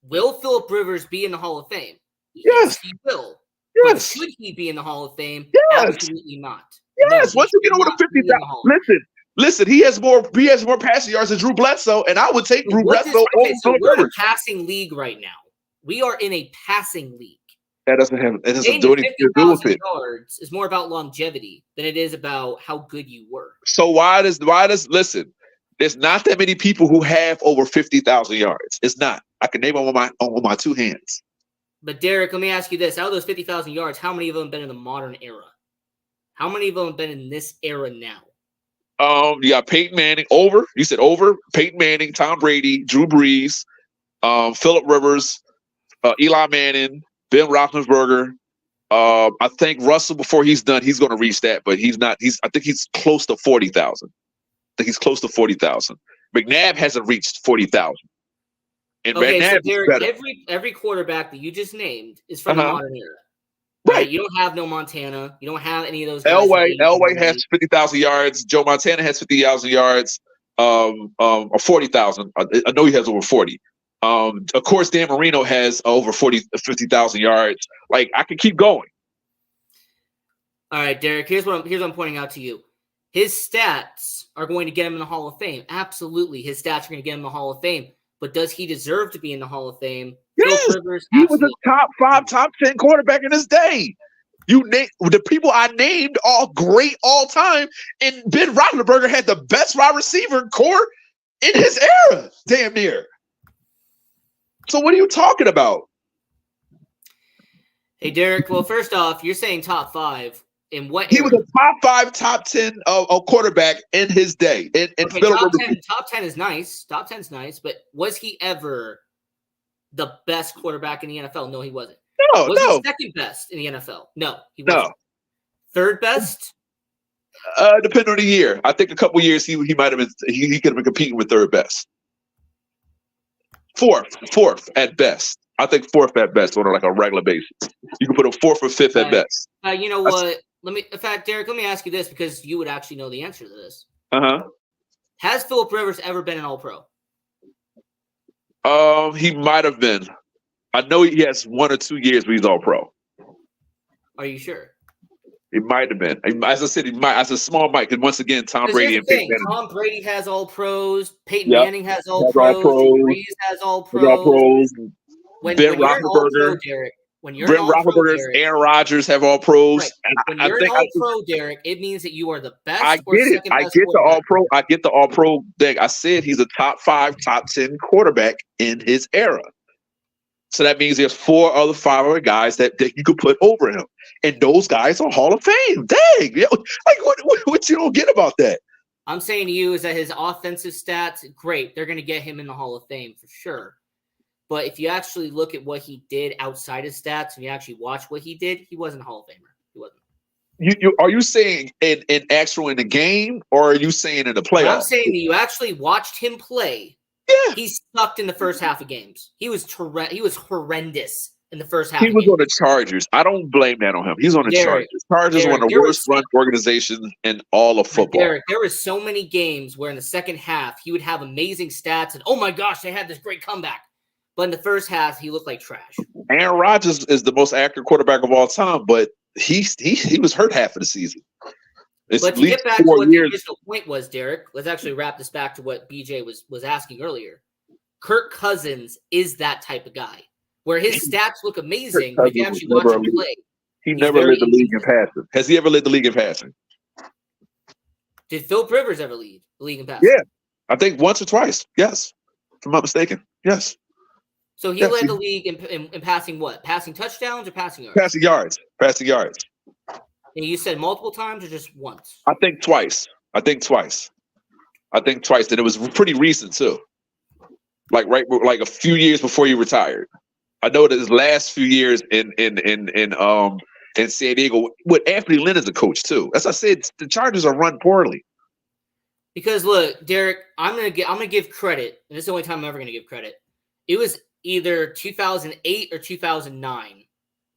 Will Phillip Rivers be in the Hall of Fame? Yes, he will. Yes. But should he be in the Hall of Fame? Yes. Absolutely not. Yes. No, once you get over the 50,000, listen. He has more passing yards than Drew Bledsoe, and I would take Drew Bledsoe over Phillip Rivers. We're in a passing league right now. We are in a passing league. That doesn't do anything to do with it. Yards is more about longevity than it is about how good you were. So why does listen? There's not that many people who have over 50,000 yards. It's not. I can name them on my 2 hands. But Derek, let me ask you this: out of those 50,000 yards, how many of them have been in the modern era? How many of them have been in this era now? You got Peyton Manning over. You said over. Peyton Manning, Tom Brady, Drew Brees, Phillip Rivers, Eli Manning, Ben Roethlisberger. I think Russell, before he's done, he's going to reach that, but he's not. I think he's close to 40,000. McNabb hasn't reached 40,000. And okay, McNabb so Derek, is every quarterback that you just named is from the modern era. Right. You don't have no Montana. You don't have any of those. Elway has 50,000 yards. Joe Montana has 50,000 yards. Or 40,000. I know he has over 40. Of course, Dan Marino has over 50,000 yards. Like, I could keep going. All right, Derek. Here's what I'm pointing out to you. His stats are going to get him in the Hall of Fame. Absolutely, his stats are going to get him in the Hall of Fame. But does he deserve to be in the Hall of Fame? Yes, he was a top 5, top 10 quarterback in his day. The people I named all great all time, and Ben Roethlisberger had the best wide receiver core in his era, damn near. So what are you talking about? Hey, Derek. Well, first off, you're saying top 5. In what he era? was a top 5, top 10 quarterback in his day. Okay, top 10 is nice. Top 10 is nice, but was he ever the best quarterback in the NFL? No, he wasn't. Was he second best in the NFL? No, he wasn't. No. Third best? Depending on the year. I think a couple years he might have been. He could have been competing with third best. Fourth at best. I think fourth at best on like a regular basis. You can put a 4th or 5th at best. You know what? In fact, Derek, let me ask you this because you would actually know the answer to this. Has Phillip Rivers ever been an All-Pro? He might have been. I know he has 1 or 2 years where he's All-Pro. Are you sure? It might have been. As I said, he might. As a small mic, because once again, Tom Brady and Peyton Manning. Tom Brady has All-Pros. Peyton Manning has All-Pros. Brees has All-Pros. When Ben you're an All-Pro, Derek, when you're an All-Pro, Derek, Aaron Rodgers have All-Pros. Right. When you're an All-Pro, Derek, it means that you are the best. I get it. I get the All-Pro. I get the All-Pro thing. I said he's a top 5, top 10 quarterback in his era. So that means there's 4 other 5 other guys that you could put over him. And those guys are Hall of Fame. Dang. Like, what you don't get about that? I'm saying to you is that his offensive stats, great. They're going to get him in the Hall of Fame for sure. But if you actually look at what he did outside his stats and you actually watch what he did, he wasn't a Hall of Famer. He wasn't. Are you saying in the game, or are you saying in the playoffs? I'm saying that you actually watched him play. Yeah, he sucked in the first half of games. He was horrendous in the first half. He was on the Chargers. I don't blame that on him. He's on the Chargers. Chargers are one of the worst run organizations in all of football. Derek, there were so many games where in the second half he would have amazing stats and oh my gosh, they had this great comeback. But in the first half, he looked like trash. Aaron Rodgers is the most accurate quarterback of all time, but he was hurt half of the season. But to get back to what the original point was, Derek, let's actually wrap this back to what BJ was asking earlier. Kirk Cousins is that type of guy where his stats look amazing, but if you actually watch him play, he never led the league in passing. Has he ever led the league in passing? Did Phillip Rivers ever lead the league in passing? Yeah, I think once or twice. Yes, if I'm not mistaken. Yes. So he led the league in passing what? Passing touchdowns or passing yards? Passing yards. Passing yards. And you said multiple times or just once? I think twice. And it was pretty recent too. Like a few years before he retired. I know that his last few years in San Diego with Anthony Lynn as a coach too. As I said, the Chargers are run poorly. Because look, Derek, I'm gonna give credit, and this is the only time I'm ever gonna give credit. It was either 2008 or 2009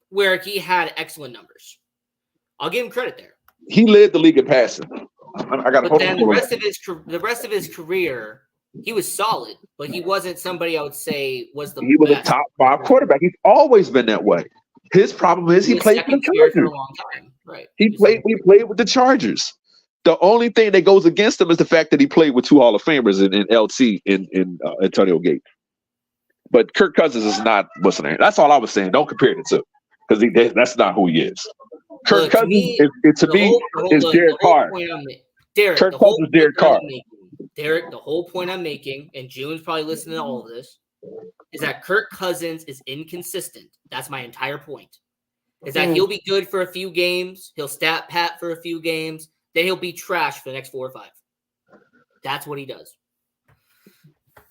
where he had excellent numbers. I'll give him credit there. He led the league in passing. But then the rest of his career, he was solid, but he wasn't somebody I would say was the best. He was a top 5 quarterback. He's always been that way. His problem is he played for the Chargers for a long time. Right. He played with the Chargers. The only thing that goes against him is the fact that he played with 2 Hall of Famers in LT in Antonio Gates. But Kirk Cousins is not what's the name. That's all I was saying. Don't compare the two because that's not who he is. Kirk Cousins is Derek Carr. Kirk Cousins is Derek Carr. Derek, the whole point I'm making, and June's probably listening to all of this, is that Kirk Cousins is inconsistent. That's my entire point. Is that he'll be good for a few games, he'll stat pat for a few games, then he'll be trash for the next 4 or 5. That's what he does.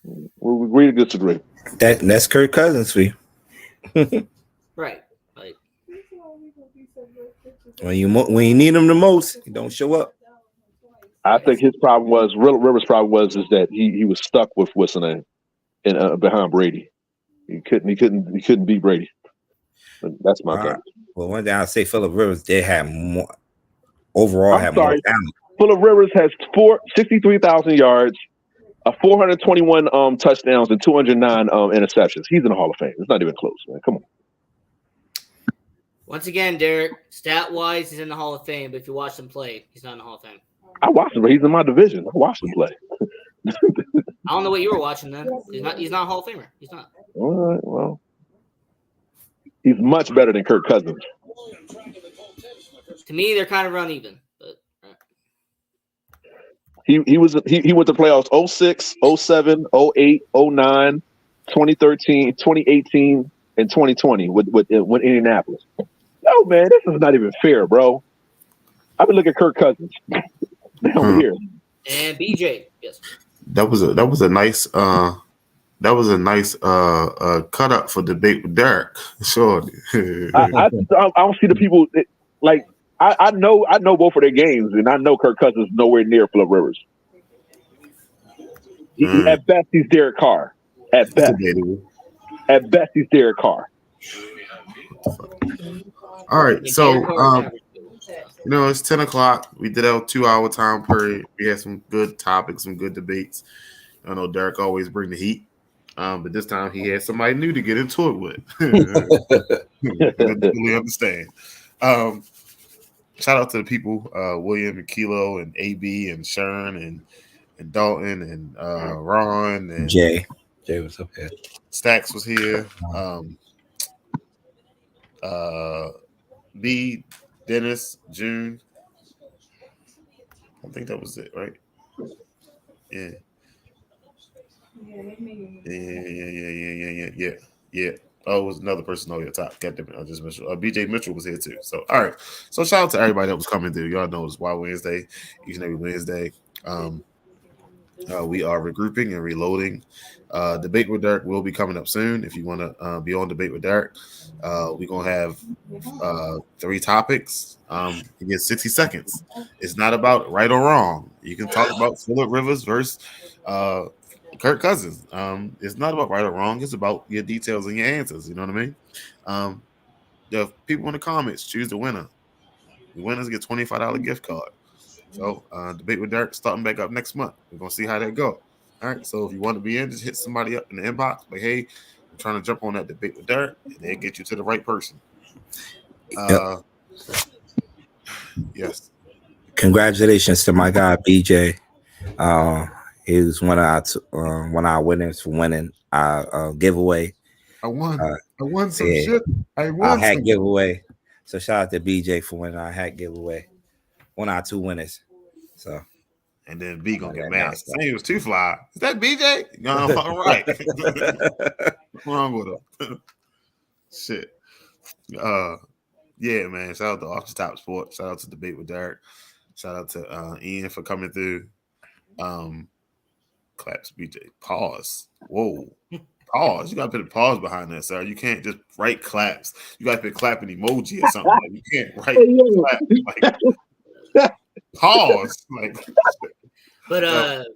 We'll agree to disagree. That's Kirk Cousins for you. Right. Like, when you need him the most, he don't show up. I think his problem was Rivers' problem was that he was stuck with what's the name and behind Brady. He couldn't beat Brady. That's my thing. Well, one thing I'll say, Phillip Rivers did have more overall. More talent. Phillip Rivers has 63,000 yards, 421 touchdowns, and 209 interceptions. He's in the Hall of Fame. It's not even close, man. Come on. Once again, Derek, stat-wise, he's in the Hall of Fame, but if you watch him play, he's not in the Hall of Fame. I watched him, but he's in my division. I watched him play. I don't know what you were watching then. He's not a Hall of Famer. He's not. All right, well. He's much better than Kirk Cousins. To me, they're kind of run even. But he went to playoffs 06, 07, 08, 09, 2013, 2018, and 2020 with Indianapolis. No, man, this is not even fair, bro. I've been looking at Kirk Cousins down here. And BJ, yes. That was a nice cut up for debate with Derek. Sure. I don't see the people like I know both of their games, and I know Kirk Cousins is nowhere near Phillip Rivers. At best, he's Derek Carr. At best, he's Derek Carr. All right, so You know, it's 10 o'clock. We did our 2-hour time period. We had some good topics, some good debates. I know Derek always bring the heat. But this time he had somebody new to get into it with. Totally understand. Shout out to the people, William and Kilo and AB and Sharon and Dalton and Ron and Jay was up here. Stacks was here. B, Dennis, June. I think that was it, right? Yeah. Yeah. Oh, it was another person on your top. God damn it, I just mentioned. BJ Mitchell was here too. So, all right. So, shout out to everybody that was coming through. Y'all know it's Wild Wednesday, each and every Wednesday. We are regrouping and reloading. Debate with Derek will be coming up soon. If you want to be on Debate with Derek, we're going to have 3 topics. You get 60 seconds. It's not about right or wrong. You can talk about Phillip Rivers versus Kirk Cousins. It's not about right or wrong. It's about your details and your answers. You know what I mean? The people in the comments choose the winner. The winners get $25 gift card. So, Debate with Derek starting back up next month. We're going to see how that go. All right. So, if you want to be in, just hit somebody up in the inbox. Like, hey, I'm trying to jump on that Debate with Derek. And they'll get you to the right person. Yes. Congratulations to my guy, BJ. He was one of our winners for winning our giveaway. I won. I won some yeah, shit. I won our hat giveaway. So, shout out to BJ for winning our hat giveaway. One of our 2 winners. So, and then B gonna get mad. Saying he was too fly. Is that BJ? No, I'm fucking right. What's wrong with him? Shit. Yeah, man. Shout out to Off the Top Sports. Shout out to Debate with Derek. Shout out to Ian for coming through. Claps BJ. Pause. Whoa. Pause. You gotta put a pause behind that, sir. You can't just write claps. You gotta put clapping emoji or something. Like, you can't write claps. Like, pause. Like, but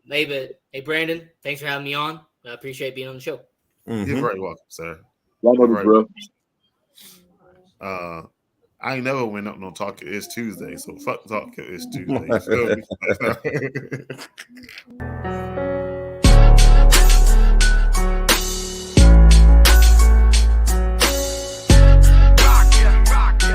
hey, Brandon, thanks for having me on. I appreciate being on the show. You're very welcome, sir. Right, bro. I ain't never went up no Talk It Is Tuesday, so fuck Talk It Is Tuesday. You feel me?